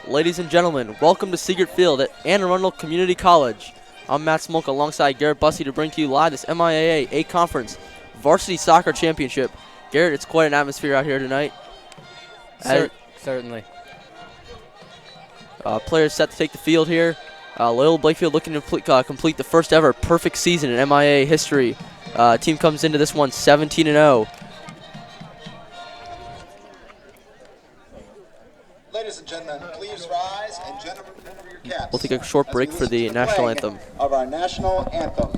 Ladies and gentlemen, welcome to Secret Field at Anne Arundel Community College. I'm Matt Smolk alongside Garrett Bussey to bring to you live this MIAA A-Conference Varsity Soccer Championship. Garrett, it's quite an atmosphere out here tonight. Certainly. Players set to take the field here. Loyola Blakefield looking to complete the first ever perfect season in MIAA history. Team comes into this one 17-0. Ladies and gentlemen, please rise and gentlemen, remember your caps. We'll take a short break for the national anthem. Of our national anthem.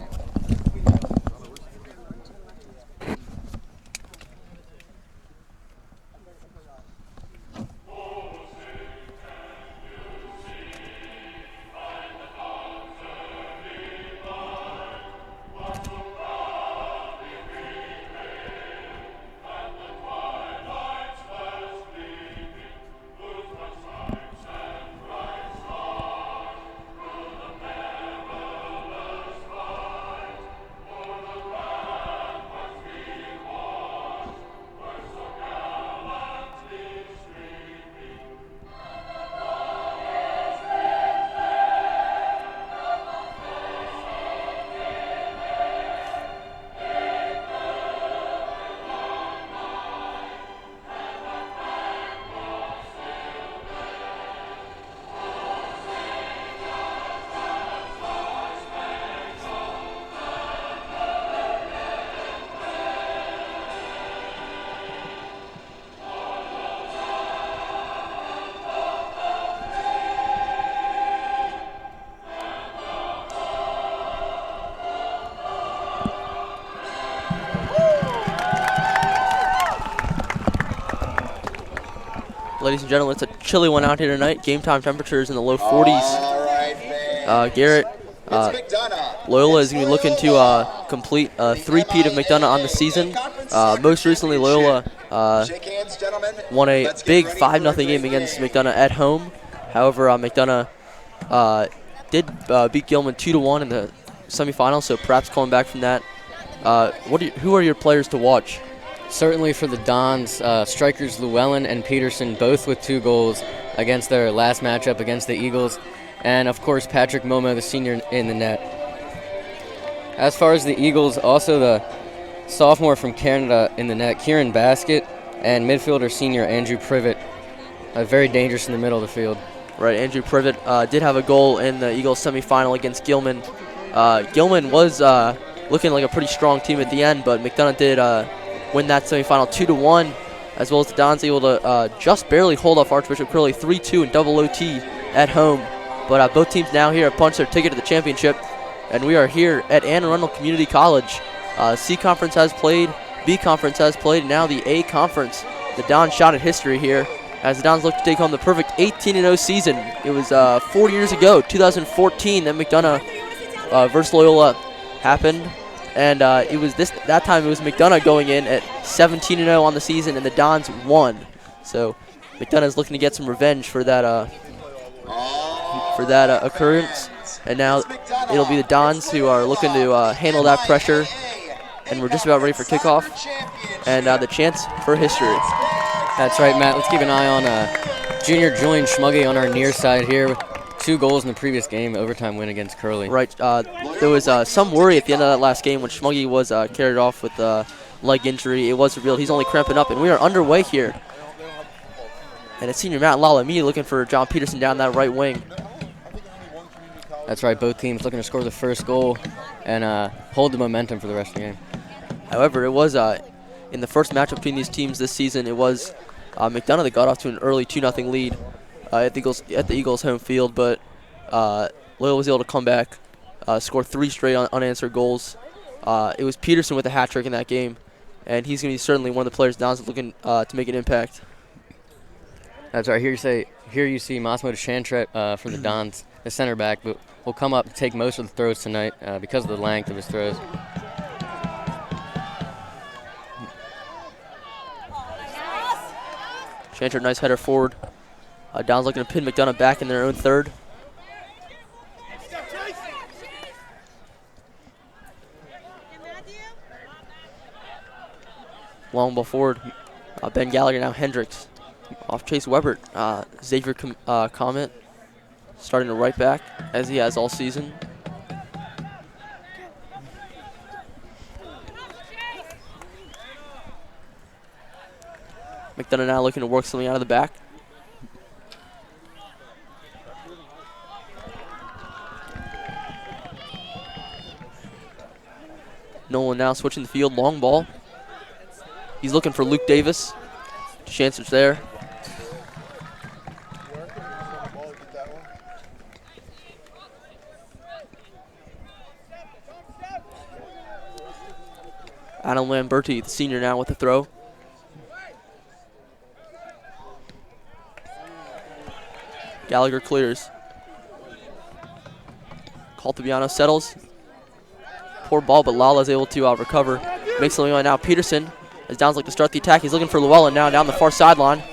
Ladies and gentlemen, it's a chilly one out here tonight. Game time temperatures in the low 40s. Garrett, Loyola is going to be looking to complete a three-peat of McDonogh on the season. Most recently, Loyola won a big 5-0 game against McDonogh at home. However, McDonogh did beat Gilman 2-1 in the semifinals, so perhaps coming back from that. Who are your players to watch? Certainly for the Dons, strikers Llewellyn and Peterson, both with 2 goals against their last matchup against the Eagles. And, of course, Patrick Momo, the senior, in the net. As far as the Eagles, also the sophomore from Canada in the net, Kieran Baskett, and midfielder senior Andrew Privet, very dangerous in the middle of the field. Right, Andrew Privet did have a goal in the Eagles semifinal against Gilman. Gilman was looking like a pretty strong team at the end, but McDonogh did win that semifinal 2-1, as well as the Dons able to just barely hold off Archbishop Curley 3-2 in double OT at home. But both teams now here have punched their ticket to the championship, and we are here at Anne Arundel Community College. C Conference has played, B Conference has played, and now the A Conference. The Dons shot at history here as the Dons look to take home the perfect 18-0 season. It was 4 years ago, 2014, that McDonogh versus Loyola happened. And that time it was McDonogh going in at 17-0 on the season, and the Dons won. So McDonogh is looking to get some revenge for that occurrence. And now it'll be the Dons who are looking to handle that pressure. And we're just about ready for kickoff and the chance for history. That's right, Matt. Let's keep an eye on junior Julian Schmuggy on our near side here. 2 goals in the previous game, overtime win against Curley. Right. There was some worry at the end of that last game when Schmuggy was carried off with a leg injury. It was revealed he's only cramping up, and we are underway here. And it's senior Matt Lala immediately looking for John Peterson down that right wing. That's right. Both teams looking to score the first goal and hold the momentum for the rest of the game. However, it was in the first matchup between these teams this season, it was McDonogh that got off to an early 2-0 lead at the Eagles' home field, but Loyola was able to come back, score 3 straight unanswered goals. It was Peterson with a hat trick in that game, and he's going to be certainly one of the players Dons looking to make an impact. That's right. Here you see Massimo DeChantret for the Dons, the center back, but will come up and take most of the throws tonight because of the length of his throws. DeChantret, nice header forward. Dons looking to pin McDonogh back in their own third. Long ball forward. Ben Gallagher, now Hendricks. Off Chase Weber. Xavier Comet starting to right back as he has all season. McDonogh now looking to work something out of the back. Nolan now switching the field, long ball. He's looking for Luke Davis. Chancellor's there. Adam Lamberti, the senior, now with the throw. Gallagher clears. Caltabiano settles. Poor ball, but Lala's able to recover. Makes something right now. Peterson, as Downs like to start the attack. He's looking for Llewellyn now down the far sideline.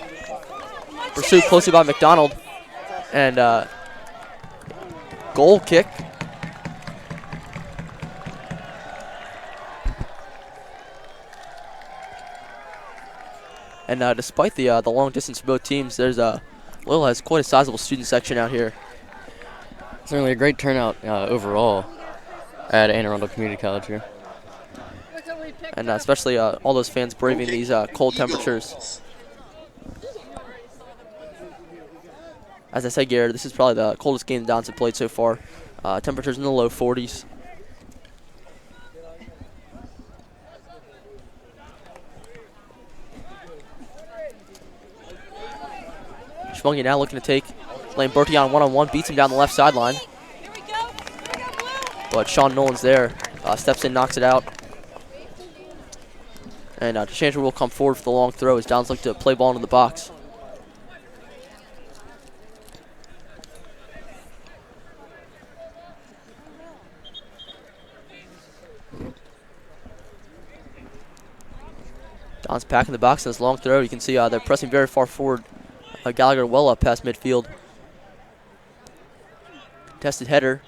Pursued closely by McDonald. And goal kick. And despite the long distance for both teams, there's Loyola has quite a sizable student section out here. Certainly a great turnout overall at Anne Arundel Community College here. And especially all those fans braving these cold temperatures. As I said, Garrett, this is probably the coldest game the Dons have played so far. Temperatures in the low 40s. Schmungy now looking to take Lamberti on one-on-one, beats him down the left sideline. But Sean Nolan's there, steps in, knocks it out. And DeChanter will come forward for the long throw as Downs look to play ball into the box. Downs packing the box in this long throw. You can see they're pressing very far forward. Gallagher well up past midfield. Contested header.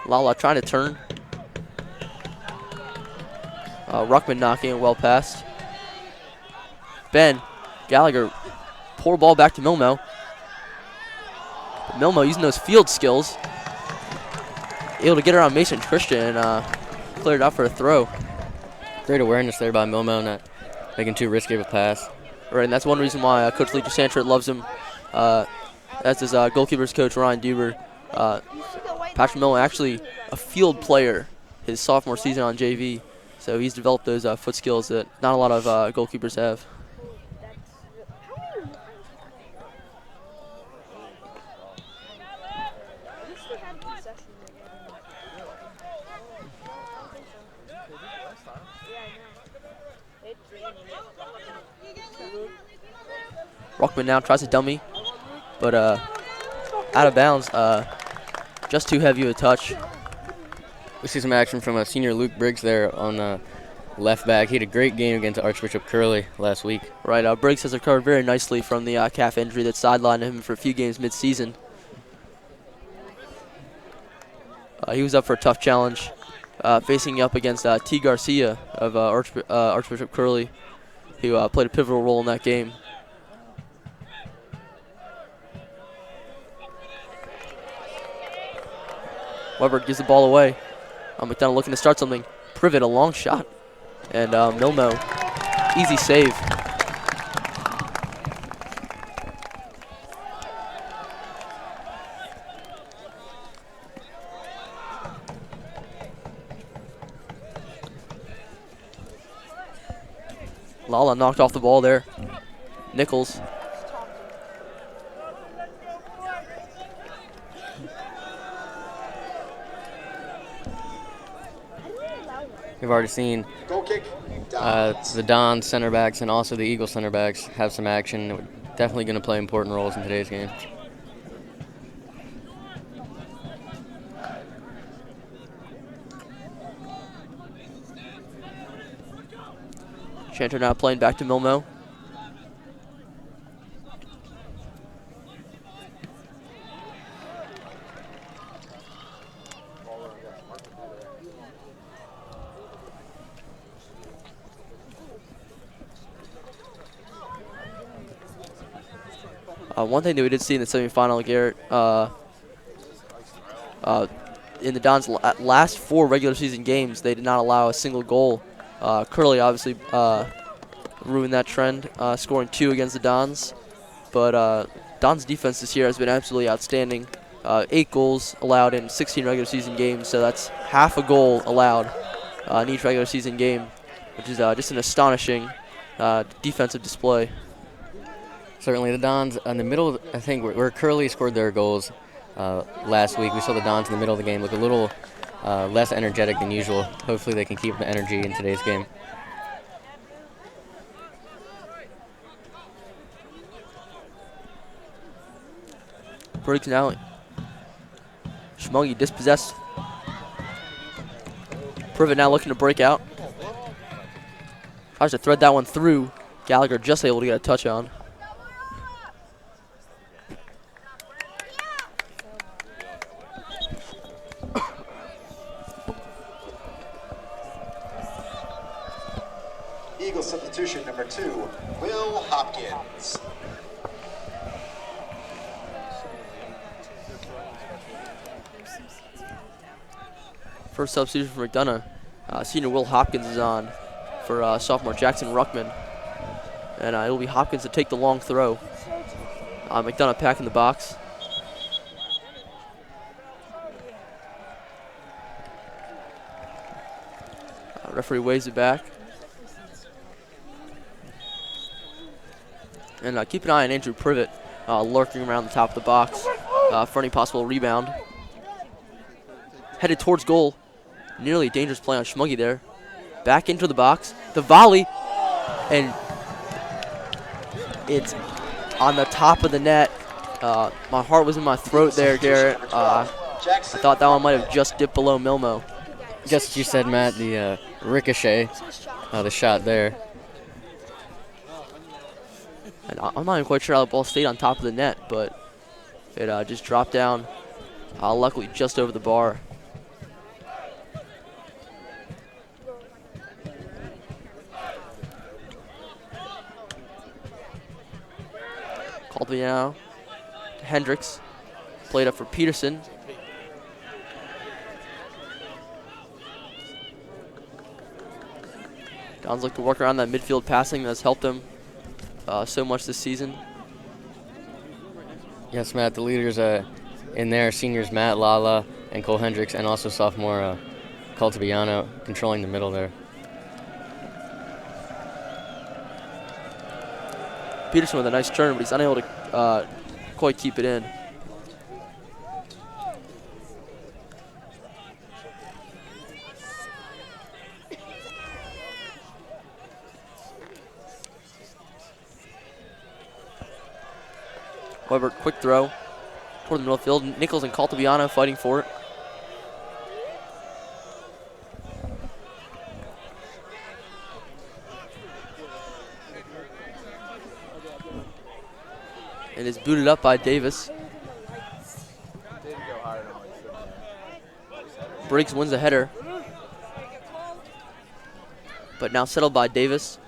Lala trying to turn. Ruckman knocking it well past. Ben, Gallagher, poor ball back to Milmo. But Milmo using those field skills. Able to get around Mason Christian and clear it out for a throw. Great awareness there by Milmo, not making too risky of a pass. Right, and that's one reason why Coach Lee DeSantre loves him. That's his goalkeepers coach, Ryan Duber. Patrick Milmo, actually a field player his sophomore season on JV. So he's developed those foot skills that not a lot of goalkeepers have. Ruckman now tries to dummy, but out of bounds. Just too heavy of a touch. We see some action from senior Luke Briggs there on left back. He had a great game against Archbishop Curley last week. Right, Briggs has recovered very nicely from the calf injury that sidelined him for a few games mid-season. He was up for a tough challenge, facing up against T. Garcia of Archbishop Curley, who played a pivotal role in that game. Weber gives the ball away. McDonogh looking to start something. Privet, a long shot. And Milmo, easy save. Lala knocked off the ball there. Nichols. We've already seen the Don center backs and also the Eagle center backs have some action. They're definitely going to play important roles in today's game. Chanter now playing back to Milmo. One thing that we did see in the semifinal, Garrett, in the Dons' last 4 regular season games, they did not allow a single goal. Curley obviously ruined that trend, scoring 2 against the Dons. But Dons' defense this year has been absolutely outstanding. 8 goals allowed in 16 regular season games, so that's half a goal allowed in each regular season game, which is just an astonishing defensive display. Certainly, the Dons in the middle, I think, where Curley scored their goals last week, we saw the Dons in the middle of the game look a little less energetic than usual. Hopefully they can keep the energy in today's game. Briggs now. Schmuggy dispossessed. Privet now looking to break out. Tries to thread that one through. Gallagher just able to get a touch on. Eagle substitution number 2, Will Hopkins. First substitution for McDonogh. Senior Will Hopkins is on for sophomore Jackson Ruckman. And it'll be Hopkins to take the long throw. McDonogh packing the box. Referee waves it back. And keep an eye on Andrew Privet lurking around the top of the box for any possible rebound. Headed towards goal. Nearly a dangerous play on Schmuggy there. Back into the box. The volley. And it's on the top of the net. My heart was in my throat there, Garrett. I thought that one might have just dipped below Milmo. Just what you said, Matt, the ricochet, the shot there. And I'm not even quite sure how the ball stayed on top of the net, but it just dropped down, luckily just over the bar. Calviano to Hendricks. Played up for Peterson. Dons look to work around that midfield passing that's helped them so much this season. Yes, Matt, the leaders in there, seniors Matt Lala and Cole Hendricks, and also sophomore Caltabiano controlling the middle there. Peterson with a nice turn, but he's unable to quite keep it in. However, quick throw toward the middle field. Nichols and Caltabiano fighting for it. It is booted up by Davis. Briggs wins the header, but now settled by Davis.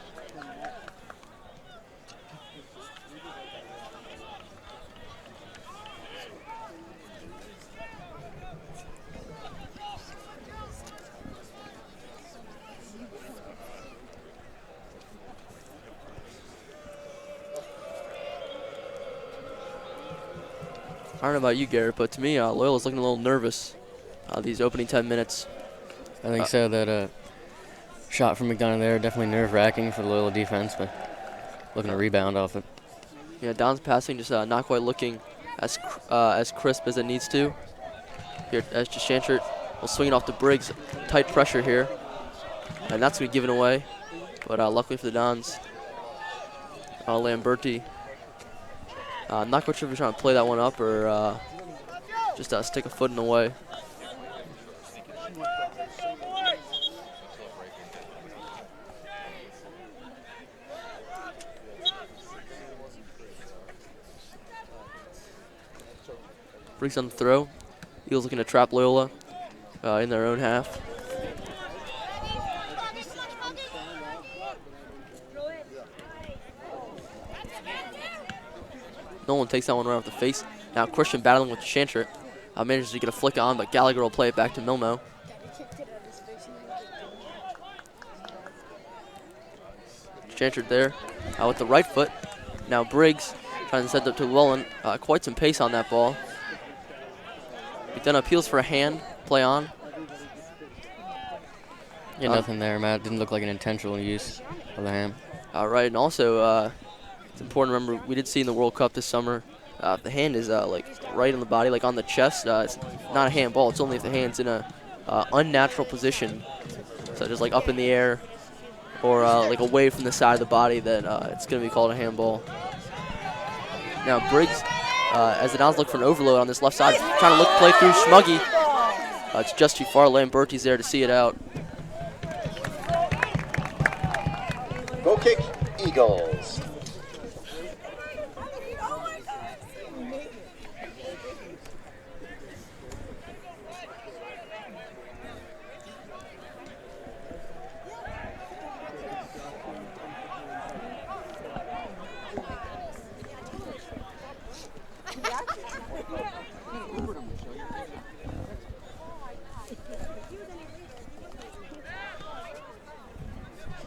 I don't know about you, Garrett, but to me, Loyola's looking a little nervous these opening 10 minutes. I think so. That shot from McDonogh there, definitely nerve-wracking for the Loyola defense, but looking to rebound off it. Yeah, Don's passing just not quite looking as crisp as it needs to. Here, as Shantert will swing it off to Briggs. Tight pressure here, and that's going to be given away. But luckily for the Dons, Lamberti. Not quite sure if he's trying to play that one up or just stick a foot in the way. Briggs on the throw. Eagles looking to trap Loyola in their own half. Nolan takes that one right off the face. Now Christian battling with Chantry. Manages to get a flick on, but Gallagher will play it back to Milmo. Chantry there with the right foot. Now Briggs trying to send it to Llewellyn. Quite some pace on that ball. McDonogh appeals for a hand. Play on. Yeah, nothing there, Matt. Didn't look like an intentional use of the hand. All right, and also it's important to remember we did see in the World Cup this summer. The hand is like right on the body, like on the chest. It's not a handball. It's only if the hand's in a unnatural position, such as like up in the air or like away from the side of the body, that it's going to be called a handball. Now Briggs, as the Dons look for an overload on this left side, trying to play through Schmuggy. It's just too far. Lamberti's there to see it out. Goal kick, Eagles.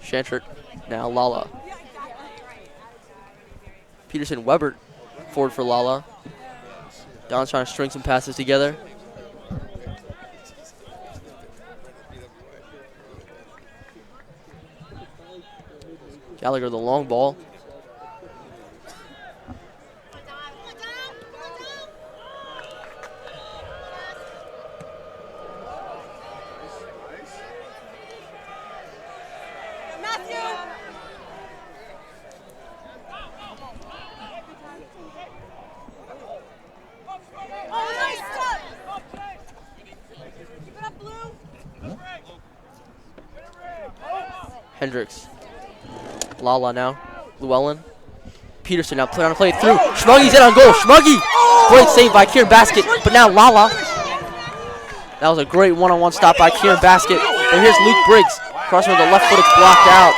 Chantry, now Lala. Peterson Weber forward for Lala. Don's trying to string some passes together. Gallagher the long ball. Hendricks. Lala now. Llewellyn. Peterson now trying to play it through. Schmuggy's in on goal. Schmuggy! Great save by Kieran Basket, but now Lala. That was a great one-on-one stop by Kieran Basket. And here's Luke Briggs. Crossing with the left foot, it's blocked out.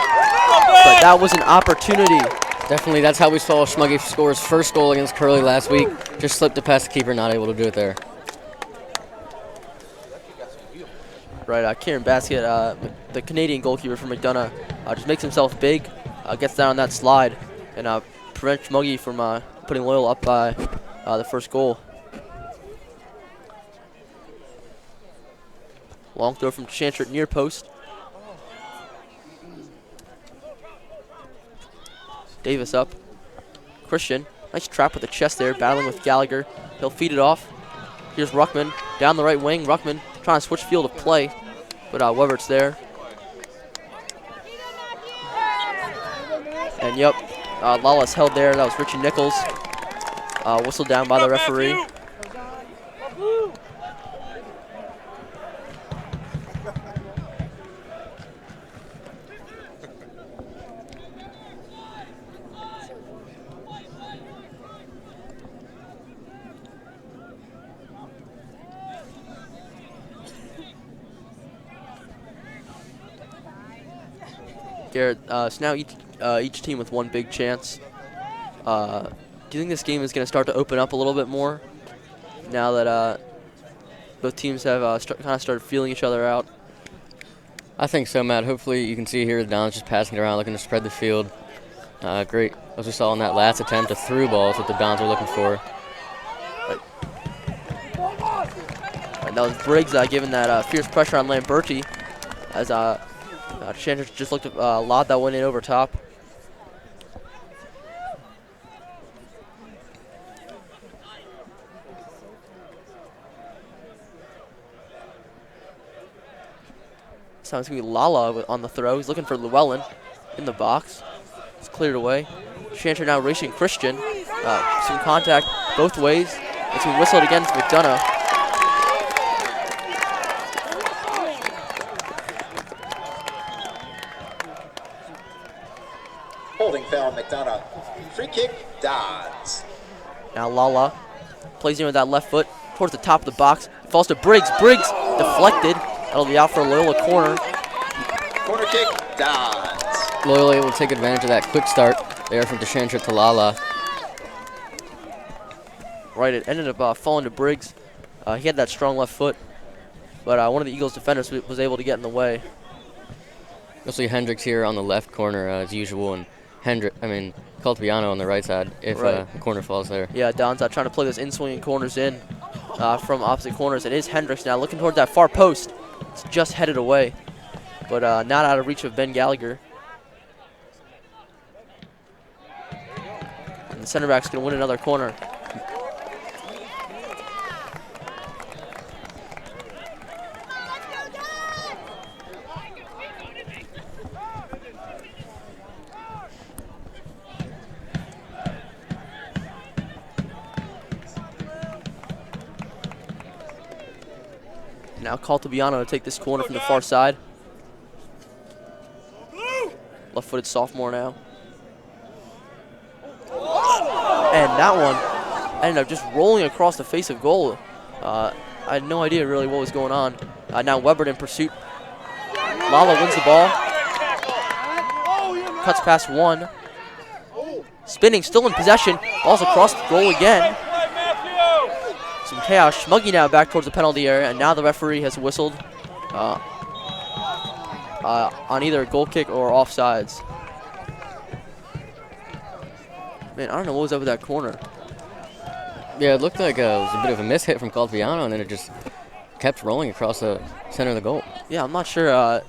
But that was an opportunity. Definitely, that's how we saw Schmuggy score his first goal against Curly last week. Just slipped it past the keeper, not able to do it there. Right, Kieran Basket, the Canadian goalkeeper from McDonogh, just makes himself big, gets down on that slide, and prevents Schmuggy from putting Loyola up by the first goal. Long throw from Chantry near post. Davis up. Christian, nice trap with the chest there, battling with Gallagher. He'll feed it off. Here's Ruckman, down the right wing. Ruckman trying to switch field of play, but Webert's there. And yep, Lala's held there. That was Richie Nichols. Whistled down by the referee. Garrett, so now each team with one big chance. Do you think this game is going to start to open up a little bit more now that both teams have kind of started feeling each other out? I think so, Matt. Hopefully you can see here the Dons just passing it around, looking to spread the field. Great, as we saw in that last attempt, a through ball is what the Dons are looking for. And that was Briggs giving that fierce pressure on Lamberti as Chantry just looked to lob that one in over top. This time it's going to be Lala on the throw. He's looking for Llewellyn in the box. It's cleared away. Chantry now racing Christian. Some contact both ways. It's been whistled against McDonogh. Holding foul on McDonogh. Free kick, Dons. Now Lala plays in with that left foot towards the top of the box. Falls to Briggs. Briggs deflected. That'll be out for a Loyola corner. Corner kick, Dons. Loyola able to take advantage of that quick start there from Chantry to Lala. Right, it ended up falling to Briggs. He had that strong left foot, but one of the Eagles defenders was able to get in the way. You'll see Hendricks here on the left corner as usual, and Caltabiano on the right side if the corner falls there. Yeah, Don's trying to play those in-swinging corners in from opposite corners. It is Hendricks now looking toward that far post. It's just headed away, but not out of reach of Ben Gallagher. And the center back's going to win another corner. Now Caltabiano to take this corner from the far side. Left-footed sophomore now. And that one ended up just rolling across the face of goal. I had no idea really what was going on. Now Weber in pursuit. Lala wins the ball. Cuts past one. Spinning, still in possession. Ball's across the goal again. Some chaos. Schmuggy now back towards the penalty area, and now the referee has whistled on either a goal kick or offsides. Man, I don't know what was up with that corner. Yeah, it looked like it was a bit of a miss hit from Caltabiano, and then it just kept rolling across the center of the goal. Yeah, I'm not sure.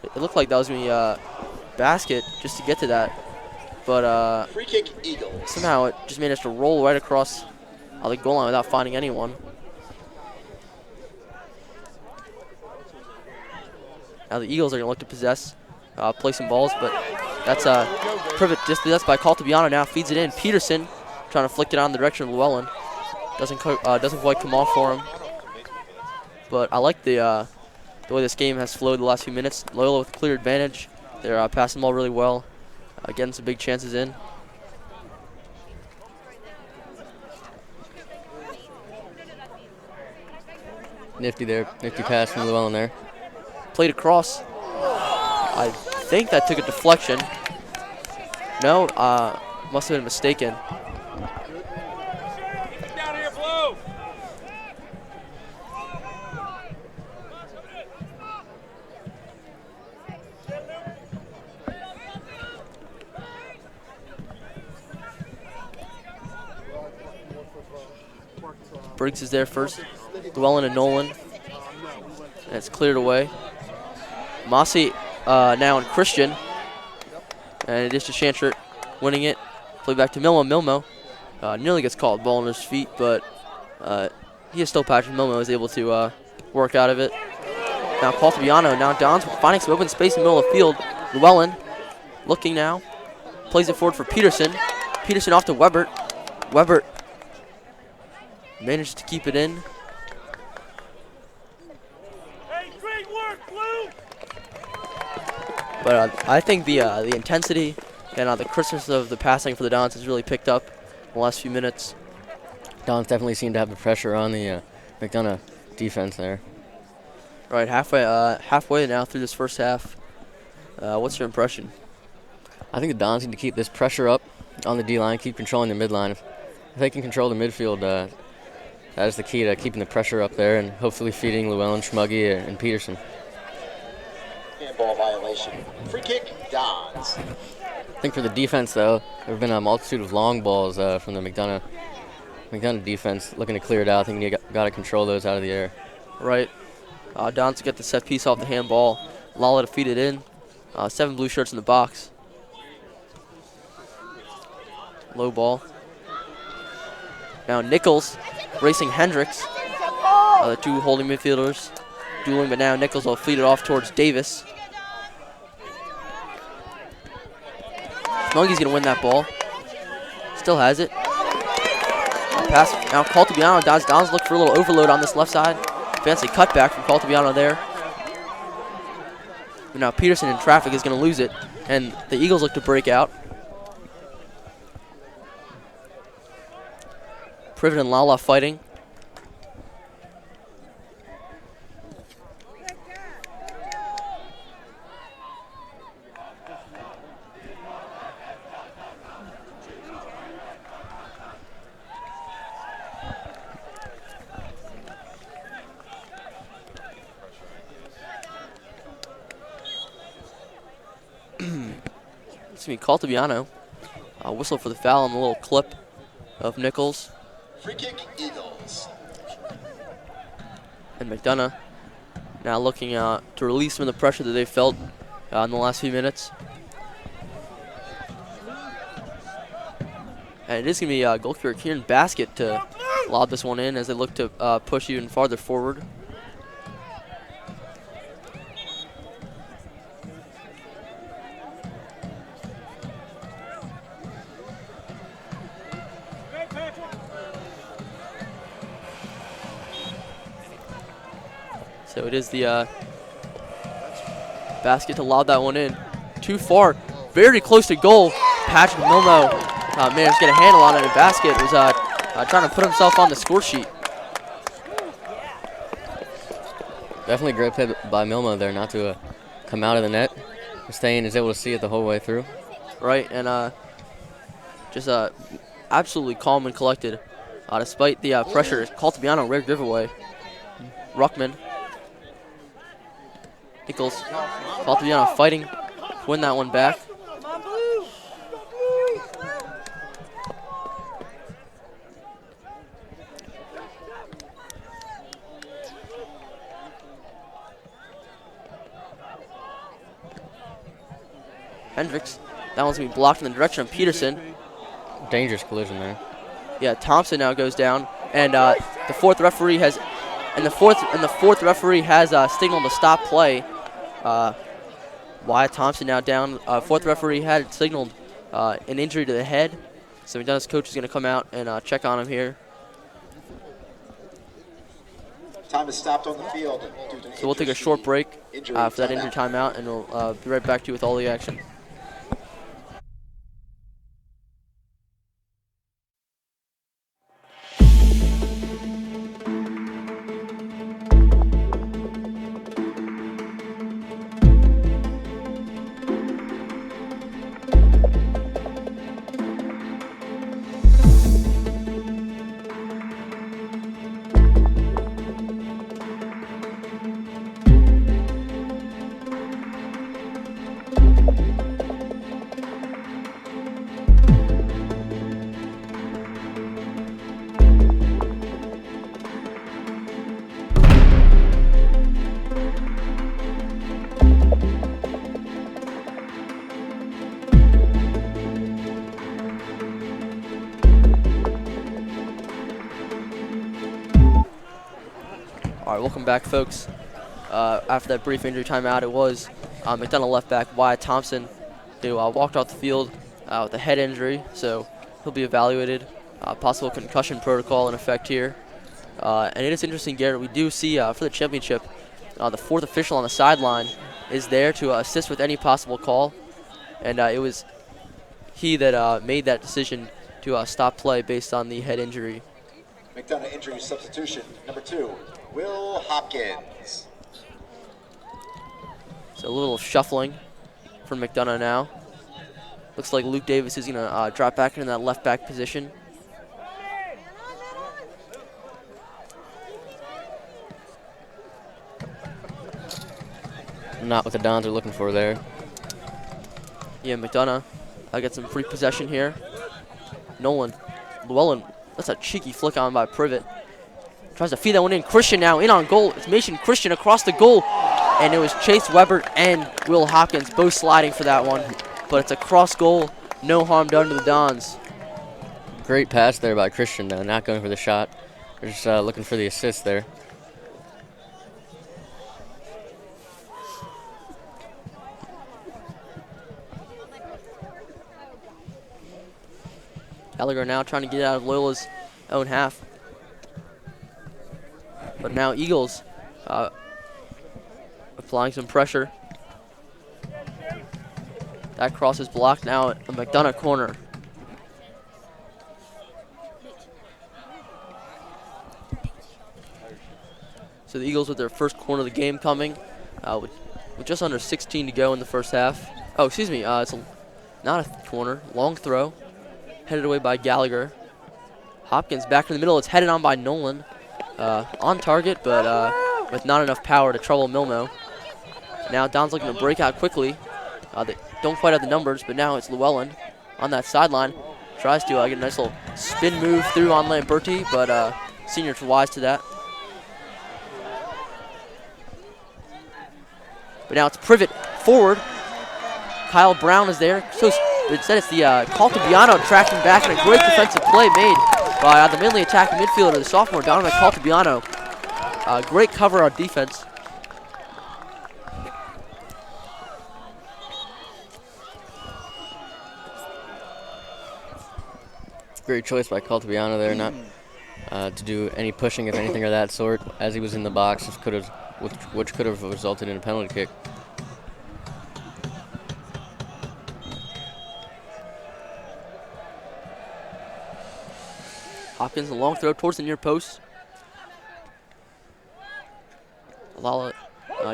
It looked like that was going to be basket just to get to that. But Free kick, Eagles. somehow it just made us to roll right across the goal line without finding anyone. Now the Eagles are going to look to possess, play some balls, but that's Privet just possessed by Caltabiano now, feeds it in. Peterson trying to flick it on the direction of Llewellyn. Doesn't quite come off for him. But I like the way this game has flowed the last few minutes. Loyola with a clear advantage. They're passing the ball really well, getting some big chances in. Nifty there, nifty pass from Llewellyn there. Played across. I think that took a deflection. No, must have been mistaken. Down here, Flo. Briggs is there first. Llewellyn and Nolan. And it's cleared away. Mossy now on Christian. And it is to Shanchert winning it. Play back to Milmo. Milmo nearly gets caught ball on his feet, but he is still Patrick Milmo is able to work out of it. Now Caltabiano. Now Don's finding some open space in the middle of the field. Llewellyn looking now. Plays it forward for Peterson. Peterson off to Weber. Weber managed to keep it in. Hey, great work, Blue. But I think the intensity and the crispness of the passing for the Dons has really picked up in the last few minutes. Dons definitely seemed to have the pressure on the McDonogh defense there. Right, halfway now through this first half. What's your impression? I think the Dons need to keep this pressure up on the D-line, keep controlling the midline. If they can control the midfield, that is the key to keeping the pressure up there and hopefully feeding Llewellyn, Schmuggy, and Peterson. Handball violation. Free kick, Dons. I think for the defense, though, there have been a multitude of long balls from the McDonogh defense looking to clear it out. I think you got to control those out of the air. Right. Dons get the set piece off the handball. Lala to feed it in. 7 blue shirts in the box. Low ball. Now Nichols racing Hendricks. The two holding midfielders dueling, but now Nichols will feed it off towards Davis. Schmuggy's going to win that ball. Still has it. Pass now Caltabiano. Dons look for a little overload on this left side. Fancy cutback from Caltabiano there. But now Peterson in traffic is going to lose it, and the Eagles look to break out. Privet and Lala fighting. Caltabiano. Whistle for the foul on the little clip of Nichols. Free kick, Eagles. And McDonogh now looking to release some of the pressure that they felt in the last few minutes. And it is going to be goalkeeper Kieran Basket to lob this one in as they look to push even farther forward. So it is the Basket to lob that one in. Too far, very close to goal. Patrick Milmo managed to get a handle on it, and Basket was trying to put himself on the score sheet. Definitely great play by Milmo there not to come out of the net. Staying is able to see it the whole way through. Right, and just absolutely calm and collected. Despite the pressure, Caltabiano, rare giveaway. Ruckman. Nichols, Caltabiano fighting to win that one back. Hendricks, that one's gonna be blocked in the direction of Peterson. Dangerous collision there. Yeah, Thompson now goes down, and the fourth referee has signaled to stop play. Wyatt Thompson now down. Fourth referee had signaled an injury to the head, so McDonough's coach is going to come out and check on him here. Time is stopped on the field. So we'll take a short break for that injury timeout, and we'll be right back to you with all the action. All right, welcome back, folks. After that brief injury timeout, it was McDonogh left back Wyatt Thompson who walked off the field with a head injury, so he'll be evaluated. Possible concussion protocol in effect here. And it is interesting, Garrett, we do see for the championship, the fourth official on the sideline is there to assist with any possible call. And it was he that made that decision to stop play based on the head injury. McDonogh injury substitution, number 2, Will Hopkins. So a little shuffling from McDonogh now. Looks like Luke Davis is going to drop back into that left back position. Not what the Dons are looking for there. Yeah, McDonogh gets some free possession here. Nolan, Llewellyn, that's a cheeky flick on by Privet. Tries to feed that one in. Christian now in on goal. It's Mason Christian across the goal. And it was Chase Weber and Will Hopkins both sliding for that one. But it's a cross goal. No harm done to the Dons. Great pass there by Christian, though. Not going for the shot. They're just looking for the assist there. Gallagher now trying to get out of Loyola's own half. But now Eagles applying some pressure. That cross is blocked now at the McDonogh corner. So the Eagles with their first corner of the game coming with just under 16 to go in the first half. Oh, excuse me, it's not a corner, long throw. Headed away by Gallagher. Hopkins back in the middle. It's headed on by Nolan. On target, but with not enough power to trouble Milmo. Now Don's looking to break out quickly. don't quite have the numbers, but now it's Llewellyn on that sideline. Tries to get a nice little spin move through on Lamberti, but senior's wise to that. But now it's Privet forward. Kyle Brown is there. So instead it's the Caltabiano tracking back, and a great defensive play made by the mainly attacking midfielder, the sophomore Donovan Caltabiano. Great cover on defense. Great choice by Caltabiano there, not to do any pushing, if anything, of that sort, as he was in the box, which could have resulted in a penalty kick. Hopkins, a long throw towards the near post. Lala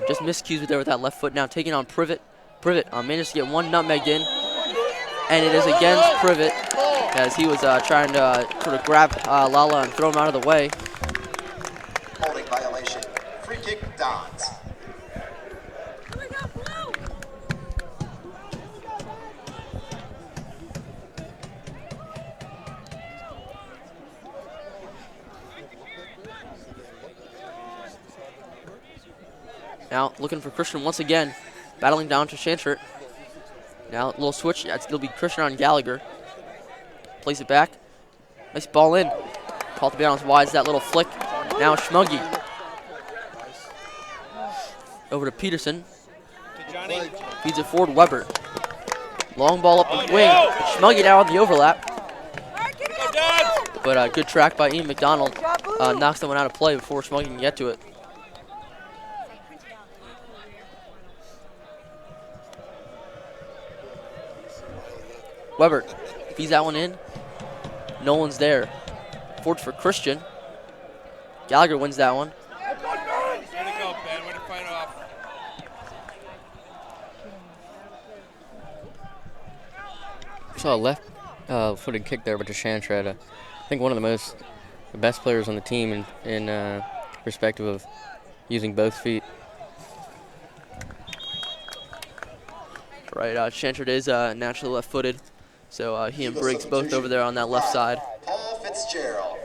just miscues there with that left foot, now taking on Privet. Privet managed to get one nutmegged in, and it is against Privet, as he was trying to sort of grab Lala and throw him out of the way. Holding violation. Free kick, Dons. Now looking for Christian once again, battling down to Shanchert. Now a little switch, it'll be Christian on Gallagher. Plays it back, nice ball in. Caltabiano's wise, that little flick. Now Schmuggy. Over to Peterson. Feeds it forward, Weber. Long ball up the wing, Schmuggy down on the overlap. But good track by Ian McDonogh. Knocks that one out of play before Schmuggy can get to it. Weber feeds that one in. No one's there. Forward for Christian. Gallagher wins that one. Way to go, Ben. Way to fight off. Saw a left-footed kick there, but to Shanchard, I think one of the best players on the team in perspective of using both feet. Right, Shanchard is naturally left-footed, so he and Briggs both over there on that left side. Paul Fitzgerald.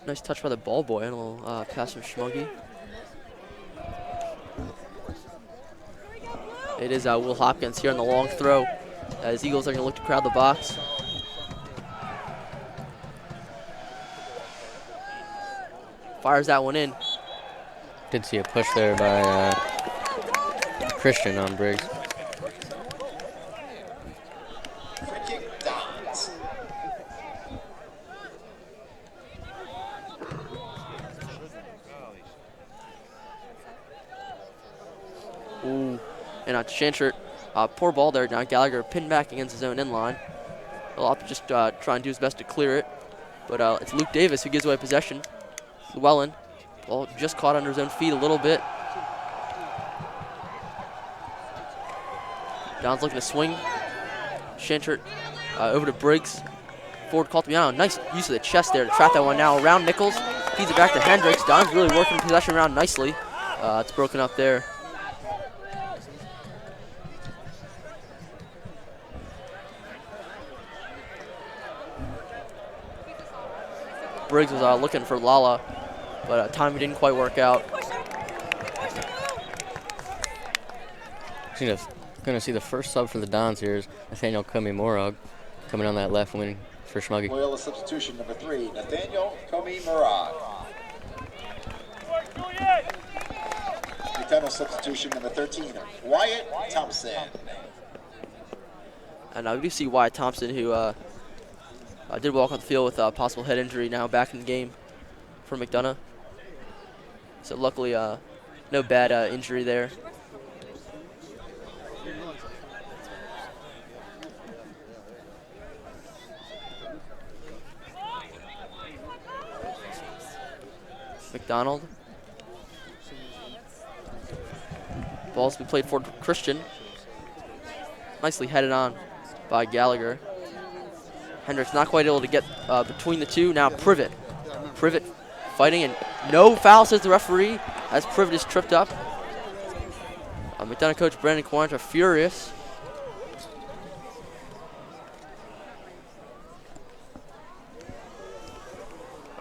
Nice touch by the ball boy, and a little pass from Schmuggy. It is Will Hopkins here on the long throw, as Eagles are going to look to crowd the box. Fires that one in. Did see a push there by Christian on Briggs. Free kick, Dons. Ooh, and Shanchert, poor ball there. Now Gallagher pinned back against his own end line. He'll have to just try and do his best to clear it. But it's Luke Davis who gives away possession. Llewellyn, ball just caught under his own feet a little bit. Don's looking to swing. Shanchert over to Briggs. Forward Caltabiano. Nice use of the chest there to trap that one now around Nichols. Feeds it back to Hendricks. Don's really working possession around nicely. It's broken up there. Briggs was looking for Lala, but timing didn't quite work out. Going to see the first sub for the Dons here is Nathaniel Komi-Morag coming on that left wing for Schmuggy. Loyola substitution number 3, Nathaniel Komi-Murad. McDonogh substitution number 13, Wyatt Thompson. And we do see Wyatt Thompson, who did walk on the field with a possible head injury, now back in the game for McDonogh. So luckily, no bad injury there. McDonald. Ball's been played for Christian. Nicely headed on by Gallagher. Hendricks not quite able to get between the two. Now Privet. Privet fighting, and no foul, says the referee, as Privet is tripped up. McDonogh coach Brandon Quanta furious.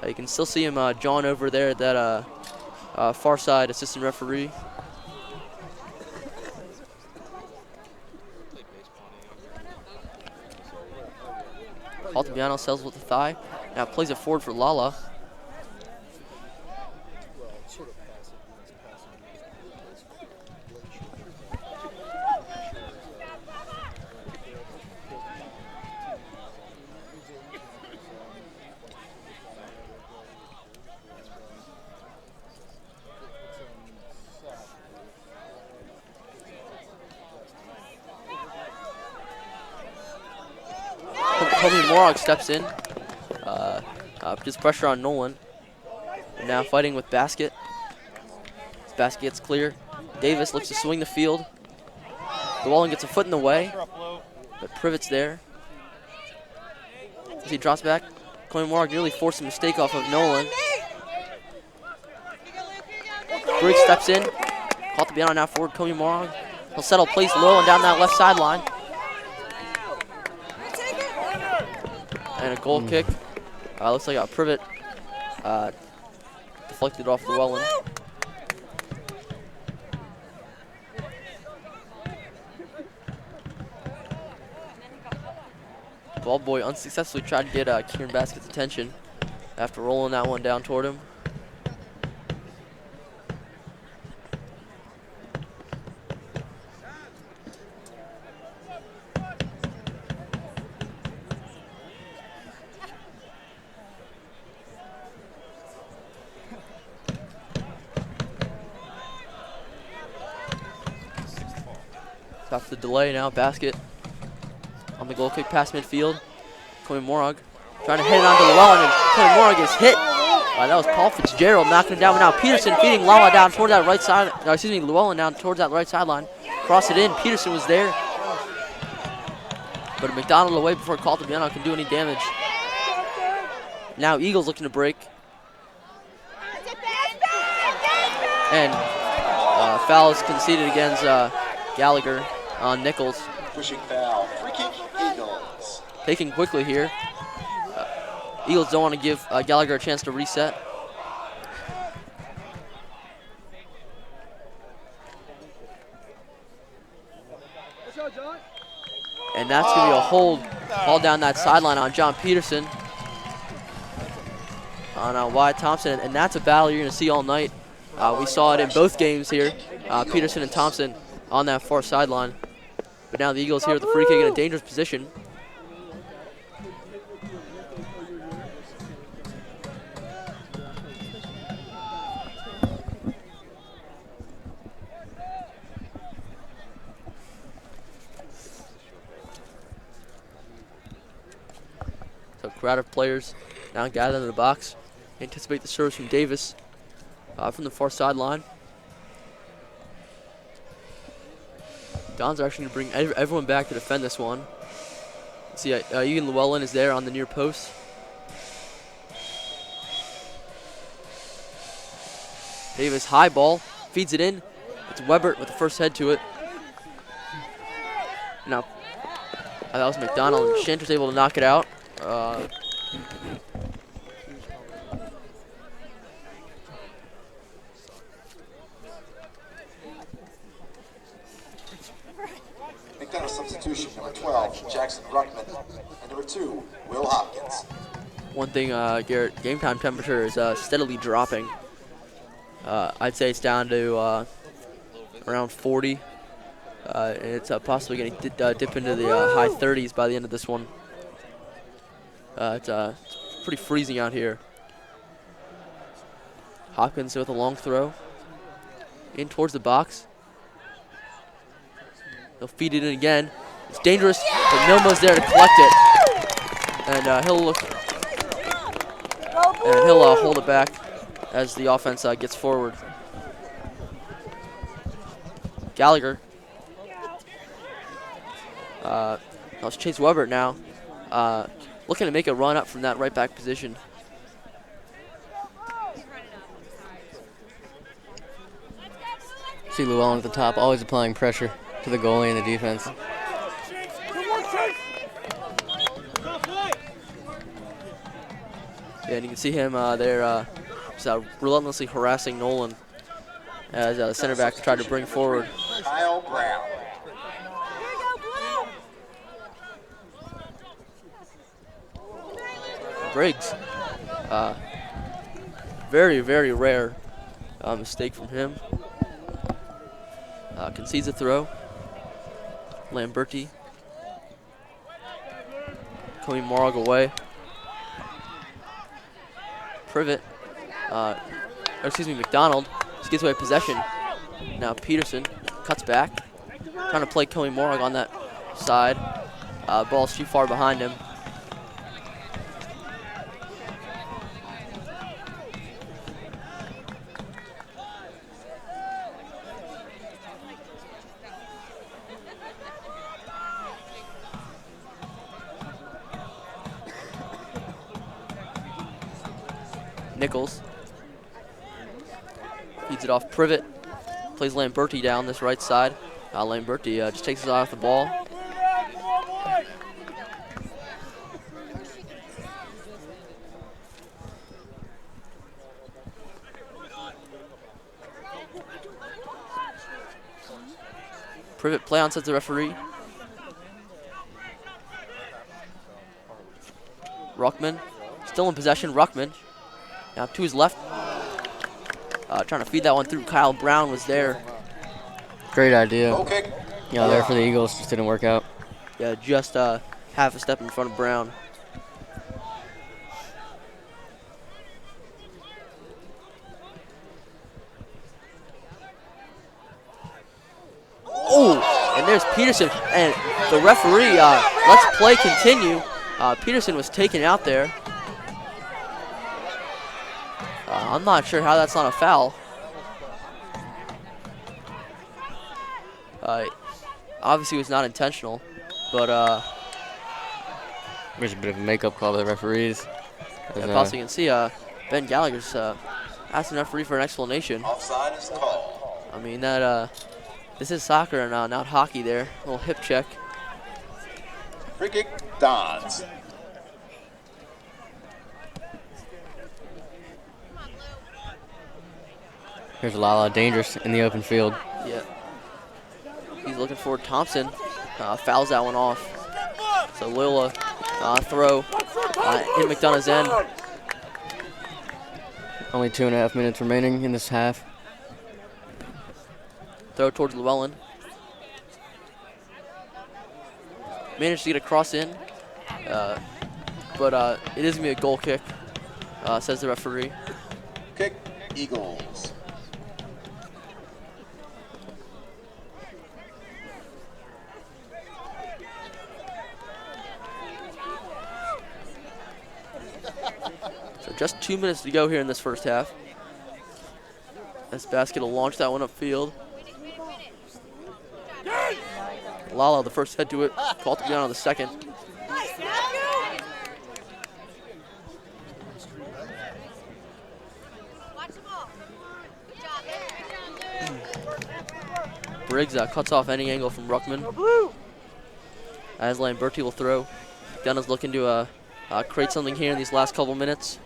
You can still see him jawing over there at that far side assistant referee. Altabiano sells with the thigh. Now plays it forward for Lala. McDonogh steps in, puts pressure on Nolan. And now fighting with Basket. As Basket gets clear. Davis looks to swing the field. Llewellyn gets a foot in the way, but Privet's there. As he drops back, Colby Morag nearly forced a mistake off of Nolan. Briggs steps in, caught the beyond now forward, Colby Morag. He'll settle, plays low and down that left sideline. And a goal kick. Looks like a Privet deflected off Llewellyn. Ball boy unsuccessfully tried to get Kieran Basket's attention after rolling that one down toward him. After the delay now, Basket on the goal kick past midfield. Colby Morag trying to hit it onto Llewellyn, and Colby Morag is hit. That was Paul Fitzgerald knocking it down. But now Peterson feeding Lala down toward that right side. Llewellyn down towards that right sideline. Cross it in. Peterson was there, but McDonogh away before Caltabiano can do any damage. Now Eagles looking to break, and foul is conceded against Gallagher on Nichols. Pushing foul. Free kick, Eagles. Taking quickly here. Eagles don't want to give Gallagher a chance to reset. And that's going to be a hold all down that sideline on John Peterson. On Wyatt Thompson. And that's a battle you're going to see all night. We saw it in both games here. Peterson and Thompson on that far sideline. But now the Eagles here with the free kick in a dangerous position. So crowd of players now gathered in the box. Anticipate the service from Davis from the far sideline. Dons are actually going to bring everyone back to defend this one. See, Egan Llewellyn is there on the near post. Davis, high ball, feeds it in. It's Weber with the first head to it. Now, that was McDonogh, and Shanter's able to knock it out. McDonogh substitution, number 12, Jackson Ruckman, and number 2, Will Hopkins. One thing, Garrett, game time temperature is steadily dropping. I'd say it's down to around 40. And it's possibly going to dip into the high 30s by the end of this one. It's pretty freezing out here. Hopkins with a long throw. In towards the box. They'll feed it in again. It's dangerous, but Milmo's there to collect it. And he'll hold it back as the offense gets forward. Gallagher. Let's chase Weber now. Looking to make a run up from that right back position. See Llewellyn at the top, always applying pressure to the goalie and the defense. Yeah, and you can see him there just, relentlessly harassing Nolan as the center back tried to bring forward. Kyle Brown. Briggs. Very, very rare mistake from him. Concedes a throw. Lamberti. Coming Morag away. Privet. McDonogh just gives away possession. Now Peterson cuts back. Trying to play Comey Morag on that side. Ball's too far behind him. Nichols feeds it off Privet, plays Lamberti down this right side. Lamberti just takes his eye off the ball. Privet play on, says the referee. Ruckman still in possession. Ruckman now to his left, trying to feed that one through. Kyle Brown was there. Great idea. Okay. Yeah, there for the Eagles, just didn't work out. Yeah, just half a step in front of Brown. Oh, and there's Peterson, and the referee lets play continue. Peterson was taken out there. I'm not sure how that's not a foul. Obviously it was not intentional, but There's a bit of a makeup call by the referees. yeah, possibly you can see Ben Gallagher's asking the referee for an explanation. Offside is called. I mean that this is soccer and not hockey there. A little hip check. Free kick, Dons. Here's Lala, dangerous in the open field. Yeah. He's looking for Thompson. Fouls that one off. So Loyola throw in McDonogh's end. Only 2.5 minutes remaining in this half. Throw towards Llewellyn. Managed to get a cross in. But it is going to be a goal kick, says the referee. Kick, Eagles. So just 2 minutes to go here in this first half. As Basket will launch that one upfield. Lala, the first head to it. Called to be on the second. Briggs cuts off any angle from Ruckman. As Lamberti will throw. McDonough's looking to create something here in these last couple minutes.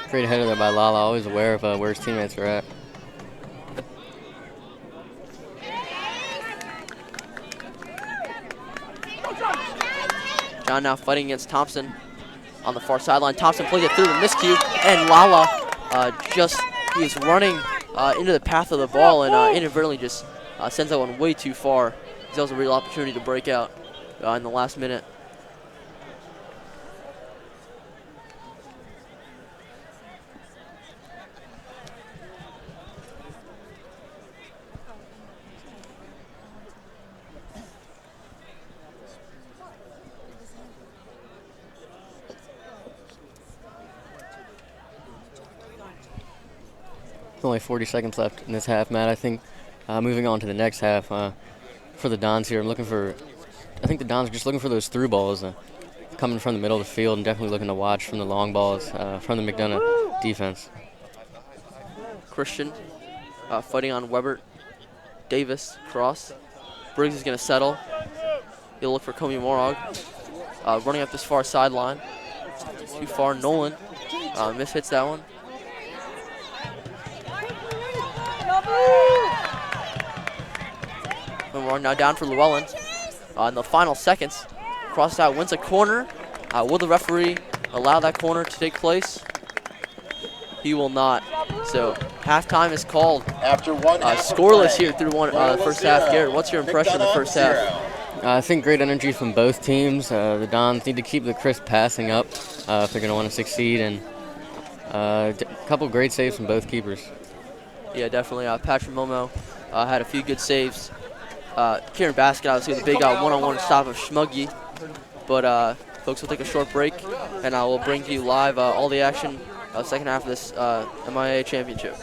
Great header there by Lala, always aware of where his teammates are at. John now fighting against Thompson on the far sideline. Thompson plays it through the miscue, and Lala he is running into the path of the ball and inadvertently just sends that one way too far. That was a real opportunity to break out in the last minute. Only 40 seconds left in this half, Matt. I think moving on to the next half for the Dons here, I think the Dons are just looking for those through balls. coming from the middle of the field and definitely looking to watch from the long balls from the McDonogh defense. Christian fighting on Weber. Davis, cross. Briggs is going to settle. He'll look for Komi Morag. Running up this far sideline. Too far, Nolan mishits that one. And we're now down for Llewellyn. In the final seconds, cross out, wins a corner. Will the referee allow that corner to take place? He will not. So halftime is called. After one Scoreless here through first half. Garrett, what's your impression of the first half? I think great energy from both teams. The Dons need to keep the crisp passing up if they're going to want to succeed, and a couple great saves from both keepers. Yeah, definitely. Patrick Momo had a few good saves. Kieran Basket obviously with a big one-on-one stop of Schmuggy. But folks, we'll take a short break, and I will bring to you live all the action second half of this MIAA championship.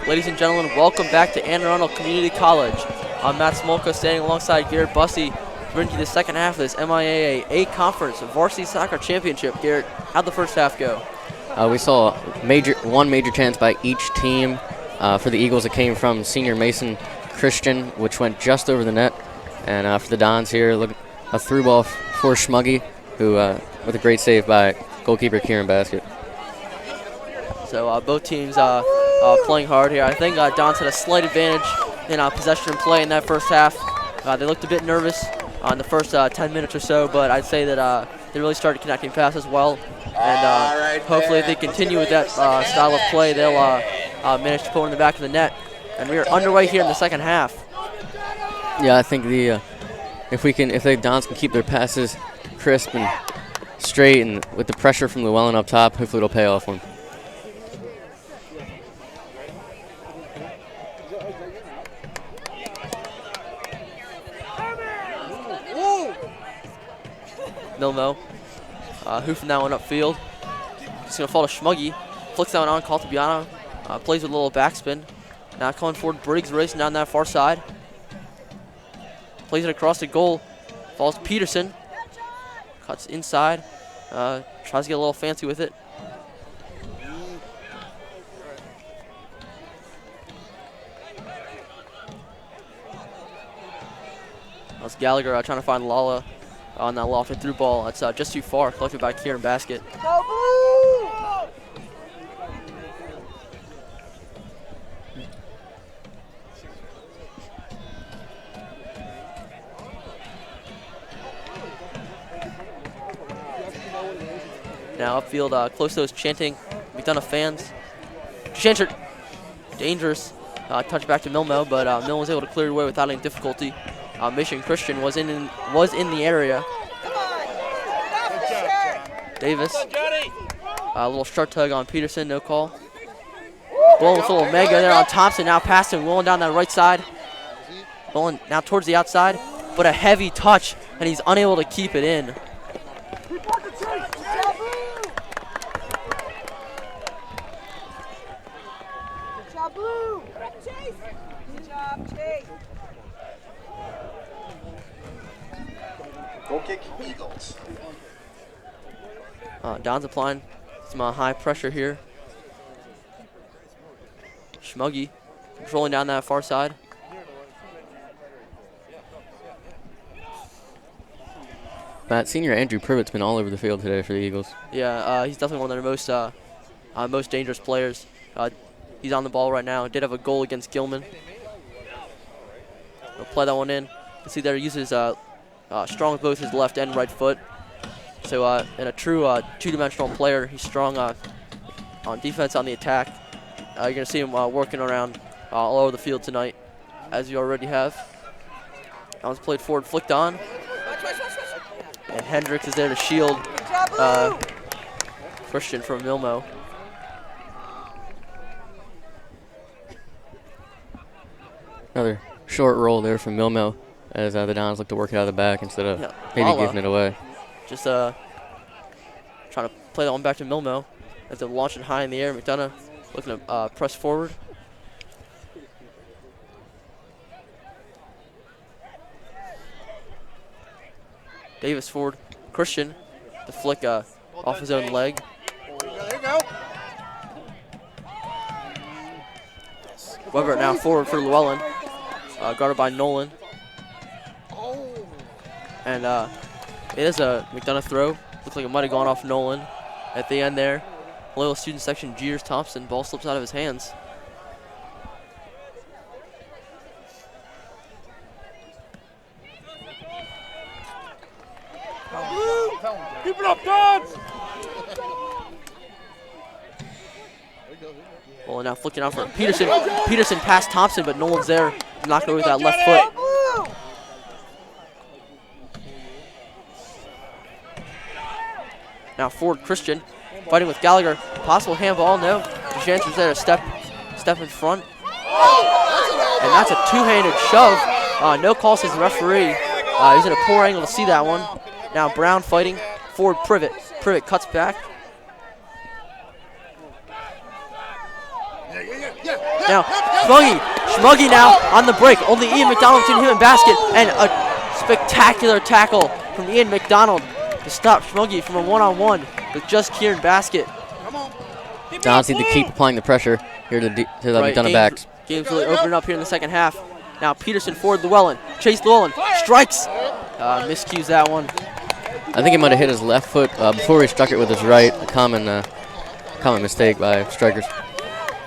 Ladies and gentlemen, welcome back to Anne Arundel Community College. I'm Matt Smolka standing alongside Garrett Bussey to bring you the second half of this MIAA A Conference Varsity Soccer Championship. Garrett, how'd the first half go? We saw one major chance by each team. For the Eagles, it came from senior Mason Christian, which went just over the net. And for the Dons here, look, a through ball for Schmuggy, who with a great save by goalkeeper Kieran Basket. So both teams playing hard here. I think Dons had a slight advantage in possession and play in that first half. They looked a bit nervous in the first 10 minutes or so, but I'd say that they really started connecting passes well. And hopefully if they continue with that style of play, they'll manage to put one in the back of the net. And we are underway here in the second half. Yeah, I think if the Dons can keep their passes crisp and straight, and with the pressure from Llewellyn up top, hopefully it'll pay off one. Milmo hoofing that one upfield. Just going to fall to Schmuggy. Flicks that one on, call to McDonogh. Plays with a little backspin. Now coming forward, Briggs racing down that far side. Plays it across the goal. Falls Peterson. Cuts inside. Tries to get a little fancy with it. That's Gallagher trying to find Lala on that lofted through ball. That's just too far, collected by Kieran Basket. Now upfield, close to those chanting McDonogh fans. Chanter, dangerous. Touch back to Milmo, but Milmo was able to clear it away without any difficulty. Mission Christian was in the area. Davis, a little short tug on Peterson, no call. Bowling with a little mega there on Thompson, now passing, rolling down that right side. Bowling now towards the outside, but a heavy touch, and he's unable to keep it in. Goal kick, Eagles. Don's applying some high pressure here. Schmuggy controlling down that far side. Matt, senior Andrew Privett's been all over the field today for the Eagles. Yeah, he's definitely one of their most dangerous players. He's on the ball right now. Did have a goal against Gilman. He'll play that one in. You can see there he uses strong with both his left and right foot. So in a true two-dimensional player, he's strong on defense, on the attack. You're going to see him working around all over the field tonight, as you already have. That one's played forward, flicked on. And Hendricks is there to shield Christian from Milmo. Another short roll there from Milmo as the Dons look to work it out of the back instead of maybe giving it away. Just trying to play that one back to Milmo as they're launching high in the air. McDonogh looking to press forward. Davis forward. Christian, the flick off his own leg. There you go. Weber now forward for Llewellyn, guarded by Nolan. And it is a McDonogh throw. Looks like it might have gone off Nolan at the end there. Loyola student section, Jeers Thompson. Ball slips out of his hands. Keep it up, Dons! Well, now flicking out for Peterson. Peterson past Thompson, but Nolan's there. Knocked over with that left foot. Now forward Christian, fighting with Gallagher. Possible handball, no. DeChanter's there to step in front. And that's a two-handed shove. No call, says the referee. He's in a poor angle to see that one. Now Brown fighting. Forward Privet. Privet cuts back. Now Schmuggy now on the break. Only Ian McDonald between him and basket. And a spectacular tackle from Ian McDonald to stop Schmuggy from a one-on-one with just Kieran basket. Dons need to keep applying the pressure here to the McDonogh backs. Game's really opening up here in the second half. Now Peterson forward Llewellyn. Chase Llewellyn. Strikes. Miscues that one. I think he might have hit his left foot before he struck it with his right. A common mistake by strikers.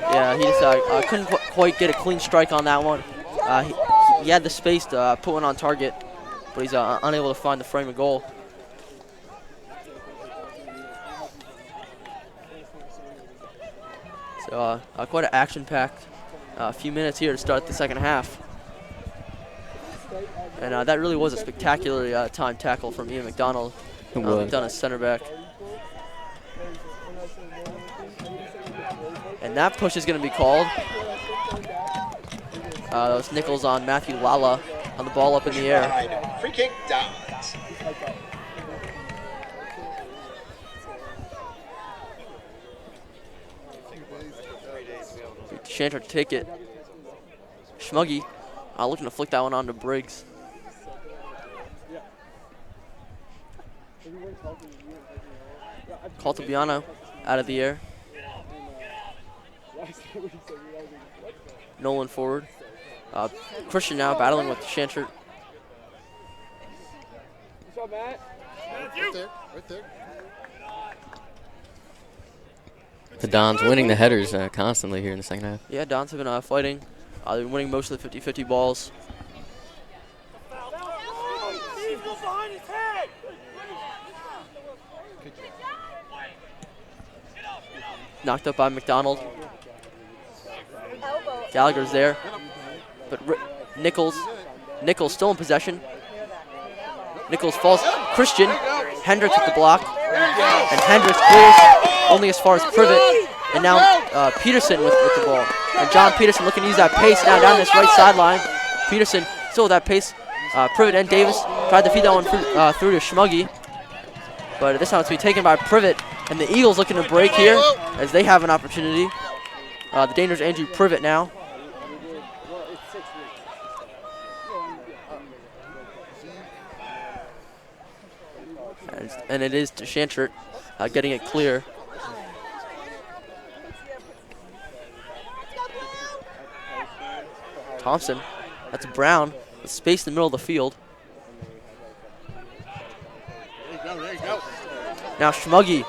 Yeah, he just couldn't quite get a clean strike on that one. He had the space to put one on target, but he's unable to find the frame of goal. So quite an action-packed few minutes here to start the second half. And that really was a spectacular timed tackle from Ian McDonald. McDonough's center back. And that push is going to be called. That was Nichols on Matthew Lala on the ball up in the air. Free kick, Dons. Shanter to take it. Schmuggy looking to flick that one onto Briggs. Caltabiano out of the air. Nolan forward. Christian now battling with Shanter. Right there. The Dons winning the headers constantly here in the second half. Yeah, Dons have been fighting. They've been winning most of the 50-50 balls. Knocked up by McDonald. Gallagher's there. But Nichols still in possession. Nichols falls. Christian. Hendricks with the block. And Hendricks clears only as far as Privet. And now Peterson with the ball. And John Peterson looking to use that pace now down this right sideline. Peterson still with that pace. Privet and Davis tried to feed that one through to Schmuggy. But this time it's to be taken by Privet. And the Eagles looking to break here as they have an opportunity. The dangerous Andrew Privet now. And it is to Shanter getting it clear. Thompson, that's Brown, with space in the middle of the field. There you go. Now Schmuggy,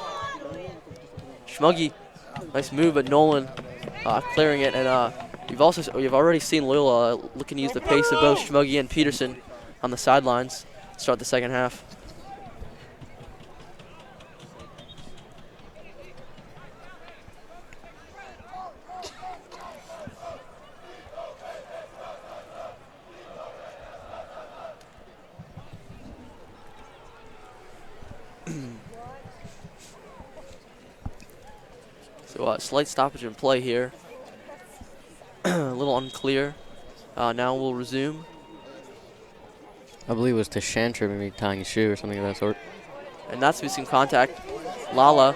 nice move, but Nolan clearing it. And you've already seen Loyola looking to use the pace of both Schmuggy and Peterson on the sidelines to start the second half. So slight stoppage in play here. A little unclear. Now we'll resume. I believe it was to Shanter, maybe tying a shoe or something of that sort. And that's missing contact. Lala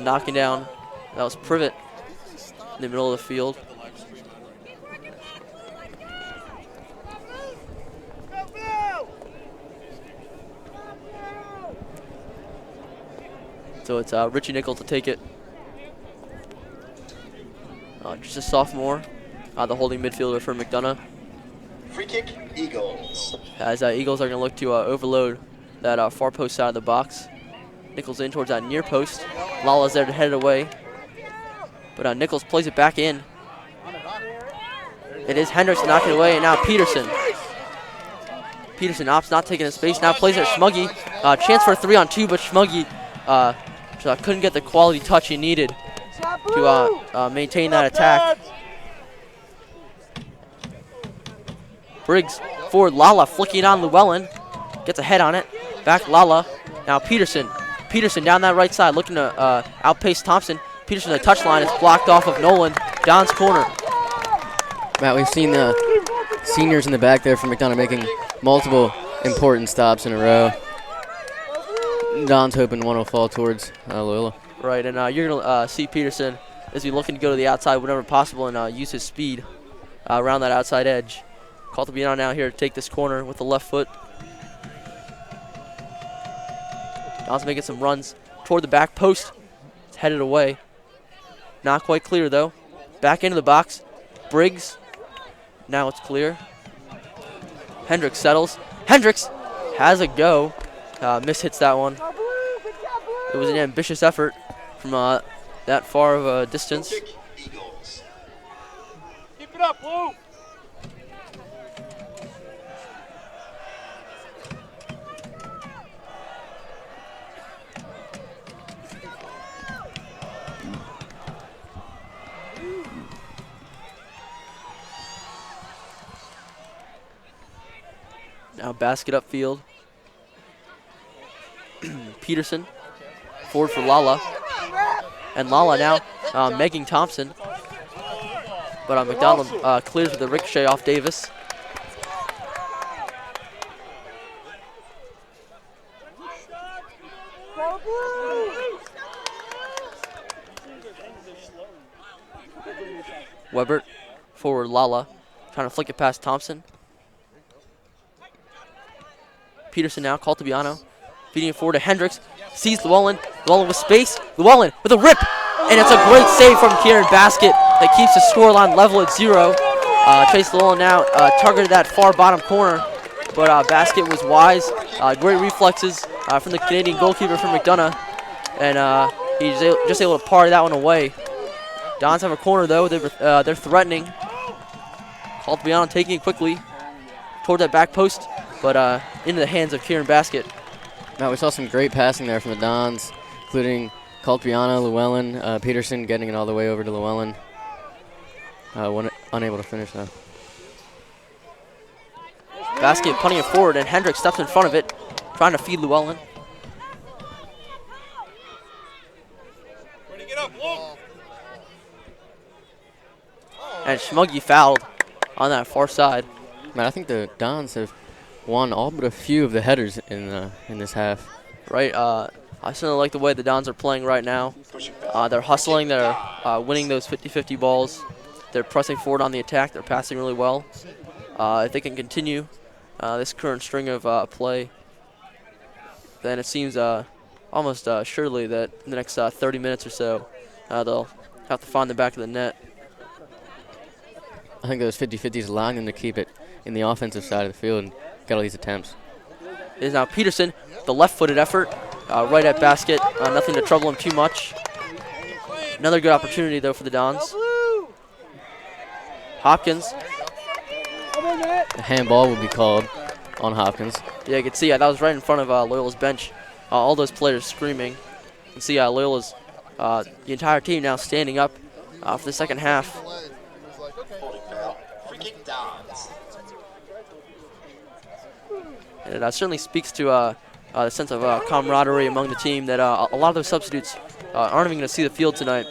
knocking down. That was Privet in the middle of the field. So it's Richie Nichols to take it. Just a sophomore, the holding midfielder for McDonogh. Free kick, Eagles. As Eagles are going to look to overload that far post side of the box. Nichols in towards that near post. Lala's there to head it away. But Nichols plays it back in. It is Hendricks knocking it away, and now Peterson. Peterson opts not taking the space, now plays it at Schmuggy. Chance for a 3-on-2, but Schmuggy couldn't get the quality touch he needed to maintain that attack. Briggs forward, Lala flicking on Llewellyn. Gets a head on it. Back Lala. Now Peterson. Peterson down that right side looking to outpace Thompson. Peterson, the touchline is blocked off of Nolan. Don's corner. Matt, we've seen the seniors in the back there from McDonogh making multiple important stops in a row. Don's hoping one will fall towards Loyola. Right, and you're going to see Peterson as he's looking to go to the outside whenever possible and use his speed around that outside edge. Caltabiano now here to take this corner with the left foot. Don's making some runs toward the back post. It's headed away. Not quite clear, though. Back into the box. Briggs. Now it's clear. Hendricks settles. Hendricks has a go. Mishits that one. It was an ambitious effort from that far of a distance. Keep it up, Lou. Now basket upfield. Peterson forward for Lala. And Lala now megging Thompson. But McDonogh clears with the ricochet off Davis. Webert forward Lala. Trying to flick it past Thompson. Peterson now, Caltabiano, feeding it forward to Hendricks, sees Llewellyn, Llewellyn with space, Llewellyn with a rip, and it's a great save from Kieran Basket that keeps the scoreline level at 0. Chase Llewellyn now targeted that far bottom corner, but Basket was wise, great reflexes from the Canadian goalkeeper from McDonogh, and he's just able to parry that one away. Dons have a corner though, they're threatening. Caltabiano taking it quickly toward that back post, but into the hands of Kieran Basket. Now we saw some great passing there from the Dons, including Caltabiano, Llewellyn, Peterson getting it all the way over to Llewellyn. Unable to finish though. Basket punting it forward, and Hendricks steps in front of it, trying to feed Llewellyn. Ready to get up, Lou. And Schmuggy fouled on that far side. Man, I think the Dons have won all but a few of the headers in this half. Right, I certainly like the way the Dons are playing right now. They're hustling, they're winning those 50-50 balls. They're pressing forward on the attack, they're passing really well. If they can continue this current string of play, then it seems almost surely that in the next 30 minutes or so, they'll have to find the back of the net. I think those 50-50s allowing them to keep it in the offensive side of the field and get all these attempts. It is now Peterson, the left-footed effort, right at Basket. Nothing to trouble him too much. Another good opportunity, though, for the Dons. Hopkins. A handball will be called on Hopkins. Yeah, you can see that was right in front of Loyola's bench. All those players screaming. You can see Loyola's, the entire team now standing up for the second half. And it certainly speaks to the sense of camaraderie among the team that a lot of those substitutes aren't even going to see the field tonight.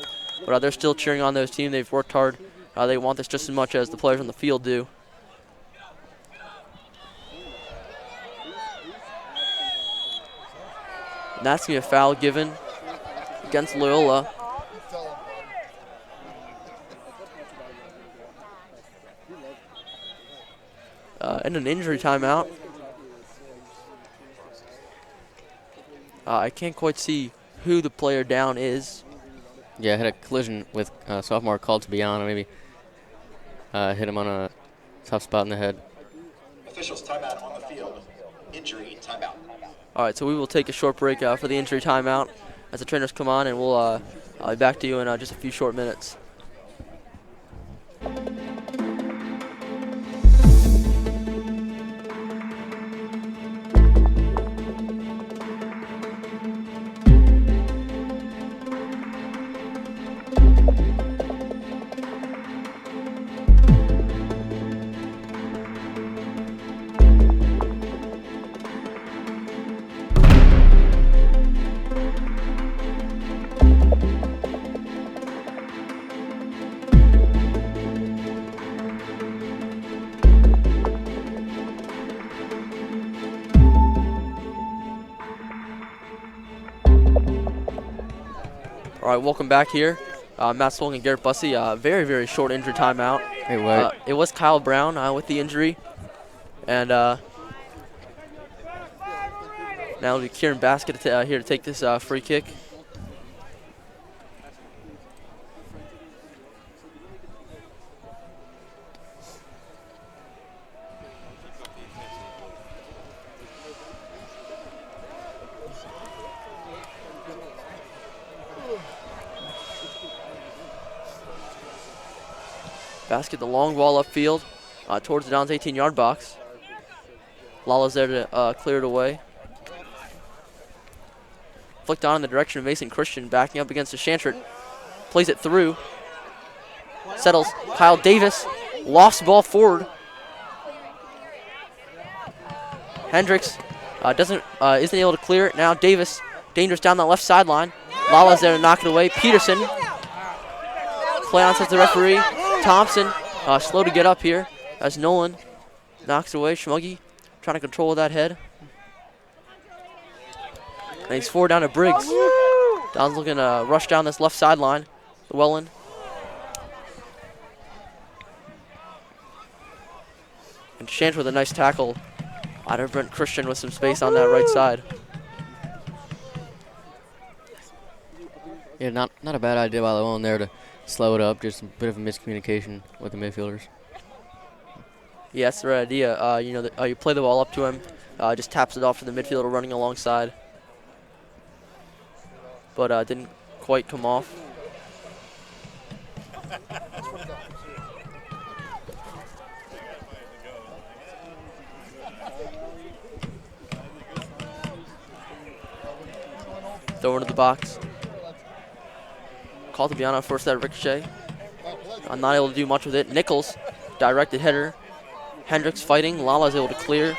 But they're still cheering on those teams. They've worked hard. They want this just as much as the players on the field do. And that's going to be a foul given against Loyola. And an injury timeout. I can't quite see who the player down is. Yeah, had a collision with sophomore called to Biana. Maybe hit him on a tough spot in the head. Officials timeout on the field. Injury timeout. All right, so we will take a short break for the injury timeout as the trainers come on, and we'll be back to you in just a few short minutes. All right, welcome back here. Matt Swolk and Garrett Bussey, very, very short injury timeout. Hey, what? It was Kyle Brown with the injury. And now it'll be Kieran Basket here to take this free kick. Basket, the long ball upfield towards the Dons 18-yard box. Lala's there to clear it away. Flicked on in the direction of Mason Christian, backing up against the Shantrit. Plays it through. Settles. Kyle Davis lofts the ball forward. Hendricks isn't able to clear it. Now Davis, dangerous down the left sideline. Lala's there to knock it away. Peterson. Play on sets the referee. Thompson, slow to get up here as Nolan knocks away. Schmuggy trying to control that head. And he's forward down to Briggs. Don's looking to rush down this left sideline. Llewellyn. And Shant with a nice tackle. Out of Brent Christian with some space on that right side. Yeah, not a bad idea by Llewellyn there to slow it up. Just a bit of a miscommunication with the midfielders. Yeah, that's the right idea. You play the ball up to him, just taps it off to the midfielder running alongside. But didn't quite come off. Throw into the box. Called to Biana, forced that ricochet. I'm not able to do much with it. Nichols, directed header. Hendricks fighting. Lala's able to clear.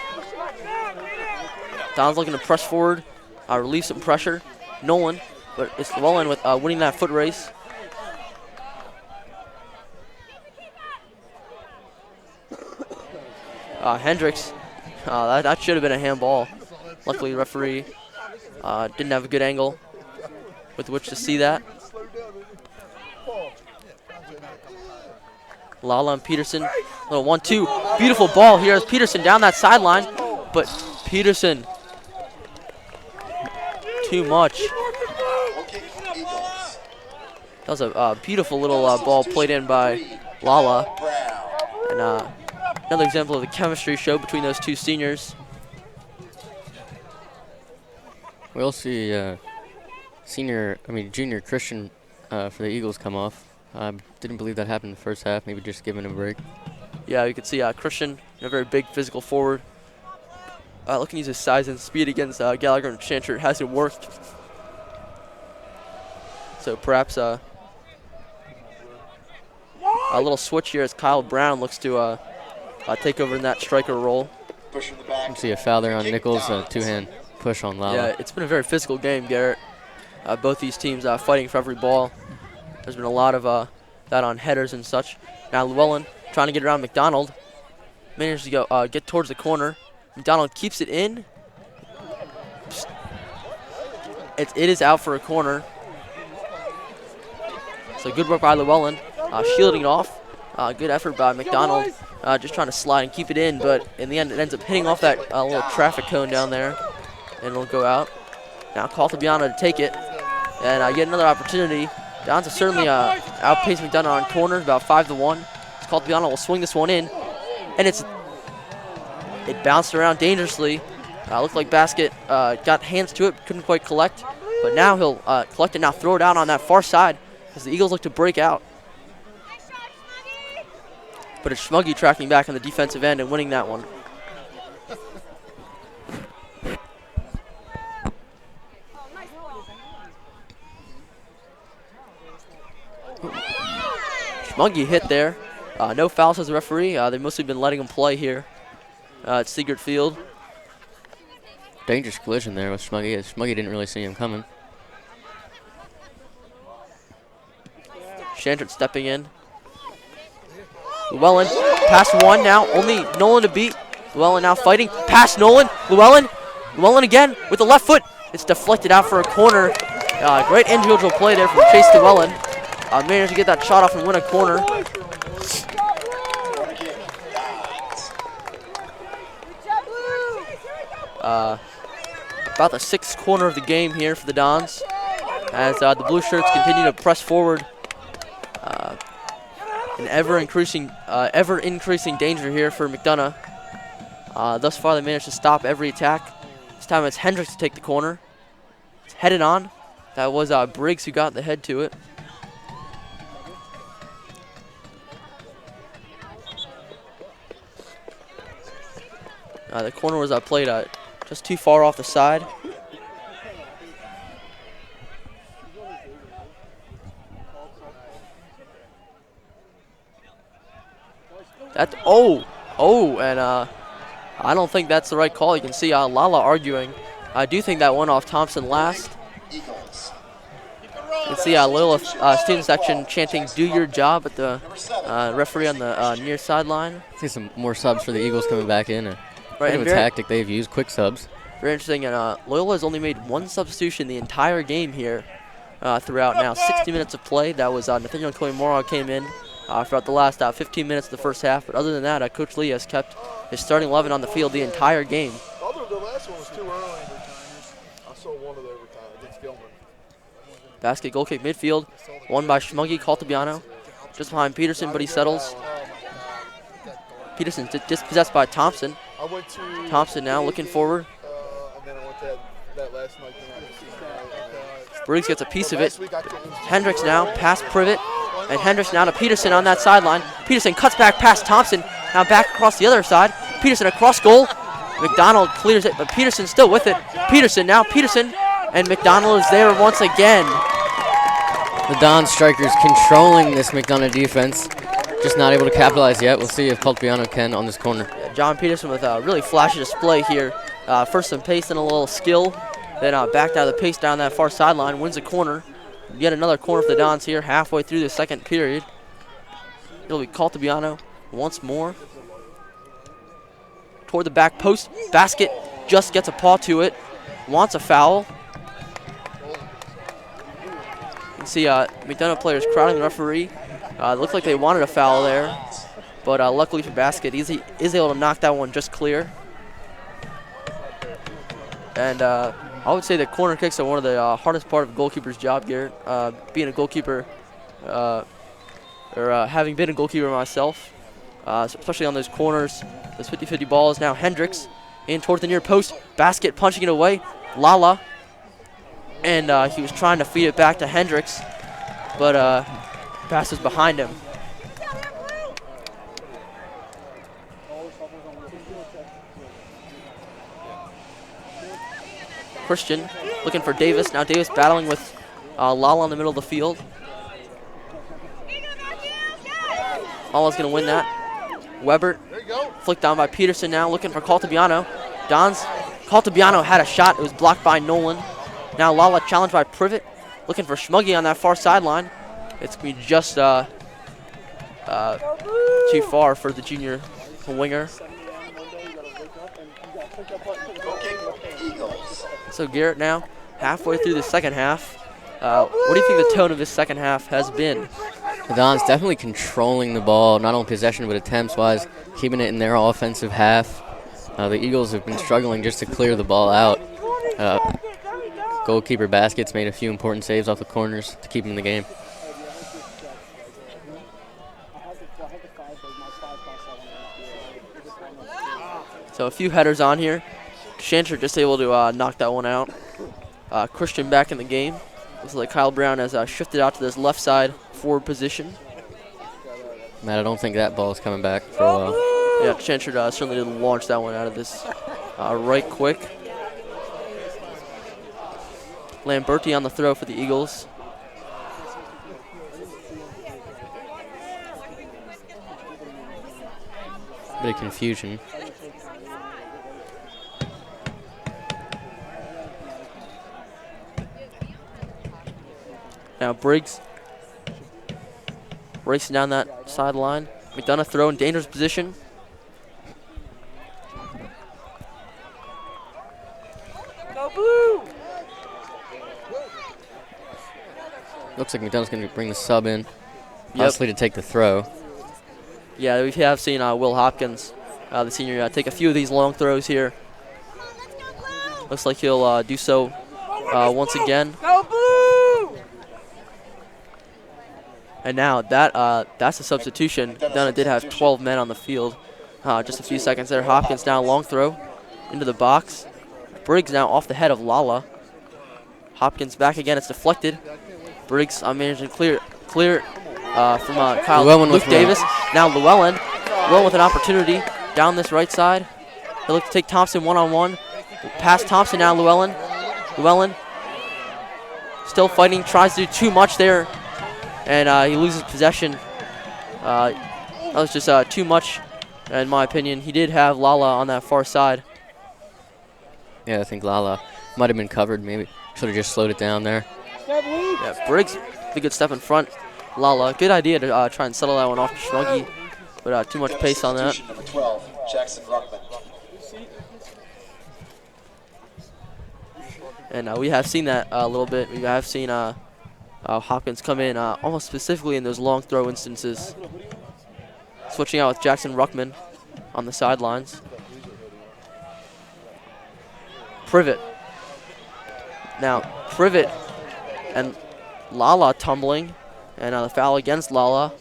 Don's looking to press forward, relieve some pressure. Nolan, but it's Llewellyn with winning that foot race. Hendricks, that should have been a handball. Luckily, the referee didn't have a good angle with which to see that. Lala and Peterson, little 1-2, beautiful ball here as Peterson down that sideline, but Peterson, too much. That was a beautiful little ball played in by Lala, and another example of the chemistry show between those two seniors. We'll see junior Christian for the Eagles come off. Didn't believe that happened in the first half. Maybe just giving him a break. Yeah, you can see Christian, a very big physical forward. Looking to use his size and speed against Gallagher and Shantrit. Hasn't worked. So perhaps a little switch here as Kyle Brown looks to take over in that striker role. You can see a foul there on Nichols, a two-hand push on Lala. Yeah, it's been a very physical game, Garrett. Both these teams fighting for every ball. There's been a lot of that on headers and such. Now Llewellyn trying to get around McDonogh. Manages to go get towards the corner. McDonogh keeps it in. It is out for a corner. So good work by Llewellyn. Shielding it off. Good effort by McDonogh. Just trying to slide and keep it in, but in the end it ends up hitting off that little traffic cone down there. And it'll go out. Now call to Biana to take it. And yet another opportunity. Dons have certainly outpaced McDonogh on corners, about 5-1. Caltabiano will swing this one in, and it bounced around dangerously. Looked like Basket got hands to it, couldn't quite collect. But now he'll collect it, now throw it out on that far side as the Eagles look to break out. But it's Schmuggy tracking back on the defensive end and winning that one. Schmuggy hit there. No fouls as the referee. They've mostly been letting him play here at Seegert Field. Dangerous collision there with Schmuggy. Schmuggy didn't really see him coming. Chandrit stepping in. Llewellyn, pass one now. Only Nolan to beat. Llewellyn now fighting. Pass Nolan. Llewellyn. Llewellyn again with the left foot. It's deflected out for a corner. Great individual play there from Chase Llewellyn. Managed to get that shot off and win a corner. About the 6th corner of the game here for the Dons as the blue shirts continue to press forward. An ever-increasing danger here for McDonogh. Thus far, they managed to stop every attack. This time it's Hendricks to take the corner. It's headed on. That was Briggs who got the head to it. The corner was played just too far off the side. And I don't think that's the right call. You can see Lala arguing. I do think that went off Thompson last. You can see Loyola student section chanting "Do your job" at the referee on the near sideline. See some more subs for the Eagles coming back in. Right, a tactic they've used, quick subs. Very interesting, and Loyola has only made one substitution the entire game here throughout now 60 minutes of play. That was Nathaniel Coimora came in throughout the last 15 minutes of the first half. But other than that, Coach Lee has kept his starting 11 on the field the entire game. The last one was too early in overtime. I saw one of the overtime against Gilman. Basket goal kick midfield, won by Schmuggy Caltabiano. Just behind Peterson, but he settles. Peterson dispossessed by Thompson. Thompson now looking forward. Briggs gets a piece of it. Hendricks now past Privet. And Hendricks now to Peterson on that sideline. Peterson cuts back past Thompson. Now back across the other side. Peterson across goal. McDonogh clears it, but Peterson still with it. Peterson. And McDonogh is there once again. The Don strikers controlling this McDonogh defense. Just not able to capitalize yet. We'll see if Caltabiano can on this corner. Yeah, John Peterson with a really flashy display here. First some pace and a little skill. Then backed out of the pace down that far sideline. Wins a corner. Yet another corner for the Dons here halfway through the second period. It'll be Caltabiano once more. Toward the back post. Basket just gets a paw to it. Wants a foul. You can see McDonogh players crowding the referee. Looks like they wanted a foul there. But luckily for Basket, he is able to knock that one just clear. And I would say that corner kicks are one of the hardest part of a goalkeeper's job, Garrett. Being a goalkeeper, or having been a goalkeeper myself, especially on those corners, those 50-50 balls. Now Hendricks in towards the near post. Basket punching it away. Lala. And he was trying to feed it back to Hendricks, but pass was behind him. Christian looking for Davis. Now Davis battling with Lala in the middle of the field. Lala's going to win that. Weber flicked down by Peterson now looking for Caltabiano. Caltabiano had a shot. It was blocked by Nolan. Now Lala challenged by Privet. Looking for Schmuggy on that far sideline. It's going to be just too far for the junior winger. So Garrett now halfway through the second half. What do you think the tone of this second half has been? The Dons definitely controlling the ball, not only possession but attempts-wise, keeping it in their offensive half. The Eagles have been struggling just to clear the ball out. goalkeeper baskets, made a few important saves off the corners to keep him in the game. So a few headers on here. Shantry just able to knock that one out. Christian back in the game. Looks like Kyle Brown has shifted out to this left side forward position. Matt, I don't think that ball is coming back for a while. Yeah, Chantry certainly didn't launch that one out of this right quick. Lamberti on the throw for the Eagles. Bit of confusion. Now Briggs racing down that sideline. McDonogh throw in dangerous position. Go blue! Looks like McDonough's going to bring the sub in, possibly to take the throw. Yeah, we have seen Will Hopkins, the senior, take a few of these long throws here. Looks like he'll do so once again. Go blue! And now that's a substitution. McDonogh did have 12 men on the field. Just a few seconds there. Hopkins now long throw into the box. Briggs now off the head of Lala. Hopkins back again. It's deflected. Briggs managing clear from Kyle Luke Davis. Now Llewellyn with an opportunity down this right side. They look to take Thompson one-on-one. Past Thompson now, Llewellyn. Llewellyn still fighting, tries to do too much there, and he loses possession. That was just too much, in my opinion. He did have Lala on that far side. Yeah, I think Lala might have been covered. Maybe should have just slowed it down there. Yeah, Briggs, a good step in front. Lala, good idea to try and settle that one off to Schmuggy, but too much pace on that. Number 12, Jackson Ruckman. And we have seen that a little bit. We have seen Hopkins come in almost specifically in those long throw instances. Switching out with Jackson Ruckman on the sidelines. Privet. Now, Privet and Lala tumbling, and the foul against Lala.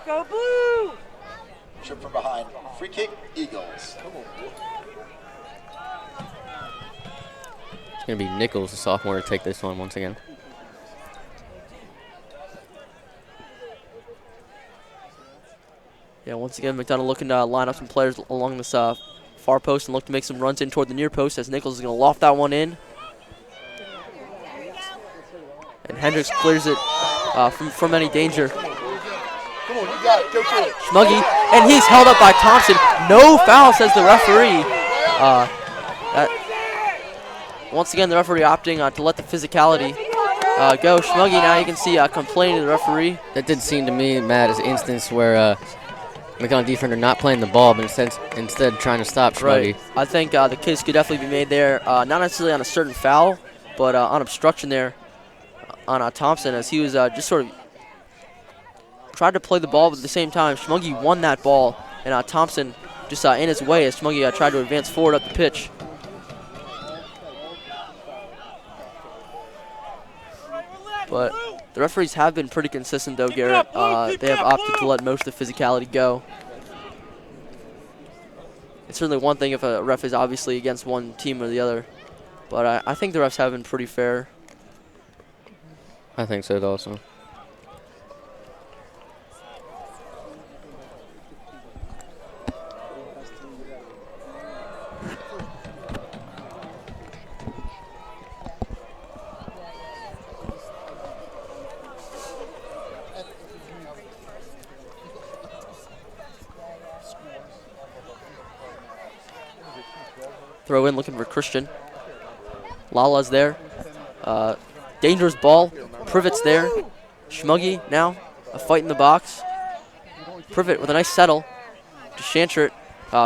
Go blue! Trip from behind. Free kick, Eagles. It's going to be Nichols, the sophomore, to take this one once again. Yeah, once again, McDonogh looking to line up some players along this far post and look to make some runs in toward the near post as Nichols is going to loft that one in. And Hendricks clears it from any danger. Come on, you got it. Go for it. Schmuggy, and he's held up by Thompson. No foul, says the referee. Once again, the referee opting to let the physicality go. Schmuggy, now you can see complaining to the referee. That did seem to me, Matt, as an instance where McDonogh defender not playing the ball, but instead trying to stop Schmuggy. Right. I think the case could definitely be made there, not necessarily on a certain foul, but on obstruction there on Thompson, as he was just sort of tried to play the ball, but at the same time, Schmuggy won that ball, and Thompson just in his way as Schmuggy tried to advance forward up the pitch. But the referees have been pretty consistent, though, Garrett. They have opted to let most of the physicality go. It's certainly one thing if a ref is obviously against one team or the other, but I think the refs have been pretty fair. I think so also. Throw in looking for Christian. Lala's there. Dangerous ball. Privet's there. Schmuggy now. A fight in the box. Privet with a nice settle. To Shantry.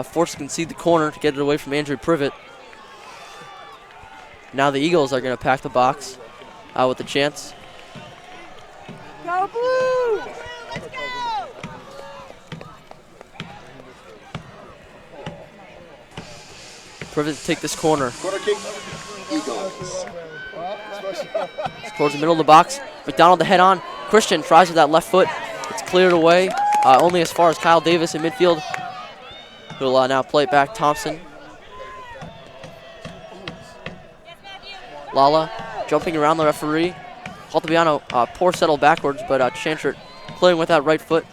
Forced to concede the corner to get it away from Andrew Privet. Now the Eagles are going to pack the box with the chance. Go blue! Privet to take this corner. Corner kick, Eagles. Towards the middle of the box. McDonogh the head on. Christian tries with that left foot. It's cleared away. Only as far as Kyle Davis in midfield. Who'll now play it back. Thompson. Lala jumping around the referee. Caltabiano, poor settle backwards, but Chantrett playing with that right foot.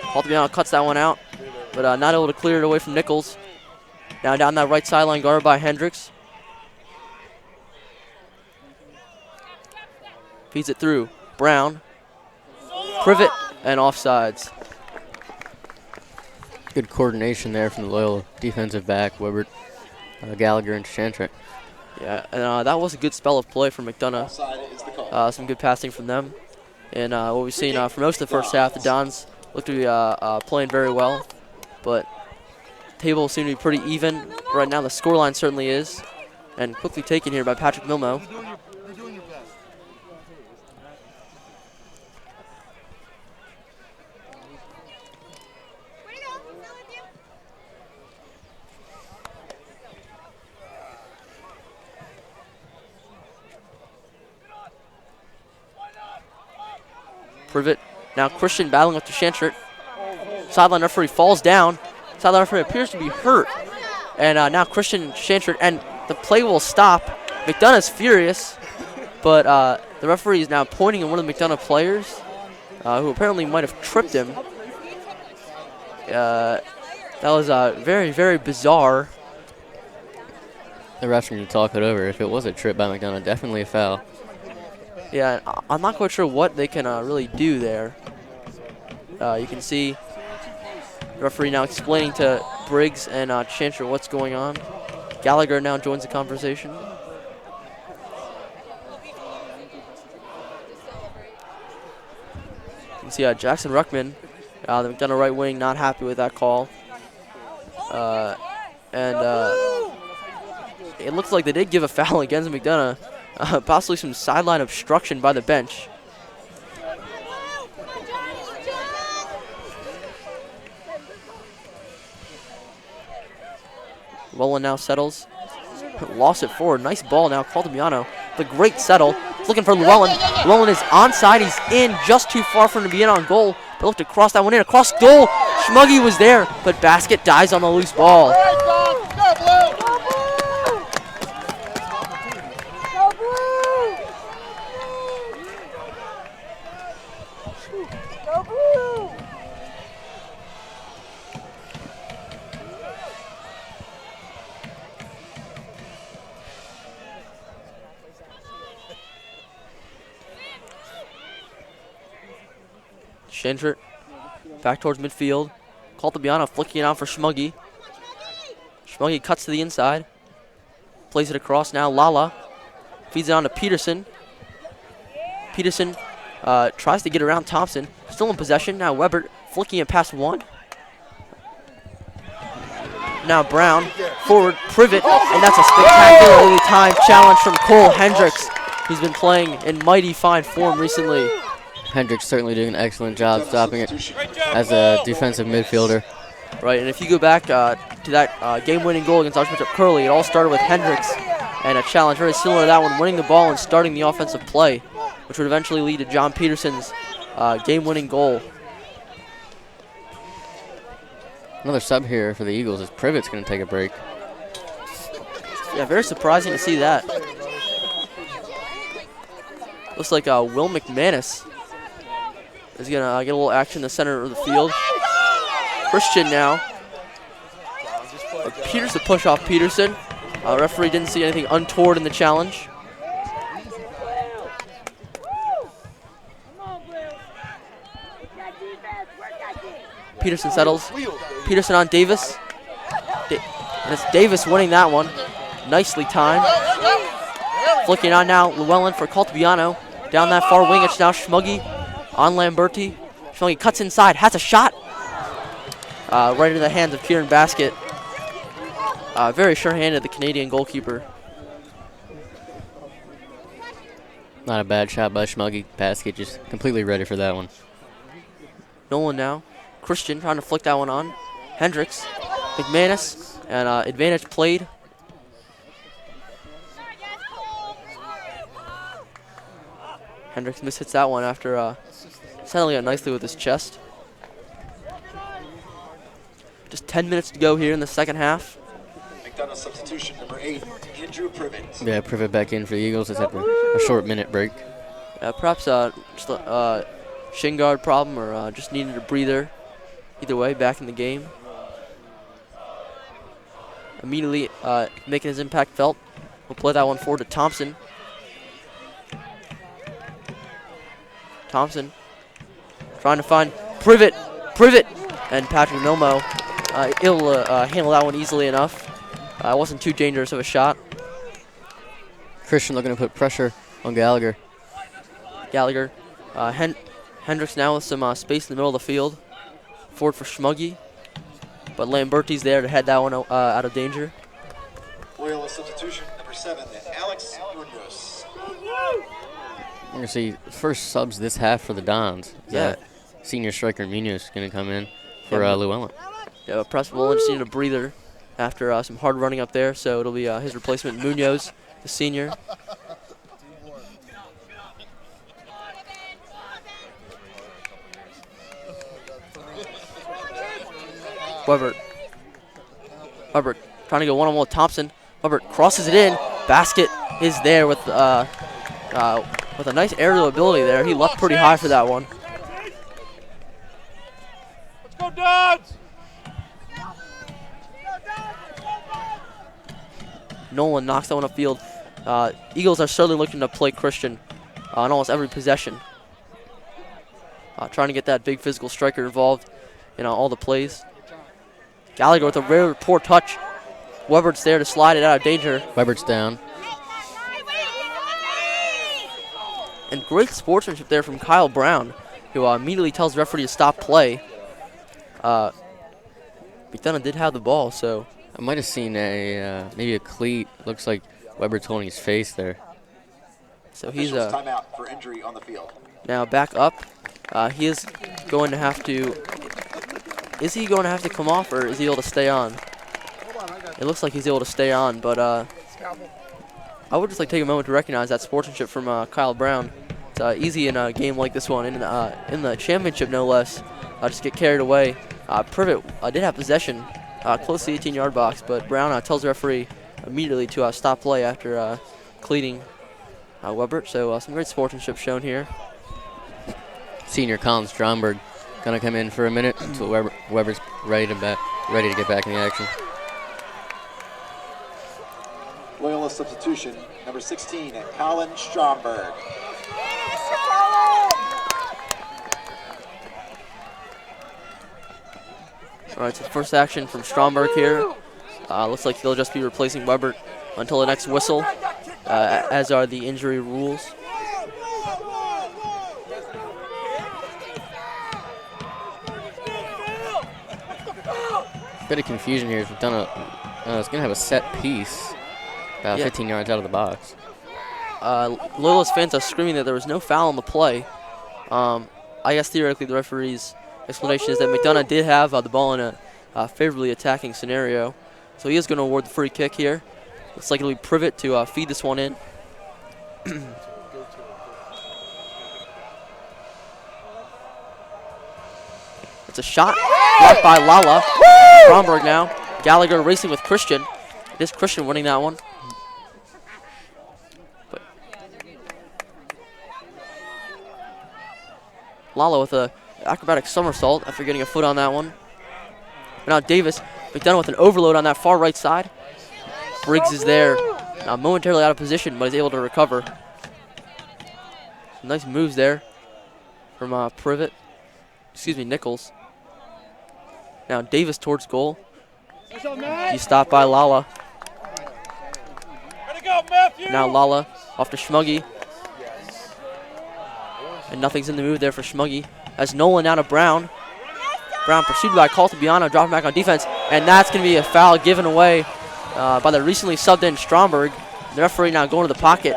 Caltabiano cuts that one out, but not able to clear it away from Nichols. Now down that right sideline, guarded by Hendricks. Feeds it through. Brown. Privet, and offsides. Good coordination there from the Loyola defensive back, Webert, Gallagher, and Chantrett. Yeah, and that was a good spell of play from McDonogh. Offside is the call. Some good passing from them. And what we've seen for most of the first half, the Dons look to be playing very well. But table seems to be pretty even. Right now the scoreline certainly is. And quickly taken here by Patrick Milmo. Privet. Now Christian battling up to Chantrett. Sideline referee falls down. Sideline referee appears to be hurt. And now Christian Chantrett, and the play will stop. McDonogh's furious, but the referee is now pointing at one of the McDonogh players who apparently might have tripped him. That was very, very bizarre. The ref's going to talk it over. If it was a trip by McDonogh, definitely a foul. Yeah, I'm not quite sure what they can really do there. You can see the referee now explaining to Briggs and Chantrett what's going on. Gallagher now joins the conversation. You can see Jackson Ruckman, the McDonogh right wing, not happy with that call. It looks like they did give a foul against McDonogh. Possibly some sideline obstruction by the bench. Roland now settles. Lost it forward. Nice ball now. Caltabiano. The great settle. He's looking for Llewellyn. Llewellyn is onside. He's in just too far for him to be in on goal. They looked to cross that one in. Across goal. Schmuggy was there, but Basket dies on the loose ball. Chantrett back towards midfield. Caltabiano flicking it out for Schmuggy. Schmuggy cuts to the inside. Plays it across now. Lala feeds it on to Peterson. Peterson tries to get around Thompson. Still in possession. Now Weber flicking it past one. Now Brown forward. Privet. And that's a spectacularly timed challenge from Cole Hendricks. He's been playing in mighty fine form recently. Hendricks certainly doing an excellent job stopping it as a defensive midfielder. Right, and if you go back to that game-winning goal against Archbishop Curley, it all started with Hendricks and a challenge very similar to that one, winning the ball and starting the offensive play, which would eventually lead to John Peterson's game-winning goal. Another sub here for the Eagles as Privet's going to take a break. Yeah, very surprising to see that. Looks like Will McManus is going to get a little action in the center of the field. Christian now. Peters to push off Peterson. Referee didn't see anything untoward in the challenge. Peterson settles. Peterson on Davis. And it's Davis winning that one. Nicely timed. Flicking on now Llewellyn for Caltabiano. Down that far wing, it's now Schmuggy on Lamberti. Schmuggy cuts inside, has a shot. Right into the hands of Kieran Basket. Very sure-handed, the Canadian goalkeeper. Not a bad shot by Schmuggy. Basket just completely ready for that one. Nolan now. Christian trying to flick that one on. Hendricks. McManus, and advantage played. Hendricks mishits that one after settling it nicely with his chest. Just 10 minutes to go here in the second half. McDonogh substitution, number 8, Andrew Privet. Yeah, Privet back in for the Eagles. It's had a short minute break. Perhaps just a shin guard problem or just needed a breather. Either way, back in the game. Immediately making his impact felt. We'll play that one forward to Thompson. Thompson trying to find Privet, and Patrick Milmo able to handle that one easily enough. Wasn't too dangerous of a shot. Christian looking to put pressure on Gallagher. Hendricks now with some space in the middle of the field. Forward for Schmuggy, but Lamberti's there to head that one out of danger. Loyola substitution, number 7, Alex Munoz. We're going to see first subs this half for the Dons. Yeah. Senior striker Munoz going to come in for Llewellyn. Yeah, Preston Willen just needed a breather after some hard running up there, so it'll be his replacement, Munoz, the senior. Weber trying to go one-on-one with Thompson. Weber crosses it in. Basket is there with a nice aerial ability there. He leapt pretty high for that one. Let's go, Dons! Nolan knocks that one upfield. Eagles are certainly looking to play Christian on almost every possession. Trying to get that big physical striker involved in all the plays. Gallagher with a very poor touch. Weber's there to slide it out of danger. Weber's down. And great sportsmanship there from Kyle Brown, who immediately tells the referee to stop play. McDonogh did have the ball, so. I might have seen maybe a cleat. Looks like Weber's holding his face there. So he's timeout for injury on the field. Now back up. He is going to have to. Is he going to have to come off, or is he able to stay on? It looks like he's able to stay on, but I would just like to take a moment to recognize that sportsmanship from Kyle Brown. It's easy in a game like this one, in the championship no less. Just get carried away. Privet did have possession close to the 18-yard box, but Brown tells the referee immediately to stop play after cleating Weber. So some great sportsmanship shown here. Senior Colin Stromberg gonna come in for a minute until Weber's ready to get back in the action. Loyola substitution, number 16, Colin Stromberg. All right, so first action from Stromberg here. Looks like he'll just be replacing Weber until the next whistle, as are the injury rules. Bit of confusion here. We've done it's gonna have a set piece about 15 yards out of the box. Loyola's fans are screaming that there was no foul on the play. I guess theoretically the referee's explanation is that McDonogh did have the ball in a favorably attacking scenario, so he is going to award the free kick here. Looks like it'll be Privet to feed this one in. It's a shot blocked by Lala. Stromberg now. Gallagher racing with Christian. It is Christian winning that one. But Lala with a acrobatic somersault after getting a foot on that one. Now Davis, McDonogh with an overload on that far right side. Briggs is there, momentarily out of position, but is able to recover. Some nice moves there from Nichols. Now Davis towards goal. He's stopped by Lala. Now Lala off to Schmuggy. And nothing's in the move there for Schmuggy. As Nolan down to Brown. Brown pursued by Caltabiano, dropping back on defense. And that's going to be a foul given away by the recently subbed in Stromberg. The referee now going to the pocket.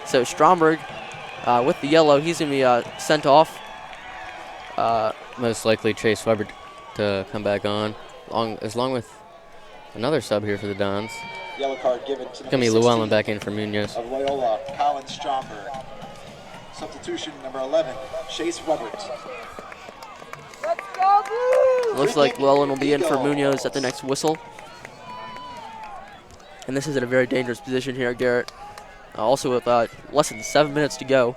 So Stromberg with the yellow, he's going to be sent off. Most likely Chase Weber to come back on, along with another sub here for the Dons. Yellow card given to It's going to be Llewellyn back in for Munoz. of Loyola, Colin Stromberg. Substitution number 11, Chase Webert. Looks like Llewellyn will be in for Munoz at the next whistle. And this is in a very dangerous position here, Garrett. Also with less than 7 minutes to go.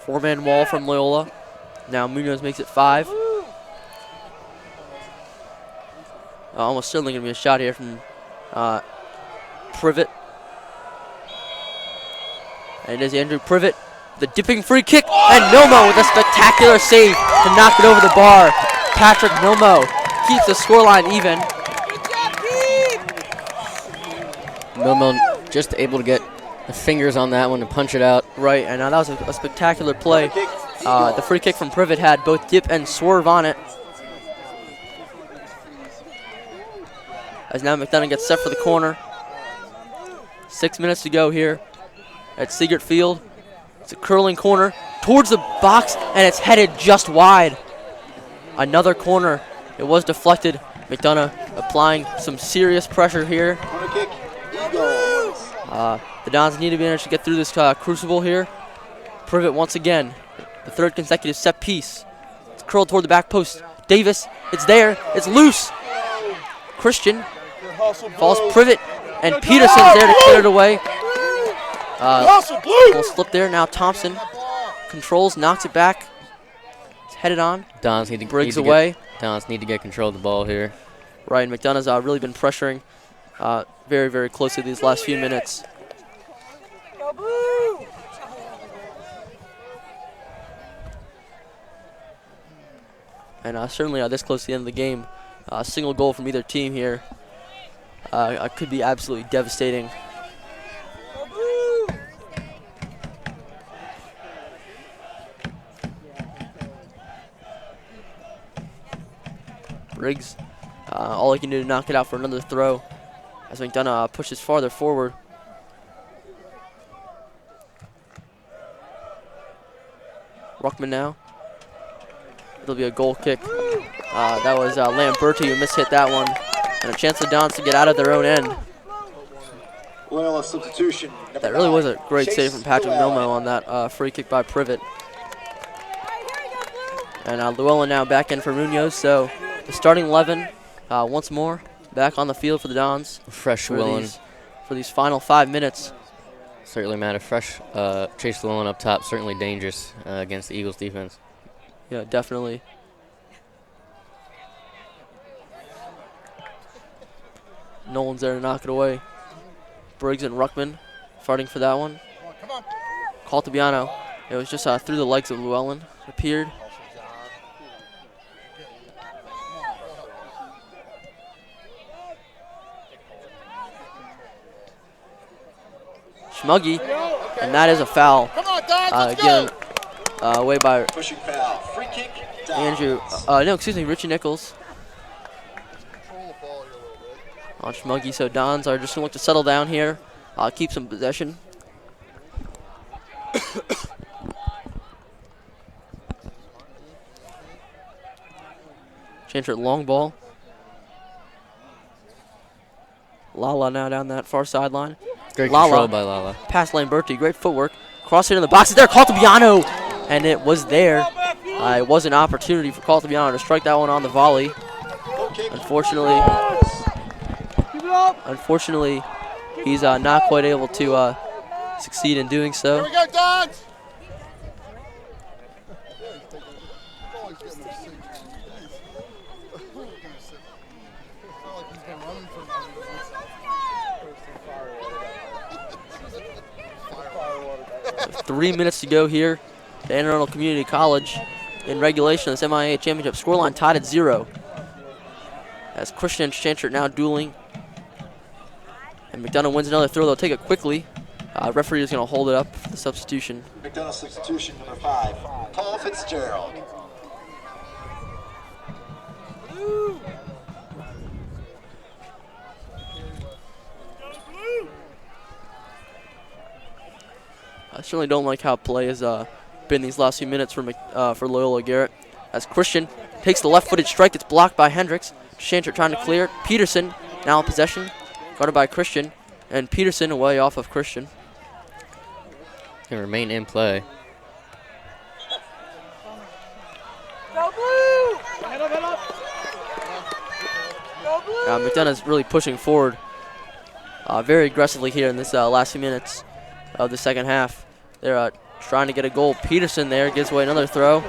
Four-man wall from Loyola. Now Munoz makes it 5. Almost certainly going to be a shot here from Privet. And it is Andrew Privet, the dipping free kick, and Milmo with a spectacular save to knock it over the bar. Patrick Milmo keeps the scoreline even. Milmo just able to get the fingers on that one to punch it out. Right, and that was a spectacular play. The free kick from Privet had both dip and swerve on it. As now McDonogh gets set for the corner. 6 minutes to go here at Siegert Field. It's a curling corner towards the box, and it's headed just wide. Another corner. It was deflected. McDonogh applying some serious pressure here. Corner kick, Eagles. The Dons need to manage to get through this crucible here. Privet once again. The third consecutive set piece. It's curled toward the back post. Davis, it's there. It's loose. Christian falls Privet, and Peterson's there to clear it away. Little slip there. Now Thompson controls, knocks it back. It's headed on. Dons need to Briggs away. Dons need to get control of the ball here. Right, McDonough's really been pressuring very, very closely these last few minutes. And certainly this close to the end of the game, a single goal from either team here could be absolutely devastating. Briggs, all he can do to knock it out for another throw as McDonogh pushes farther forward. Ruckman now. It'll be a goal kick. That was Lamberti who mishit that one. And a chance for Dons to get out of their own end. Loyola substitution. That really was a great save from Patrick Milmo on that free kick by Privet. And Llewellyn now back in for Munoz. So the starting 11 once more back on the field for the Dons. Fresh Llewellyn. For these final 5 minutes. Certainly matter. Fresh Chase Llewellyn up top. Certainly dangerous against the Eagles defense. Yeah, definitely. Nolan's there to knock it away. Briggs and Ruckman fighting for that one. Caltabiano. It was just through the legs of Llewellyn. It appeared. Schmuggy, and that is a foul. Again, away by Pushing foul. Free kick, Andrew. No, excuse me, Richie Nichols. On Schmuggy, so Dons are just going to look to settle down here, keep some possession. Chanter long ball. Lala now down that far sideline. Great control by Lala. Past Lamberti, great footwork. Cross it in the box. It's there, Caltabiano, and it was there. It was an opportunity for Caltabiano to strike that one on the volley. Unfortunately, he's not quite able to succeed in doing so. Here we go, Dons! With 3 minutes to go here at Anne Arundel Community College in regulation of this MIAA Championship. Scoreline tied at 0. As Christian and Chanchert now dueling. And McDonogh wins another throw. They'll take it quickly. Referee is going to hold it up for the substitution. McDonogh substitution number 5, Paul Fitzgerald. I certainly don't like how play has been these last few minutes for Loyola Garrett. As Christian takes the left-footed strike, it's blocked by Hendricks. Shancher trying to clear it. Peterson now in possession, guarded by Christian, and Peterson away off of Christian. Can remain in play. McDonough's really pushing forward very aggressively here in this last few minutes of the second half. They're trying to get a goal. Peterson there gives away another throw.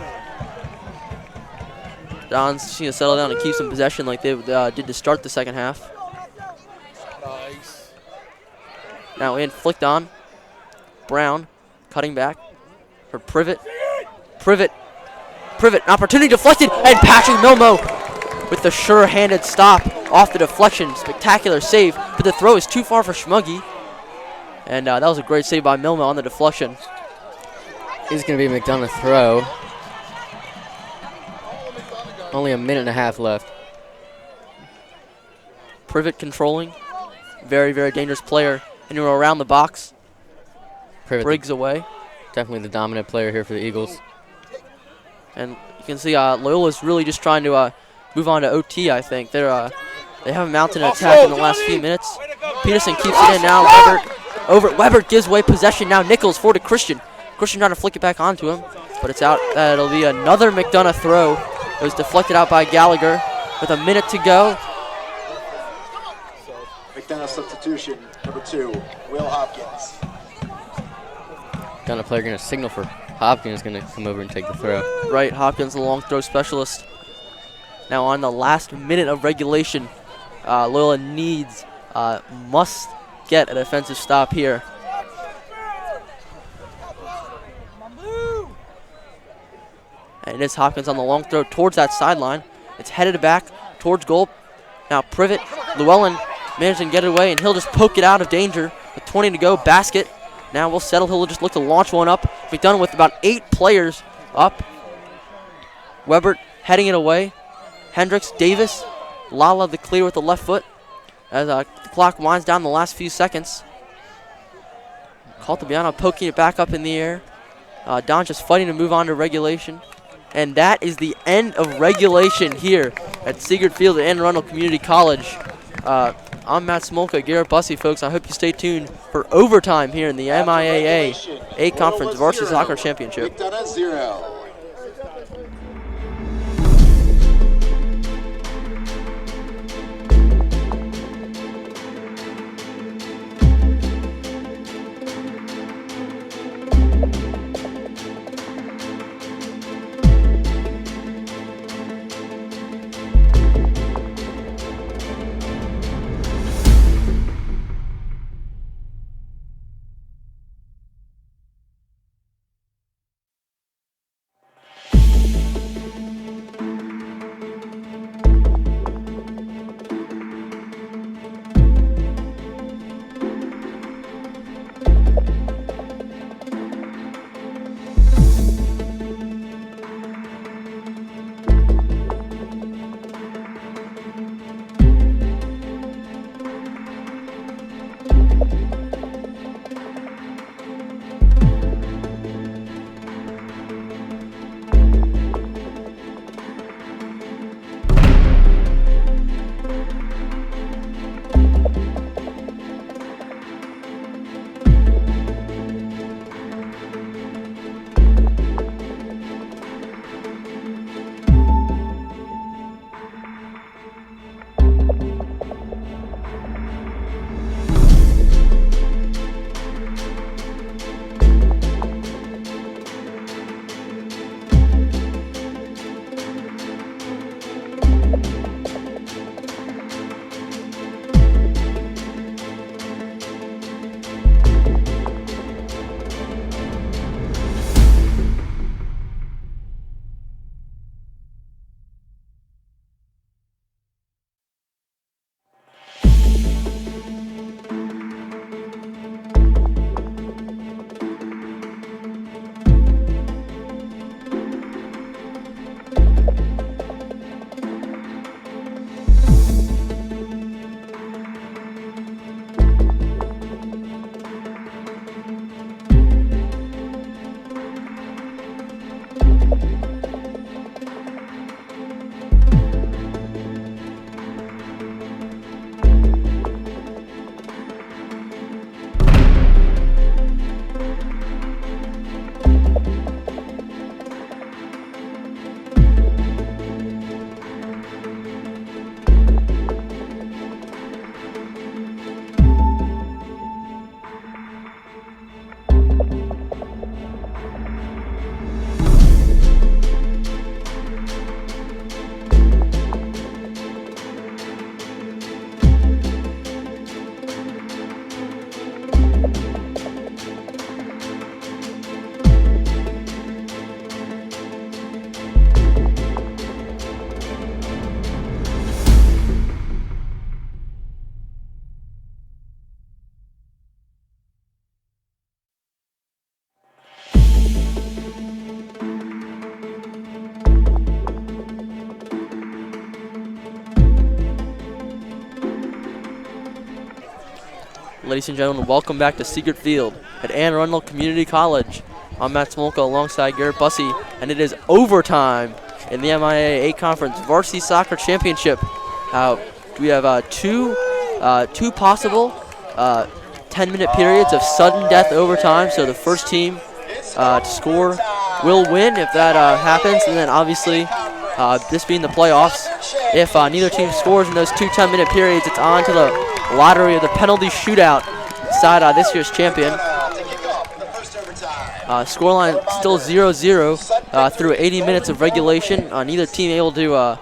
Don's just going to settle down and keep some possession like they did to start the second half. Nice. Now in, flicked on. Brown cutting back for Privet. Privet, an opportunity deflected, and Patrick Milmo with the sure-handed stop off the deflection. Spectacular save, but the throw is too far for Schmuggy. And that was a great save by Milmo on the deflection. It's going to be a McDonogh throw. Only a minute and a half left. Privet controlling. Very, very dangerous player. Anywhere around the box. Privet, Briggs away. definitely the dominant player here for the Eagles. And you can see Loyola's really just trying to move on to OT, I think. They haven't mounted an attack in the last few minutes. Peterson keeps it in now. Weber gives away possession now. Nichols forward to Christian. Christian trying to flick it back onto him, but it's out. It'll be another McDonogh throw. It was deflected out by Gallagher with a minute to go. McDonogh substitution, number 2, Will Hopkins. McDonogh player going to signal for Hopkins, going to come over and take the throw. Right, Hopkins, the long throw specialist. Now on the last minute of regulation, Loyola must get a defensive stop here. And it is Hopkins on the long throw towards that sideline. It's headed back towards goal. Now Privet, Llewellyn managing to get it away, and he'll just poke it out of danger with 20 to go. Basket. Now we'll settle. He'll just look to launch one up. McDonogh with about 8 players up. Weber heading it away. Hendricks, Davis, Lala the clear with the left foot as the clock winds down the last few seconds. Caltabiano poking it back up in the air. Don just fighting to move on to regulation. And that is the end of regulation here at Sigurd Field at Anne Arundel Community College. I'm Matt Smolka, Garrett Bussey, folks. I hope you stay tuned for overtime here in the MIAA A-Conference Varsity Soccer Championship. McDonogh 0. Ladies and gentlemen, welcome back to Secret Field at Anne Arundel Community College. I'm Matt Smolka alongside Garrett Bussey, and it is overtime in the MIAA Conference Varsity Soccer Championship. We have two possible 10-minute periods of sudden death overtime, so the first team to score will win if that happens, and then obviously this being the playoffs, if neither team scores in those two 10-minute periods, it's on to the lottery of the penalty shootout to decide this year's champion. Scoreline still 0-0 through 80 minutes of regulation. Neither team able to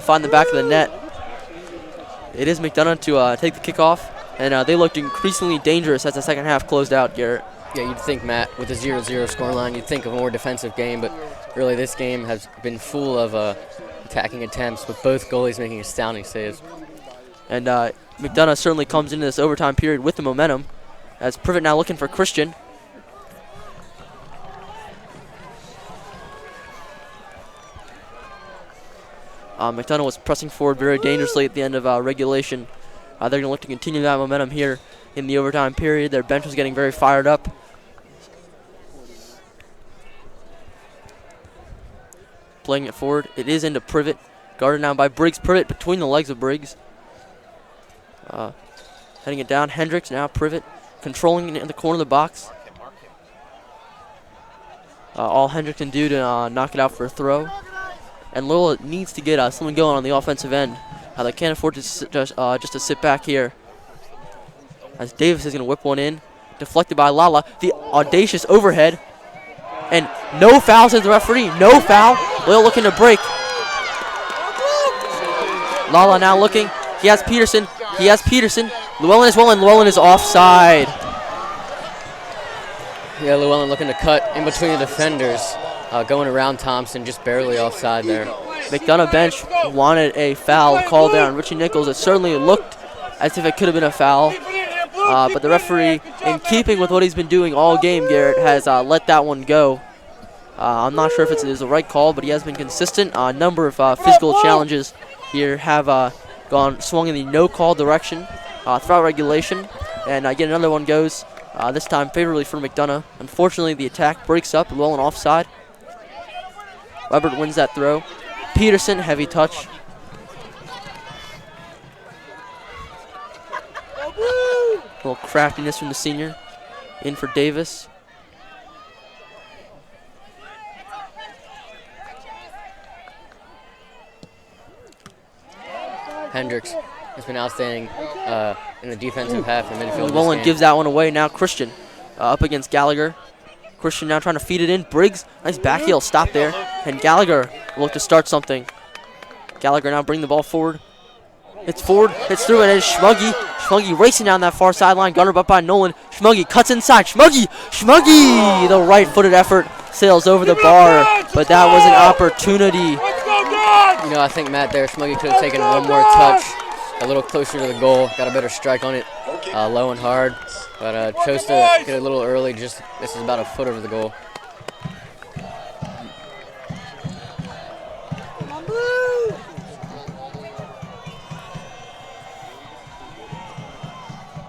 find the back of the net. It is McDonogh to take the kickoff, and they looked increasingly dangerous as the second half closed out, Garrett. Yeah, you'd think, Matt, with a 0-0 scoreline, you'd think of a more defensive game, but really this game has been full of attacking attempts, with both goalies making astounding saves. And McDonogh certainly comes into this overtime period with the momentum, as Privet now looking for Christian. McDonogh was pressing forward very dangerously at the end of regulation. They're going to look to continue that momentum here in the overtime period. Their bench was getting very fired up. Playing it forward. It is into Privet. Guarded now by Briggs. Privet between the legs of Briggs. Heading it down. Hendricks now Privet. Controlling it in the corner of the box. All Hendricks can do to knock it out for a throw. And Loyola needs to get someone going on the offensive end. They can't afford to just to sit back here. As Davis is going to whip one in. Deflected by Lala. The audacious overhead. And no foul, says the referee. No foul. Loyola looking to break. Lala now looking. He has Peterson. Llewellyn as well, and Llewellyn is offside. Yeah, Llewellyn looking to cut in between the defenders. Going around Thompson, just barely offside there. McDonogh bench wanted a foul called there on Richie Nichols. It certainly looked as if it could have been a foul. But the referee, in keeping with what he's been doing all game, Garrett, has let that one go. I'm not sure if it is the right call, but he has been consistent. A number of physical challenges here have swung in the no-call direction throughout regulation. And again, another one goes, this time favorably for McDonogh. Unfortunately, the attack breaks up, Llewellyn offside. Weber wins that throw. Peterson, heavy touch. A little craftiness from the senior. In for Davis. Hendricks has been outstanding in the defensive half and midfield. Llewellyn gives that one away. Now Christian up against Gallagher. Christian now trying to feed it in. Briggs, nice back heel stop there. And Gallagher will look to start something. Gallagher now bring the ball forward. It's forward, it's through, and it's Schmuggy. Schmuggy racing down that far sideline, guarded up by Nolan. Schmuggy cuts inside. Schmuggy! The right-footed effort sails over the bar, but that was an opportunity. You know, I think, Matt, there, Schmuggy could have taken one more touch, a little closer to the goal, got a better strike on it, low and hard. But chose to get a little early, this is about a foot over the goal.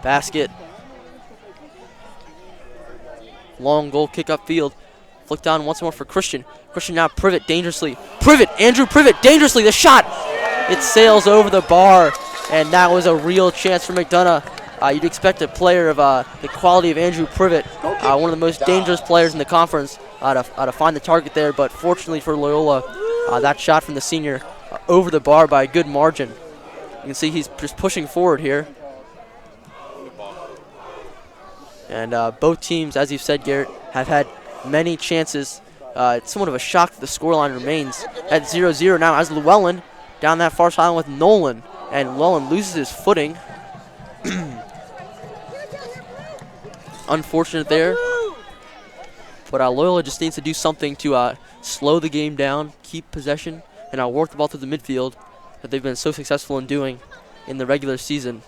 Basket. Long goal kick up field. Flick down once more for Christian. Christian now Privet dangerously. Andrew Privet dangerously. The shot. It sails over the bar, and that was a real chance for McDonogh. You'd expect a player of the quality of Andrew Privet, one of the most dangerous players in the conference, to find the target there. But fortunately for Loyola, that shot from the senior over the bar by a good margin. You can see he's just pushing forward here. And both teams, as you've said, Garrett, have had many chances. It's somewhat of a shock that the scoreline remains at 0-0 now as Llewellyn down that far sideline with Nolan. And Llewellyn loses his footing. Unfortunate there. But Loyola just needs to do something to slow the game down, keep possession, and work the ball through the midfield that they've been so successful in doing in the regular season.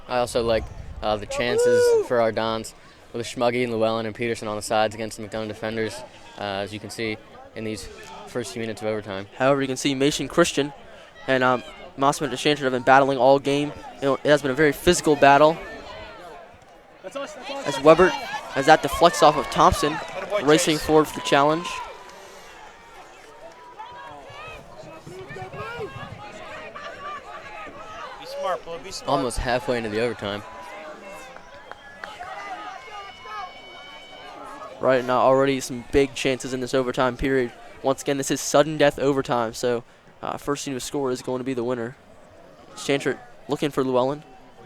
I also like the chances for our Dons with Schmuggy and Llewellyn and Peterson on the sides against the McDonogh defenders, as you can see in these first few minutes of overtime. However, you can see Mason Christian and Mossman and Shanford have been battling all game. It has been a very physical battle. As Weber, as that deflects off of Thompson, racing forward for the challenge. Be smart, Blue. Be smart. Almost halfway into the overtime. Right now, already some big chances in this overtime period. Once again, this is sudden death overtime, so first team to score is going to be the winner. Shanford looking for Llewellyn.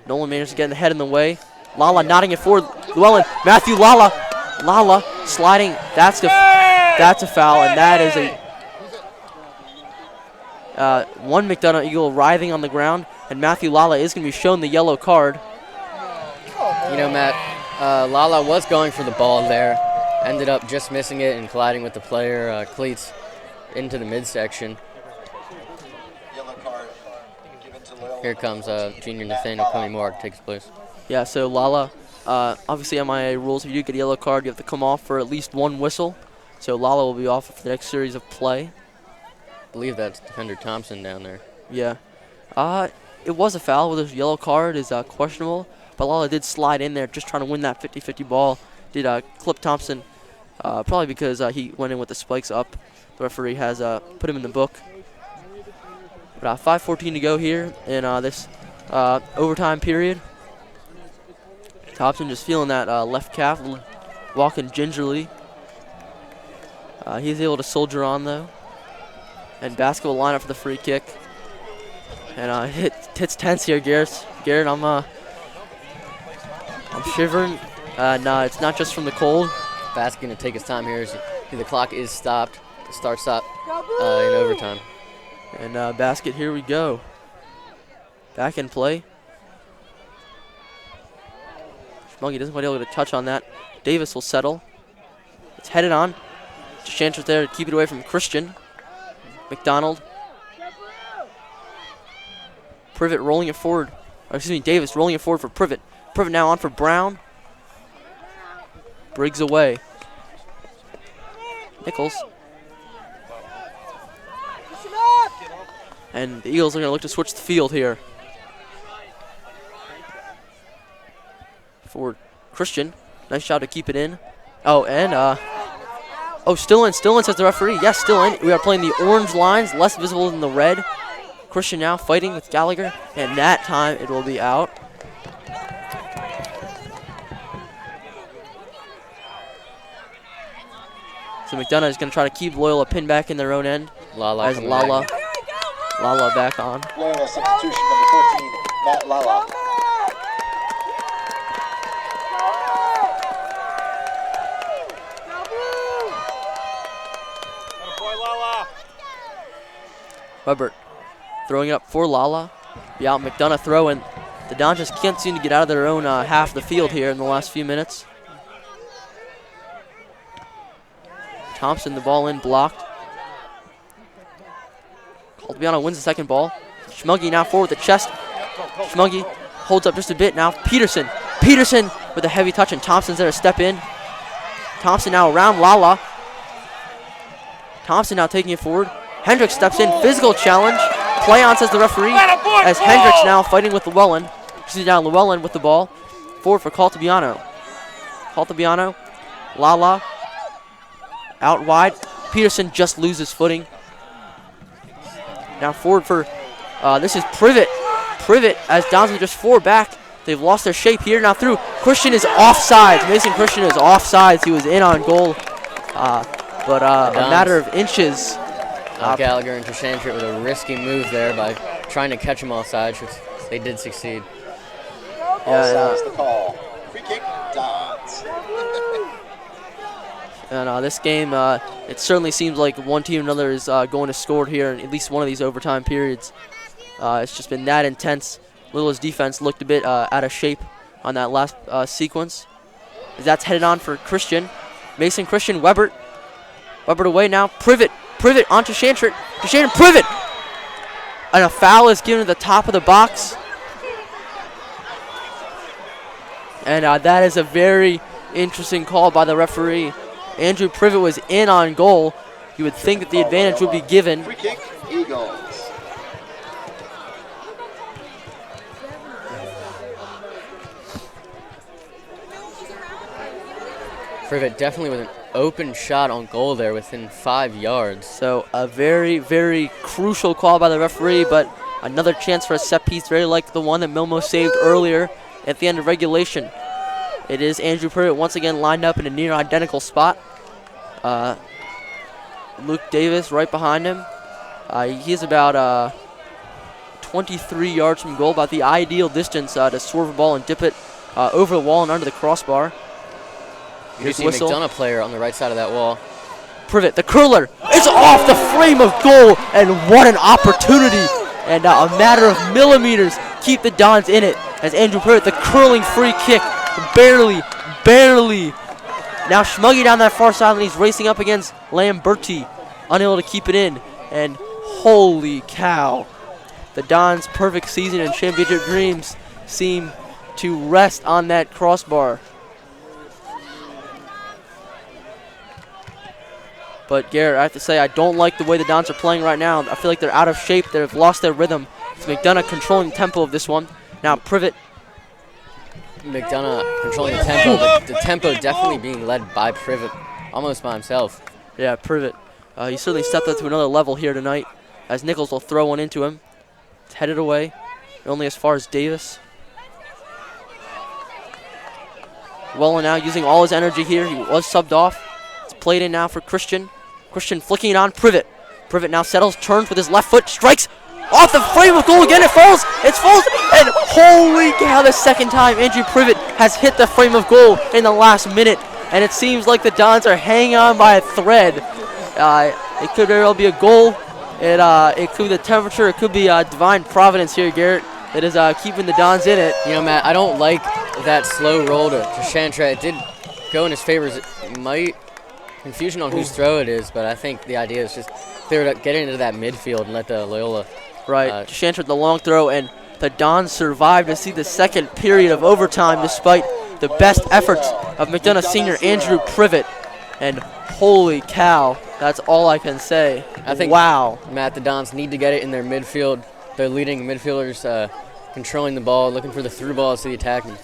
Nolan managed to get in the head in the way. Lala nodding it forward. Llewellyn, Matthew Lala. Lala sliding. That's a foul, and that is one McDonogh Eagle writhing on the ground, and Matthew Lala is going to be shown the yellow card. You know, Matt, Lala was going for the ball there, ended up just missing it and colliding with the player, cleats, into the midsection. Yellow card given to Loyola. Here comes junior Nathaniel Coney-Moore to take his place. Yeah, so Lala, obviously MIAA rules, if you do get a yellow card, you have to come off for at least one whistle. So Lala will be off for the next series of play. I believe that's defender Thompson down there. Yeah. It was a foul. Whether it's a yellow card is questionable. But Lala did slide in there just trying to win that 50-50 ball. Did clip Thompson, probably because he went in with the spikes up. The referee has put him in the book. But 5:14 to go here in this overtime period. Thompson just feeling that left calf, walking gingerly. He's able to soldier on, though. And basketball line up for the free kick. And it's tense here, Garrett. Garrett, I'm shivering. No, it's not just from the cold. Basket going to take his time here. The clock is stopped. The start-stop in overtime. And basket, here we go. Back in play. Schmuggy doesn't quite able to touch on that. Davis will settle. It's headed on. Shanford there to keep it away from Christian. McDonogh. Privet rolling it forward. Or excuse me, Davis rolling it forward for Privet. Privet now on for Brown. Briggs away. Nichols. And the Eagles are going to look to switch the field here. Forward, Christian. Nice job to keep it in. Oh, and still in, says the referee. Yes, still in. We are playing the orange lines, less visible than the red. Christian now fighting with Gallagher, and that time it will be out. So McDonogh is going to try to keep Loyola pinned back in their own end. Lala Loyola back on. substitution number 14, Matt Lala. Weber throwing it up for Lala. Be out McDonogh throw, and the Dons just can't seem to get out of their own half of the field here in the last few minutes. Thompson, the ball in, blocked. Caltabiano wins the second ball. Schmuggy now forward with the chest. Schmuggy holds up just a bit now. Peterson with a heavy touch, and Thompson's there to step in. Thompson now around Lala. Thompson now taking it forward. Hendricks steps in, physical challenge. Play on, says the referee, as Hendricks now fighting with Llewellyn. Excuse me, now Llewellyn with the ball. Forward for Caltabiano. Lala. Out wide. Peterson just loses footing. Now forward for, this is Privet. Privet, as Dons are just 4 back. They've lost their shape here. Now through. Christian is offsides. Mason Christian is offsides. He was in on goal. But a matter of inches. Gallagher and Trishantrit with a risky move there by trying to catch him offsides, which they did succeed. Offsides the call. Free kick, Dons. And this game, it certainly seems like one team or another is going to score here in at least one of these overtime periods. It's just been that intense. Lilloh's defense looked a bit out of shape on that last sequence. As that's headed on for Christian. Mason Christian, Webert. Webert away now. Privet onto Shantrit. Privet! And a foul is given at the top of the box. And that is a very interesting call by the referee. Andrew Privet was in on goal. You would think that the advantage would be given. Free kick, Eagles. Privet definitely with an open shot on goal there within 5 yards. So a very, very crucial call by the referee, but another chance for a set piece, very like the one that Milmo saved earlier at the end of regulation. It is Andrew Privet once again lined up in a near identical spot. Luke Davis right behind him. He's about 23 yards from goal, about the ideal distance to swerve the ball and dip it over the wall and under the crossbar. Here's the McDonogh player on the right side of that wall. Privet, the curler, it's off the frame of goal, and what an opportunity. And a matter of millimeters keep the Dons in it as Andrew Privet, the curling free kick, barely. Now Schmuggy down that far side, and he's racing up against Lamberti, unable to keep it in. And holy cow, the Dons' perfect season and championship dreams seem to rest on that crossbar. But Garrett, I have to say, I don't like the way the Dons are playing right now. I feel like they're out of shape. They've lost their rhythm. It's McDonogh controlling the tempo of this one. Now Privet. McDonogh controlling the tempo, but the tempo definitely being led by Privet, almost by himself. Yeah, Privet. He certainly stepped up to another level here tonight, as Nichols will throw one into him. It's headed away, only as far as Davis. Welland now using all his energy here. He was subbed off. It's played in now for Christian. Christian flicking it on Privet. Privet now settles, turns with his left foot, strikes off the frame of goal again. It falls, and holy cow, the second time Andrew Privet has hit the frame of goal in the last minute. And it seems like the Dons are hanging on by a thread. It could very well be a goal. It could be the temperature. It could be divine providence here, Garrett, that is keeping the Dons in it. You know, Matt, I don't like that slow roll to Shantrat. It did go in his favor. It might confusion on whose throw it is, but I think the idea is just clear it up, get into that midfield and let the Loyola. Right, Shantrat the long throw, and the Dons survived to see the second period of overtime despite the best efforts of McDonogh senior Andrew Privet. And holy cow, that's all I can say. I think, wow. Matt, the Dons need to get it in their midfield. Their leading midfielders controlling the ball, looking for the through balls to the attackers.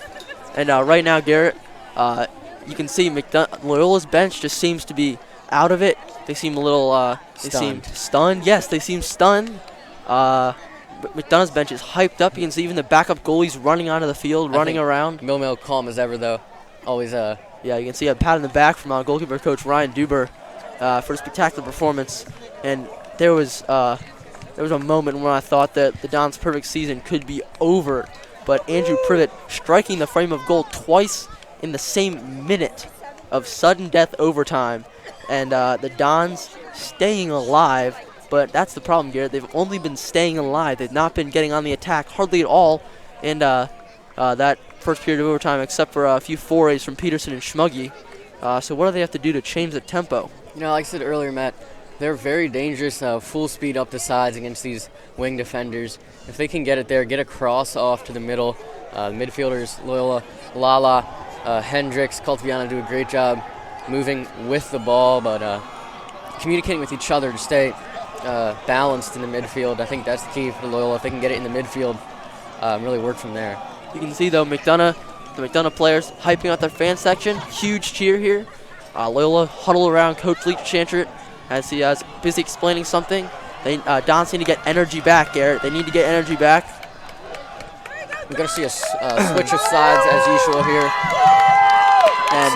And right now, Garrett, you can see Loyola's bench just seems to be out of it. They seem a little stunned. Yes, they seem stunned. McDonogh's bench is hyped up. You can see even the backup goalies running onto the field, running around. Milmo calm as ever, though. Always. Yeah, you can see a pat on the back from goalkeeper coach Ryan Duber for a spectacular performance. And there was a moment when I thought that the Dons' perfect season could be over. But Andrew Privet striking the frame of goal twice in the same minute of sudden death overtime, and the Dons staying alive. But that's the problem, Garrett. They've only been staying alive. They've not been getting on the attack hardly at all in that first period of overtime, except for a few forays from Peterson and Schmuggy. So what do they have to do to change the tempo? You know, like I said earlier, Matt, they're very dangerous, full speed up the sides against these wing defenders. If they can get it there, get a cross off to the middle, midfielders, Loyola, Lala, Hendricks, Cultiviano do a great job moving with the ball, but communicating with each other to stay balanced in the midfield. I think that's the key for Loyola. If they can get it in the midfield, really work from there. You can see, though, the McDonogh players hyping out their fan section. Huge cheer here. Loyola huddle around Coach Leach Chantrett as he is busy explaining something. They Dons need to get energy back, Garrett. They need to get energy back. We're going to see a switch of sides as usual here. And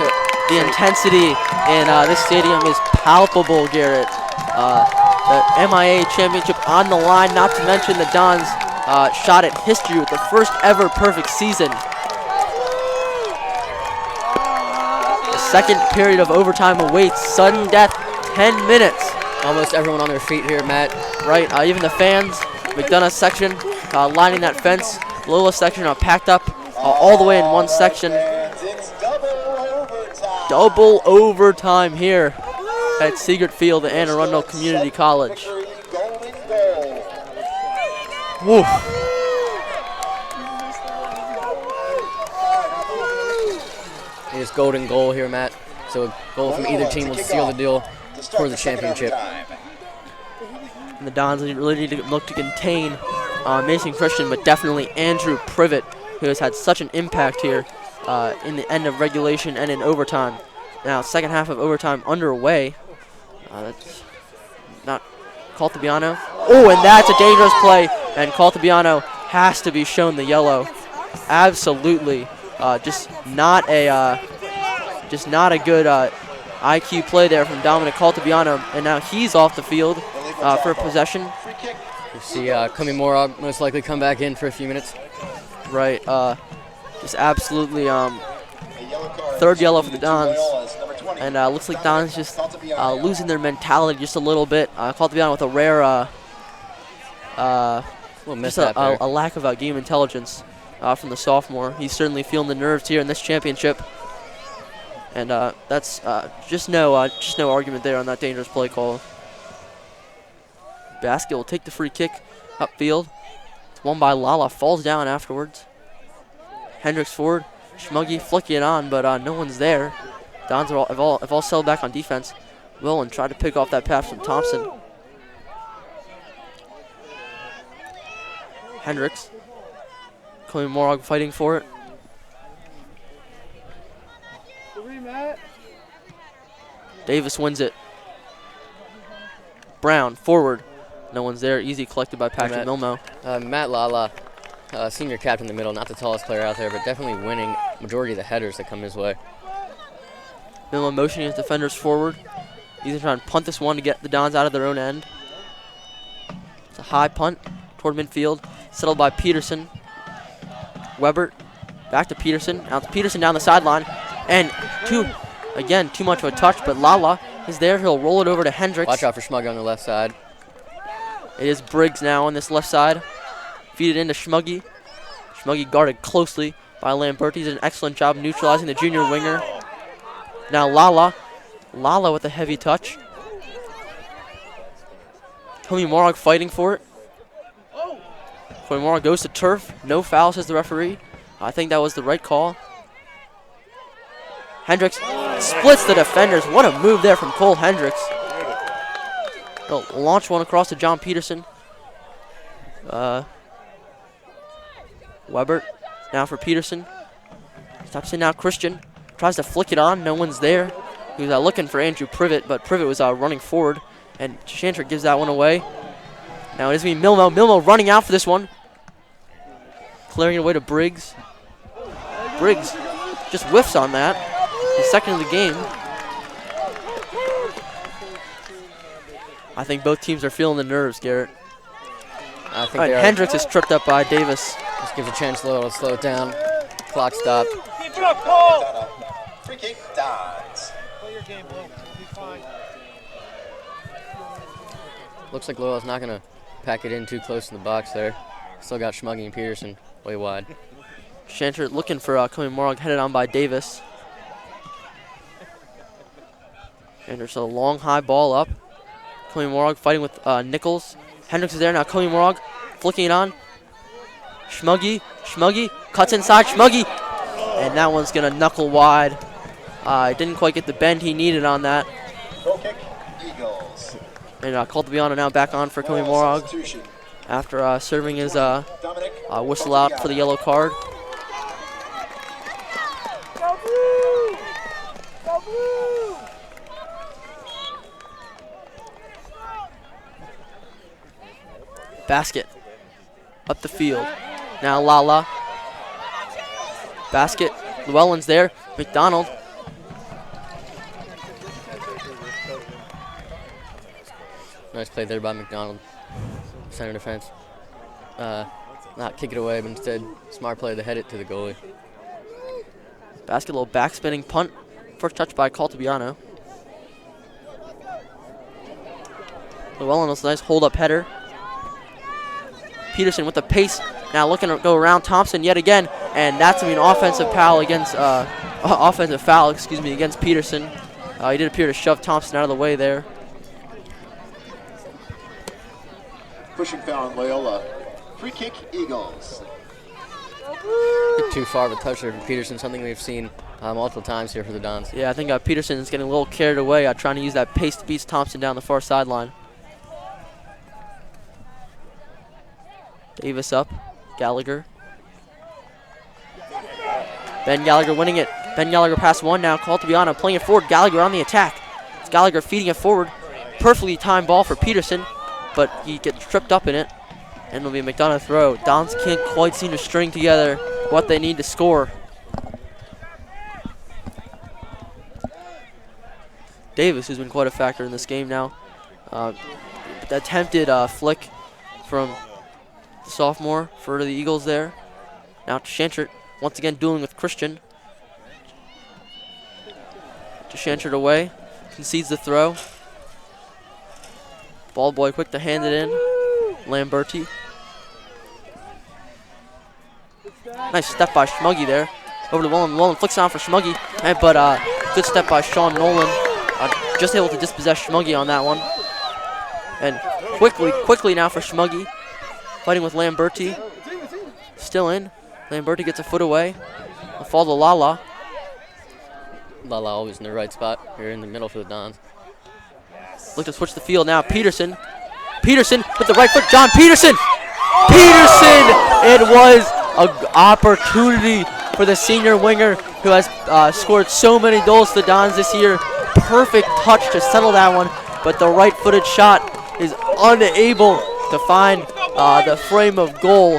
the intensity in this stadium is palpable, Garrett. The MIAA championship on the line, not to mention the Dons shot at history with the first ever perfect season. The second period of overtime awaits. Sudden death, 10 minutes. Almost everyone on their feet here, Matt. Right, even the fans, McDonogh section lining that fence. Loyola section are packed up all the way in one section. Double overtime here at Siegert Field at Anne Arundel Community College. Woo. It is golden goal here, Matt. So a goal from either team will seal the deal for the championship. And the Dons really need to look to contain Mason Christian, but definitely Andrew Privet, who has had such an impact here in the end of regulation and in overtime. Now, second half of overtime underway. That's not Caltabiano. Oh, and that's a dangerous play, and Caltabiano has to be shown the yellow. Absolutely, just not a good IQ play there from Dominic Caltabiano, and now he's off the field for possession. You see Kumi Morag most likely come back in for a few minutes. Right, just absolutely third yellow for the Dons. And looks like Dons just losing their mentality just a little bit. Caltabiano with a rare just a lack of game intelligence from the sophomore. He's certainly feeling the nerves here in this championship. And that's just no argument there on that dangerous play call. Basket will take the free kick upfield. It's won by Lala, falls down afterwards. Hendricks forward, Schmuggy flicking it on, but no one's there. Dons have all settled back on defense. Willen tried to pick off that pass from Thompson. Hendricks. Kumi Morag fighting for it. Davis wins it. Brown forward. No one's there. Easy collected by Patrick Milmo. Matt Lala, senior captain in the middle, not the tallest player out there, but definitely winning majority of the headers that come his way. Milmo motioning his defenders forward. He's trying to punt this one to get the Dons out of their own end. It's a high punt toward midfield, settled by Peterson. Webert back to Peterson. Now it's Peterson down the sideline, and too much of a touch, but Lala is there. He'll roll it over to Hendricks. Watch out for Schmuggy on the left side. It is Briggs now on this left side. Feed it into Schmuggy. Schmuggy guarded closely by Lamberti. He did an excellent job neutralizing the junior winger. Now Lala with a heavy touch. Kumi Morag fighting for it. Kumi Morag goes to turf. No foul, says the referee. I think that was the right call. Hendricks splits the defenders. What a move there from Cole Hendricks. He'll launch one across to John Peterson. Webert now for Peterson. Stops in now Christian. Tries to flick it on. No one's there. He was looking for Andrew Privet, but Privet was running forward. And Chantrett gives that one away. Now it is Milmo. Milmo running out for this one. Clearing it away to Briggs. Briggs just whiffs on that. His second of the game. I think both teams are feeling the nerves, Garrett. I think Hendricks is tripped up by Davis. Just gives a chance to slow it down. Clock stop. Keep it up, Cole! Free kick, Dons. Play your game, Will. You'll be fine. Looks like Loyola's not going to pack it in too close in the box there. Still got Schmuggy and Peterson way wide. Chantrett looking for Kumi Morag, headed on by Davis. And there's a long high ball up. Kumi Morag fighting with Nichols. Hendricks is there now. Kumi Morag flicking it on. Schmuggy cuts inside. Schmuggy, and that one's gonna knuckle wide. Didn't quite get the bend he needed on that. Goal kick, Eagles. And Caltabiano now back on for Kumi Morag after serving his whistle out for the yellow card. Basket. Up the field. Now Lala. Basket. Llewellyn's there. McDonogh. Nice play there by McDonogh. Center defense. Not kick it away, but instead smart play to head it to the goalie. Basket, little backspinning punt. First touch by Caltabiano. Llewellyn was a nice hold-up header. Peterson with the pace. Now looking to go around Thompson yet again, and that's going to be an offensive foul against against Peterson. He did appear to shove Thompson out of the way there. Pushing foul on Loyola. Free kick, Eagles. Bit too far of a touch there for Peterson, something we've seen multiple times here for the Dons. Yeah, I think Peterson is getting a little carried away trying to use that pace to beat Thompson down the far sideline. Davis up. Gallagher. Ben Gallagher winning it. Ben Gallagher past one now. Caltabiano playing it forward. Gallagher on the attack. It's Gallagher feeding it forward. Perfectly timed ball for Peterson, but he gets tripped up in it. And it'll be a McDonogh throw. Dons can't quite seem to string together what they need to score. Davis, who's been quite a factor in this game now. The attempted flick from the sophomore for the Eagles there. Now to Shanchert, once again dueling with Christian. To Shanchert away, concedes the throw. Ball boy quick to hand it in. Lamberti. Nice step by Schmuggy there. Over to Llewellyn. Llewellyn flicks on for Schmuggy, but good step by Sean Nolan. Just able to dispossess Schmuggy on that one. And quickly now for Schmuggy. Fighting with Lamberti. Still in. Lamberti gets a foot away. A fall to Lala. Lala always in the right spot here in the middle for the Dons. Look to switch the field now. Peterson. Peterson with the right foot. John Peterson. Peterson! It was an opportunity for the senior winger who has scored so many goals for the Dons this year. Perfect touch to settle that one, but the right-footed shot is unable to find the frame of goal.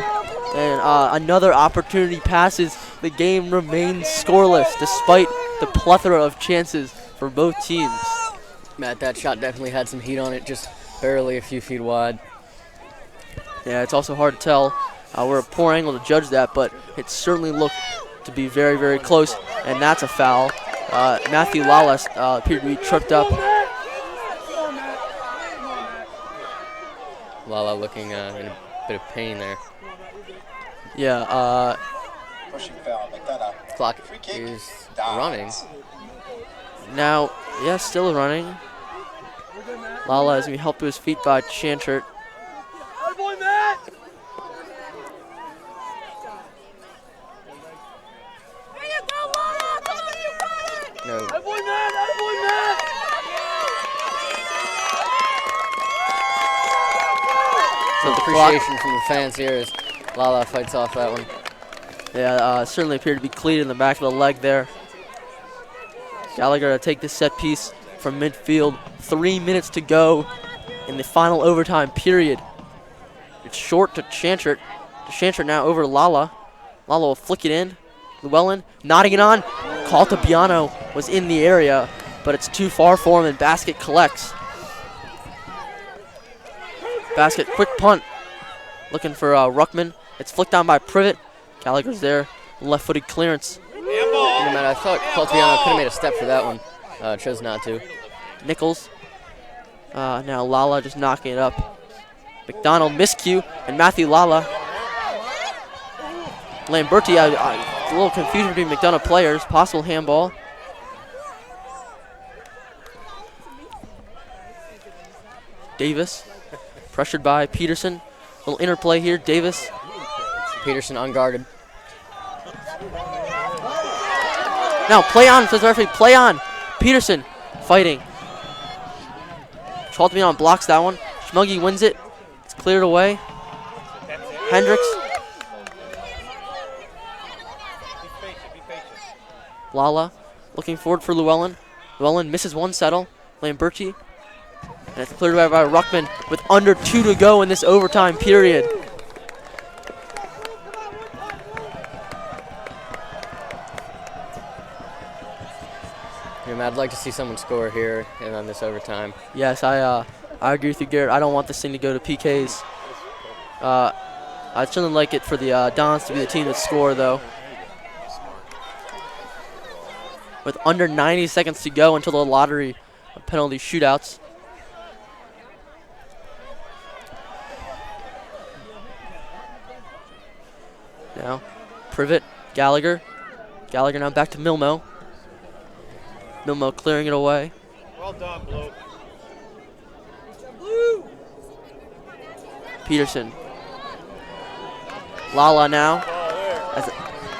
And another opportunity passes. The game remains scoreless despite the plethora of chances for both teams. Matt, that shot definitely had some heat on it, just barely a few feet wide. Yeah, it's also hard to tell. We're a poor angle to judge that, but it certainly looked to be very, very close, and that's a foul. Matthew Lala appeared to be tripped up. Lala looking in a bit of pain there. Yeah, Pushing foul, McDonogh. Clock Free kick, is Dons. running. now, yeah, still running. Lala is going to be helped to his feet by Shanchert. Attaboy, Matt! No. Attaboy, Matt! Attaboy, Matt! So appreciation from the fans here as Lala fights off that one. Yeah, certainly appeared to be cleated in the back of the leg there. Gallagher to take this set piece from midfield. 3 minutes to go in the final overtime period. It's short to Shanchert. Shanchert now over to Lala. Lala will flick it in. Llewellyn nodding it on. Caltabiano was in the area, but it's too far for him, and Basket collects. Basket, quick punt. Looking for Ruckman. It's flicked on by Privet. Gallagher's there. Left-footed clearance. Man, I thought Caltabiano could have made a step for that one. Chose not to. Nichols. Now Lala just knocking it up. McDonogh miscue, and Matthew Lala. Lamberti, a little confusion between McDonogh players. Possible handball. Davis, pressured by Peterson. Little interplay here. Davis. Peterson unguarded. Now play on, says the referee. Play on. Peterson fighting. Caltabiano blocks that one. Schmuggy wins it. It's cleared away. Hendricks. Lala looking forward for Llewellyn. Llewellyn misses one settle. Lamberti. And it's cleared by Ruckman with under 2 to go in this overtime period. Yeah, Matt, I'd like to see someone score here and on this overtime. Yes, I agree with you, Garrett. I don't want this thing to go to PKs. I'd certainly like it for the Dons to be the team that score, though. With under 90 seconds to go until the lottery of penalty shootouts. Now, Privet, Gallagher. Gallagher now back to Milmo. Milmo clearing it away. Well done, Blue. Peterson. Lala now. As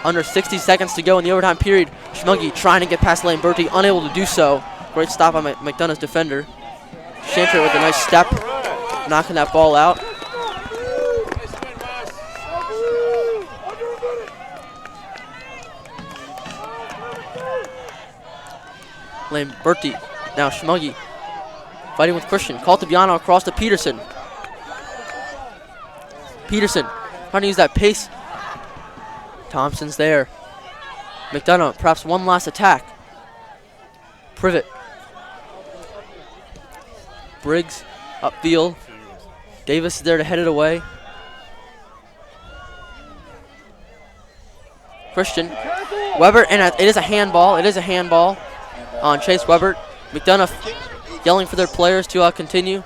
under 60 seconds to go in the overtime period. Schmuggy trying to get past Lane Bertie, unable to do so. Great stop by McDonough's defender. Shanter with a nice step, knocking that ball out. Lane Bertie, now Schmuggy. Fighting with Christian. Caltabiano across to Peterson. Peterson trying to use that pace. Thompson's there. McDonogh, perhaps one last attack. Privet. Briggs, upfield. Davis is there to head it away. Christian. Weber, and it is a handball. It is a handball on Chase Weber. McDonogh yelling for their players to continue.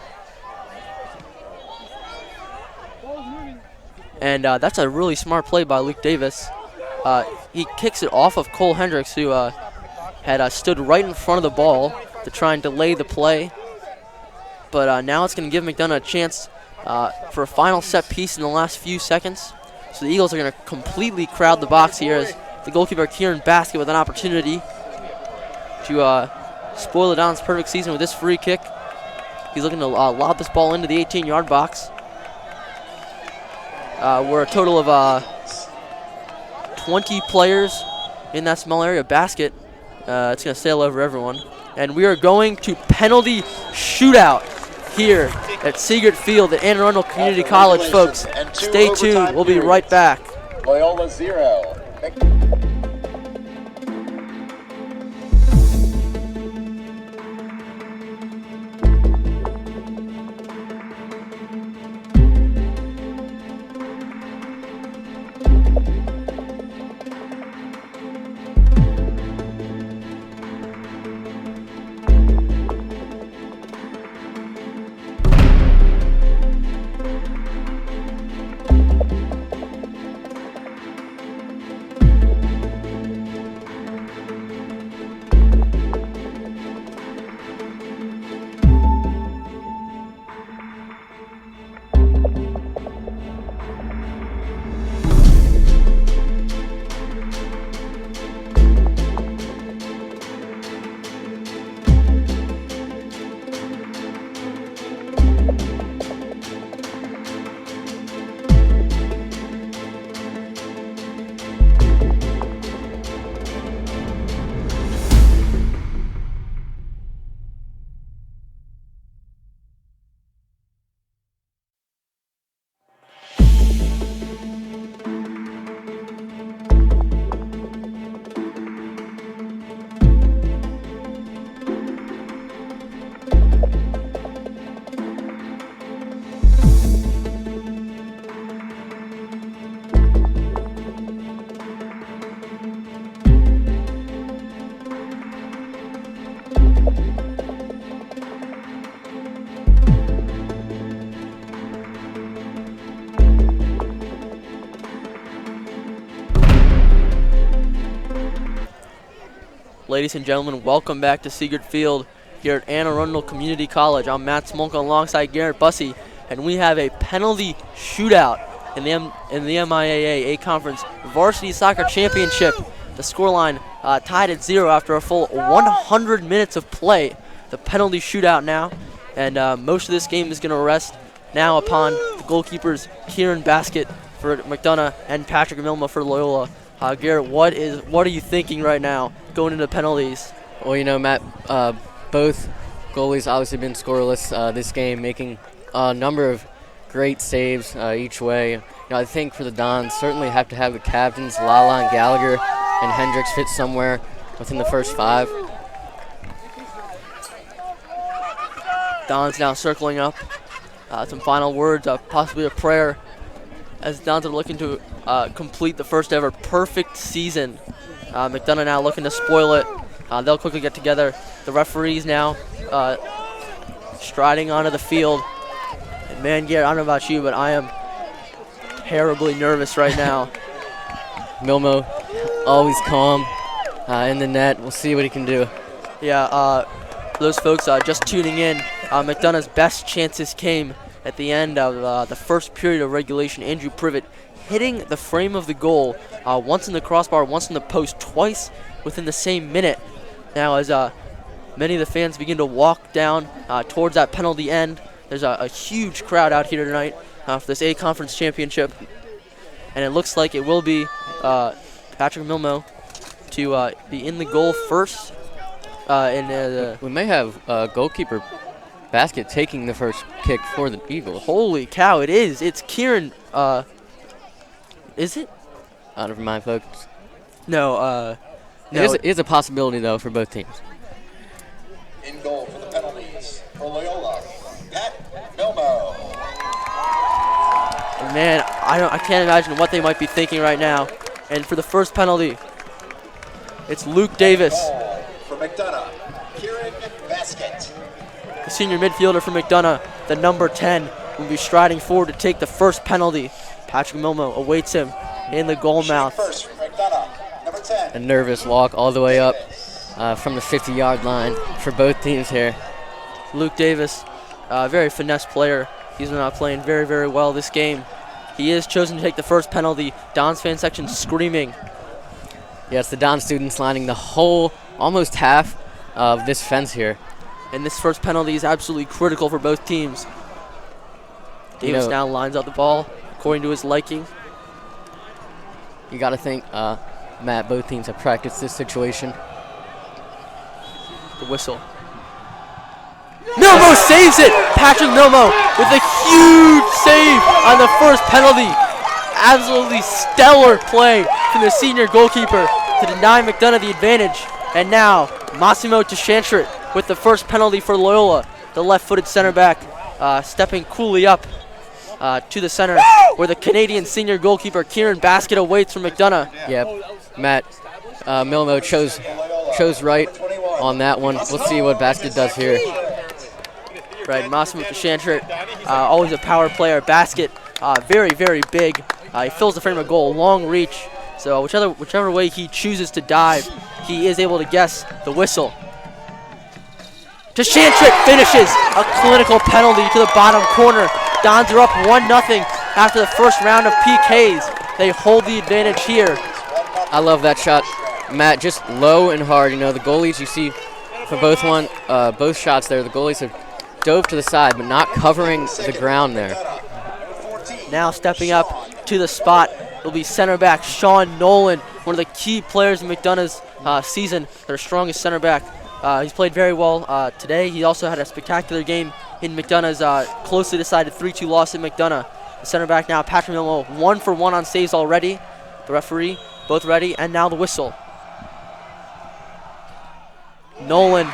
And that's a really smart play by Luke Davis. He kicks it off of Cole Hendricks, who had stood right in front of the ball to try and delay the play. But now it's going to give McDonogh a chance for a final set piece in the last few seconds. So the Eagles are going to completely crowd the box here as the goalkeeper Kieran Basket with an opportunity to spoil the Dons' perfect season with this free kick. He's looking to lob this ball into the 18-yard box. We're a total of 20 players in that small area. Basket, it's going to sail over everyone. And we are going to penalty shootout here at Siegert Field at Anne Arundel Community College, folks. Stay tuned. We'll be right back. Loyola 0. Ladies and gentlemen, welcome back to Siegert Field here at Anne Arundel Community College. I'm Matt Smolka alongside Garrett Bussey, and we have a penalty shootout in the MIAA A-Conference Varsity Soccer Championship. The scoreline tied at 0 after a full 100 minutes of play. The penalty shootout now, and most of this game is going to rest now upon the goalkeepers Kieran Basket for McDonogh and Patrick Milma for Loyola. Garrett, what are you thinking right now going into penalties? Well, you know, Matt, both goalie's obviously been scoreless this game, making a number of great saves each way. You know, I think for the Dons, certainly have to have the captains, Lala and Gallagher and Hendricks fit somewhere within the first 5. Dons now circling up. Some final words, possibly a prayer, as the Dons are looking to complete the first ever perfect season. McDonogh now looking to spoil it. They'll quickly get together. The referees now striding onto the field. And man, Garrett, I don't know about you, but I am terribly nervous right now. Milmo, always calm in the net. We'll see what he can do. Yeah, for those folks just tuning in, McDonogh's best chances came at the end of the first period of regulation. Andrew Privet hitting the frame of the goal, once in the crossbar, once in the post, twice within the same minute. Now as many of the fans begin to walk down towards that penalty end, there's a huge crowd out here tonight for this A Conference Championship. And it looks like it will be Patrick Milmo to be in the goal first. We may have goalkeeper Basket taking the first kick for the Eagles. Holy cow, it is. It's Kieran. Is it? Never mind, folks. No, It is a possibility, though, for both teams. In goal for the penalties for Loyola, Pat Milmo. Man, I can't imagine what they might be thinking right now. And for the first penalty, it's Luke Davis, Goal for McDonogh, Kieran Basket. the senior midfielder for McDonogh. The number 10 will be striding forward to take the first penalty. Patrick Milmo awaits him in the goal mouth. First for McDonogh, number 10. A nervous walk all the way up from the 50-yard line for both teams here. Luke Davis, a very finesse player. He's been playing very, very well this game. He is chosen to take the first penalty. Don's fan section screaming. Yes, the Don students lining the whole, almost half of this fence here. And this first penalty is absolutely critical for both teams. Davis now lines up the ball according to his liking. You got to think, Matt, both teams have practiced this situation. The whistle. Milmo saves it! Patrick Milmo with a huge save on the first penalty. Absolutely stellar play from the senior goalkeeper to deny McDonogh the advantage. And now, Massimo Tashantrit with the first penalty for Loyola. The left-footed center back stepping coolly up to the center where the Canadian senior goalkeeper Kieran Basket awaits from McDonogh. Yeah, Matt, Milmo chose right on that one. We'll see what Basket does here. Right, Massimo Tashantrit, always a power player. Basket, very, very big. He fills the frame of goal, long reach. So whichever way he chooses to dive, he is able to guess the whistle. Tashantrit finishes a clinical penalty to the bottom corner. Dons are up 1-0 after the first round of PKs. They hold the advantage here. I love that shot, Matt. Just low and hard. You know, the goalies you see for both shots there, the goalies have dove to the side, but not covering the ground there. Now stepping up to the spot will be center back Sean Nolan, one of the key players in McDonogh's season, their strongest center back. He's played very well today. He also had a spectacular game in McDonogh's closely decided 3-2 loss at McDonogh. The center back now, Patrick Milmo, 1 for 1 on saves already. The referee, both ready, and now the whistle. Nolan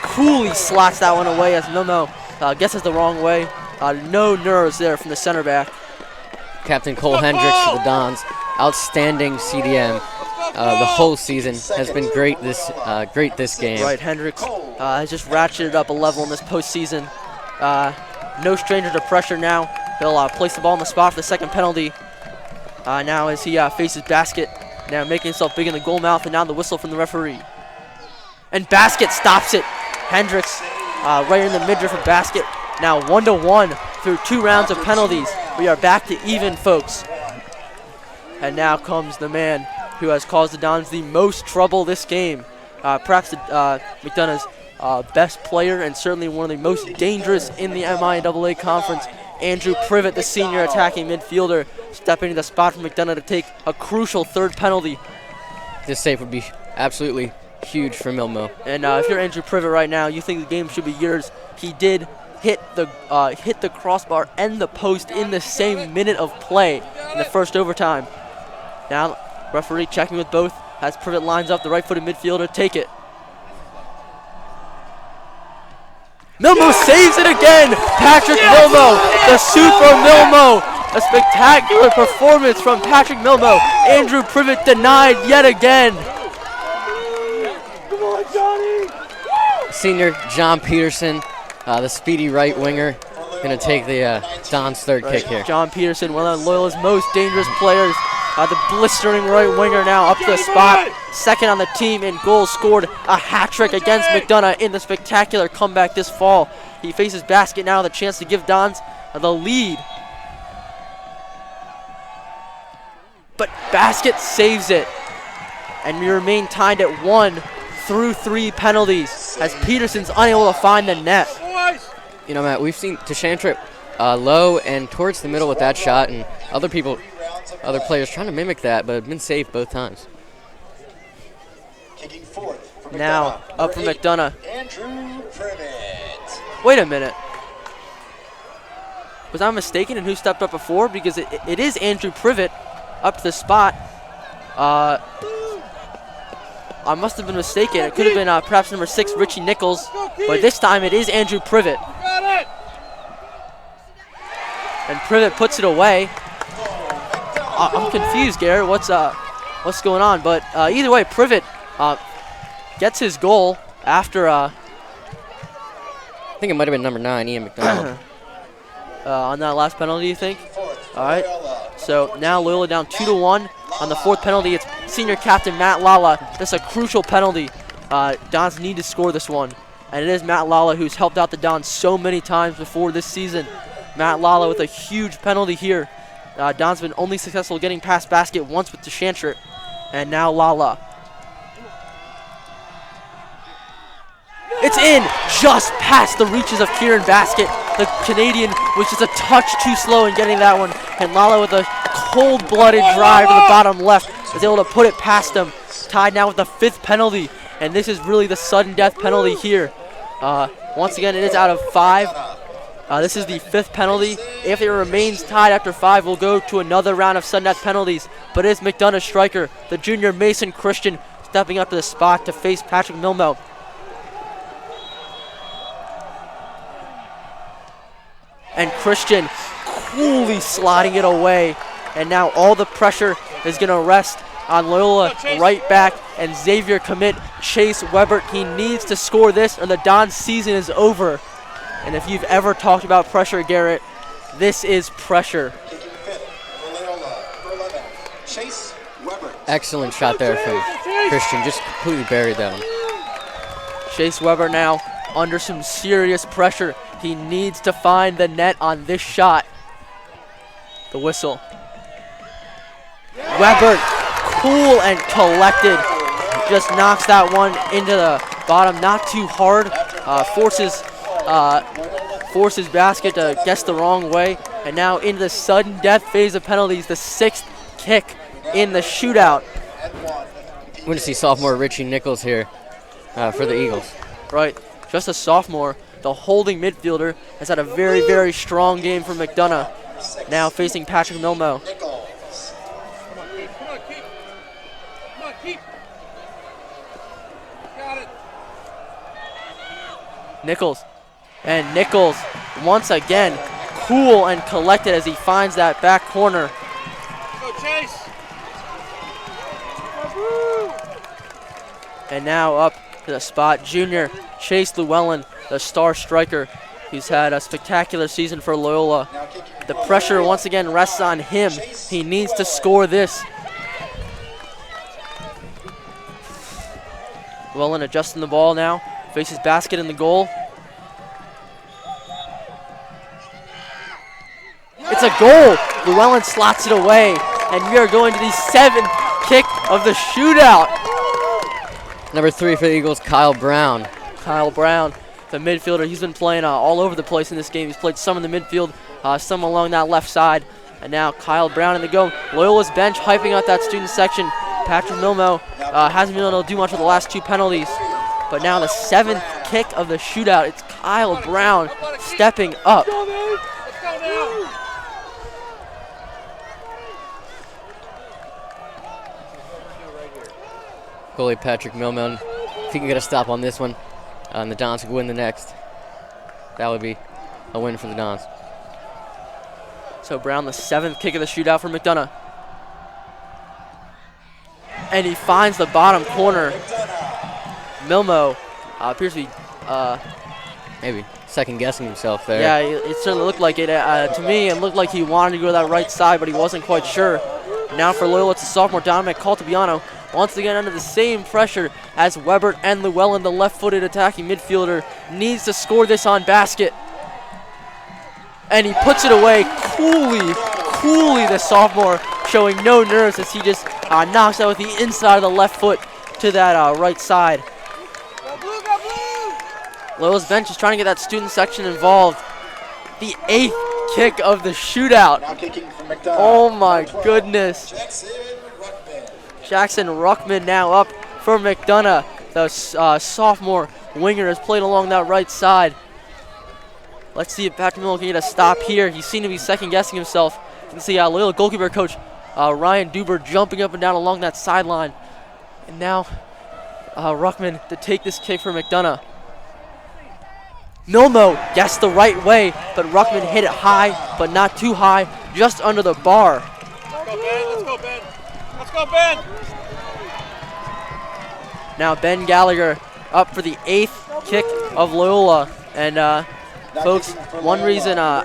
coolly slots that one away as Milmo guesses the wrong way. No nerves there from the center back. Captain Cole Hendricks for the Dons, outstanding CDM. The whole season has been great this game. Right, Hendricks has just ratcheted up a level in this postseason. No stranger to pressure now. He'll place the ball on the spot for the second penalty. Now as he faces Basket, now making himself big in the goal mouth, and now the whistle from the referee. And Basket stops it. Hendricks right in the midriff of Basket. Now 1-1 through 2 rounds of penalties. We are back to even, folks. And now comes the man who has caused the Dons the most trouble this game. Perhaps McDonogh's best player and certainly one of the most dangerous in the MIAA conference. Andrew Privet, the senior attacking midfielder, stepping to the spot for McDonogh to take a crucial third penalty. This save would be absolutely huge for Milmo. And if you're Andrew Privet right now, you think the game should be yours. He did hit the crossbar and the post in the same minute of play in the first overtime. Now, referee checking with both as Privet lines up the right-footed midfielder. Take it. Milmo saves it again. Patrick Milmo, the Super Milmo. A spectacular performance from Patrick Milmo. Andrew Privet denied yet again. Come on, Johnny! Senior John Peterson, the speedy right winger, going to take the Don's third kick here. John Peterson, one of Loyola's most dangerous players. The blistering right winger now up to the spot. Second on the team in goals scored. A hat trick against McDonogh in the spectacular comeback this fall. He faces basket now, the chance to give Dons the lead. But basket saves it. And we remain tied at 1 through 3 penalties as Peterson's unable to find the net. You know, Matt, we've seen Tashantrip low and towards the middle with that shot, and other players trying to mimic that, but have been safe both times. Kicking forth for Now, McDonogh, up for number 8, McDonogh. Andrew Privet. Wait a minute. Was I mistaken in who stepped up before? Because it is Andrew Privet up to the spot. I must have been mistaken. It could have been perhaps number 6, Richie Nichols. But this time it is Andrew Privet. And Privet puts it away. I'm confused, Garrett. What's going on? But either way, Privet gets his goal after. I think it might have been number 9, Ian McDonald. On that last penalty, you think? All right. So now Loyola down 2-1 on the 4th penalty. It's senior captain Matt Lala. This is a crucial penalty. Dons need to score this one, and it is Matt Lala who's helped out the Dons so many times before this season. Matt Lala with a huge penalty here. Don's been only successful getting past basket once with DeChantrip, and now Lala. It's in, just past the reaches of Kieran Basket. The Canadian was just a touch too slow in getting that one, and Lala with a cold-blooded drive to the bottom left is able to put it past him. Tied now with the 5th penalty, and this is really the sudden death penalty here. Once again, it is out of 5. This is the 5th penalty. If it remains tied after 5, we'll go to another round of sudden death penalties. But it is McDonogh striker, the junior Mason Christian, stepping up to the spot to face Patrick Milmo. And Christian coolly sliding it away. And now all the pressure is going to rest on Loyola right back and Xavier commit Chase Weber. He needs to score this or the Don's season is over. And if you've ever talked about pressure, Garrett, this is pressure. Kicking 5th for Loyola, number 11, Chase Weber. Excellent shot there from Christian. Just completely buried that one. Chase Weber now under some serious pressure. He needs to find the net on this shot. The whistle. Weber, cool and collected, just knocks that one into the bottom. Not too hard. Forces basket to guess the wrong way. And now into the sudden death phase of penalties, the 6th kick in the shootout. We're going to see sophomore Richie Nichols here for the Eagles. Right, just a sophomore. The holding midfielder has had a very, very strong game for McDonogh. Now facing Patrick Milmo. Nichols. And Nichols, once again, cool and collected as he finds that back corner. Go Chase! And now up to the spot, junior Chase Llewellyn, the star striker. He's had a spectacular season for Loyola. The pressure once again rests on him. He needs to score this. Llewellyn adjusting the ball now. Faces basket in the goal. It's a goal. Llewellyn slots it away. And we are going to the 7th kick of the shootout. Number 3 for the Eagles, Kyle Brown. Kyle Brown, the midfielder. He's been playing all over the place in this game. He's played some in the midfield, some along that left side. And now Kyle Brown in the go. Loyola's bench hyping out that student section. Patrick Milmo hasn't been able to do much with the last 2 penalties. But now the 7th kick of the shootout. It's Kyle Brown stepping up. Let's go now. Goalie Patrick Milman, if he can get a stop on this one, and the Dons could win the next, that would be a win for the Dons. So Brown, the 7th kick of the shootout for McDonogh. And he finds the bottom corner. Milmo appears to be, Maybe second guessing himself there. yeah, it certainly looked like it. To me, it looked like he wanted to go to that right side, but he wasn't quite sure. Now for Loyola, it's the sophomore Dominic Caltabiano. Once again under the same pressure as Webert and Llewellyn, the left-footed attacking midfielder, needs to score this on basket. And he puts it away coolly, the sophomore, showing no nerves as he just knocks out with the inside of the left foot to that right side. Loyola's bench is trying to get that student section involved. The 8th kick of the shootout. Now kicking from McDonogh. Oh my goodness. Jackson Ruckman. Jackson Ruckman now up for McDonogh. The sophomore winger has played along that right side. Let's see if Patrick Miller can get a stop here. He seemed to be second guessing himself. You can see Loyola goalkeeper coach Ryan Duber jumping up and down along that sideline. And now Ruckman to take this kick for McDonogh. Milmo guessed the right way, but Ruckman hit it high, but not too high, just under the bar. Let's go, Ben. Let's go, Ben. Let's go, Ben. Now Ben Gallagher up for the 8th kick of Loyola. And folks, one reason I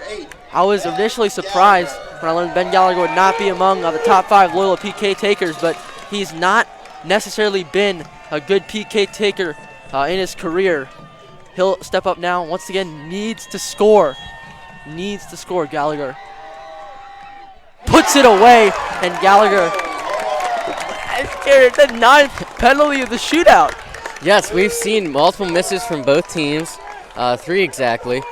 was initially surprised when I learned Ben Gallagher would not be among the top 5 Loyola PK takers, but he's not necessarily been a good PK taker in his career. He'll step up now. Once again, needs to score. Gallagher puts it away, and Gallagher carried the 9th penalty of the shootout. Yes, we've seen multiple misses from both teams, 3 exactly.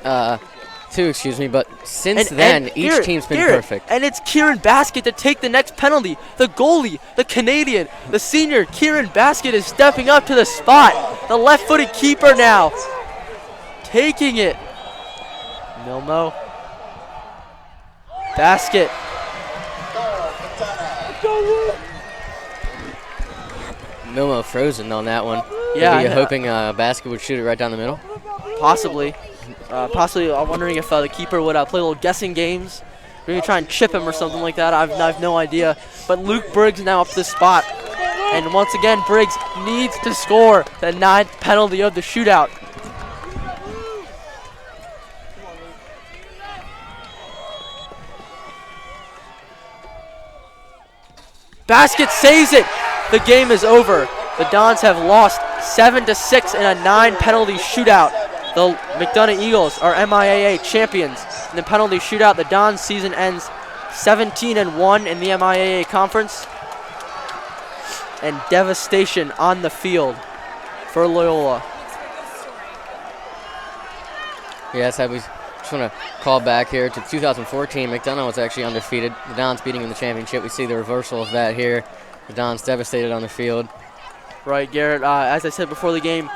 2, excuse me, but since then, each team's been perfect. And it's Kieran Basket to take the next penalty. The goalie, the Canadian, the senior, Kieran Basket is stepping up to the spot. The left-footed keeper now taking it. Milmo. Basket. Milmo frozen on that one. Yeah, Maybe I know. hoping Basket would shoot it right down the middle. Possibly. I'm wondering if the keeper would play little guessing games. Maybe try and chip him or something like that. I've no idea. But Luke Briggs now up to the spot. And once again, Briggs needs to score the 9th penalty of the shootout. Basket saves it. The game is over. The Dons have lost 7-6 in a 9-penalty shootout. The McDonogh Eagles are MIAA champions. In the penalty shootout, the Dons season ends 17-1 in the MIAA conference. And devastation on the field for Loyola. Yes, I just want to call back here to 2014. McDonogh was actually undefeated. The Dons beating in the championship. We see the reversal of that here. The Dons devastated on the field. Right, Garrett. As I said before the game,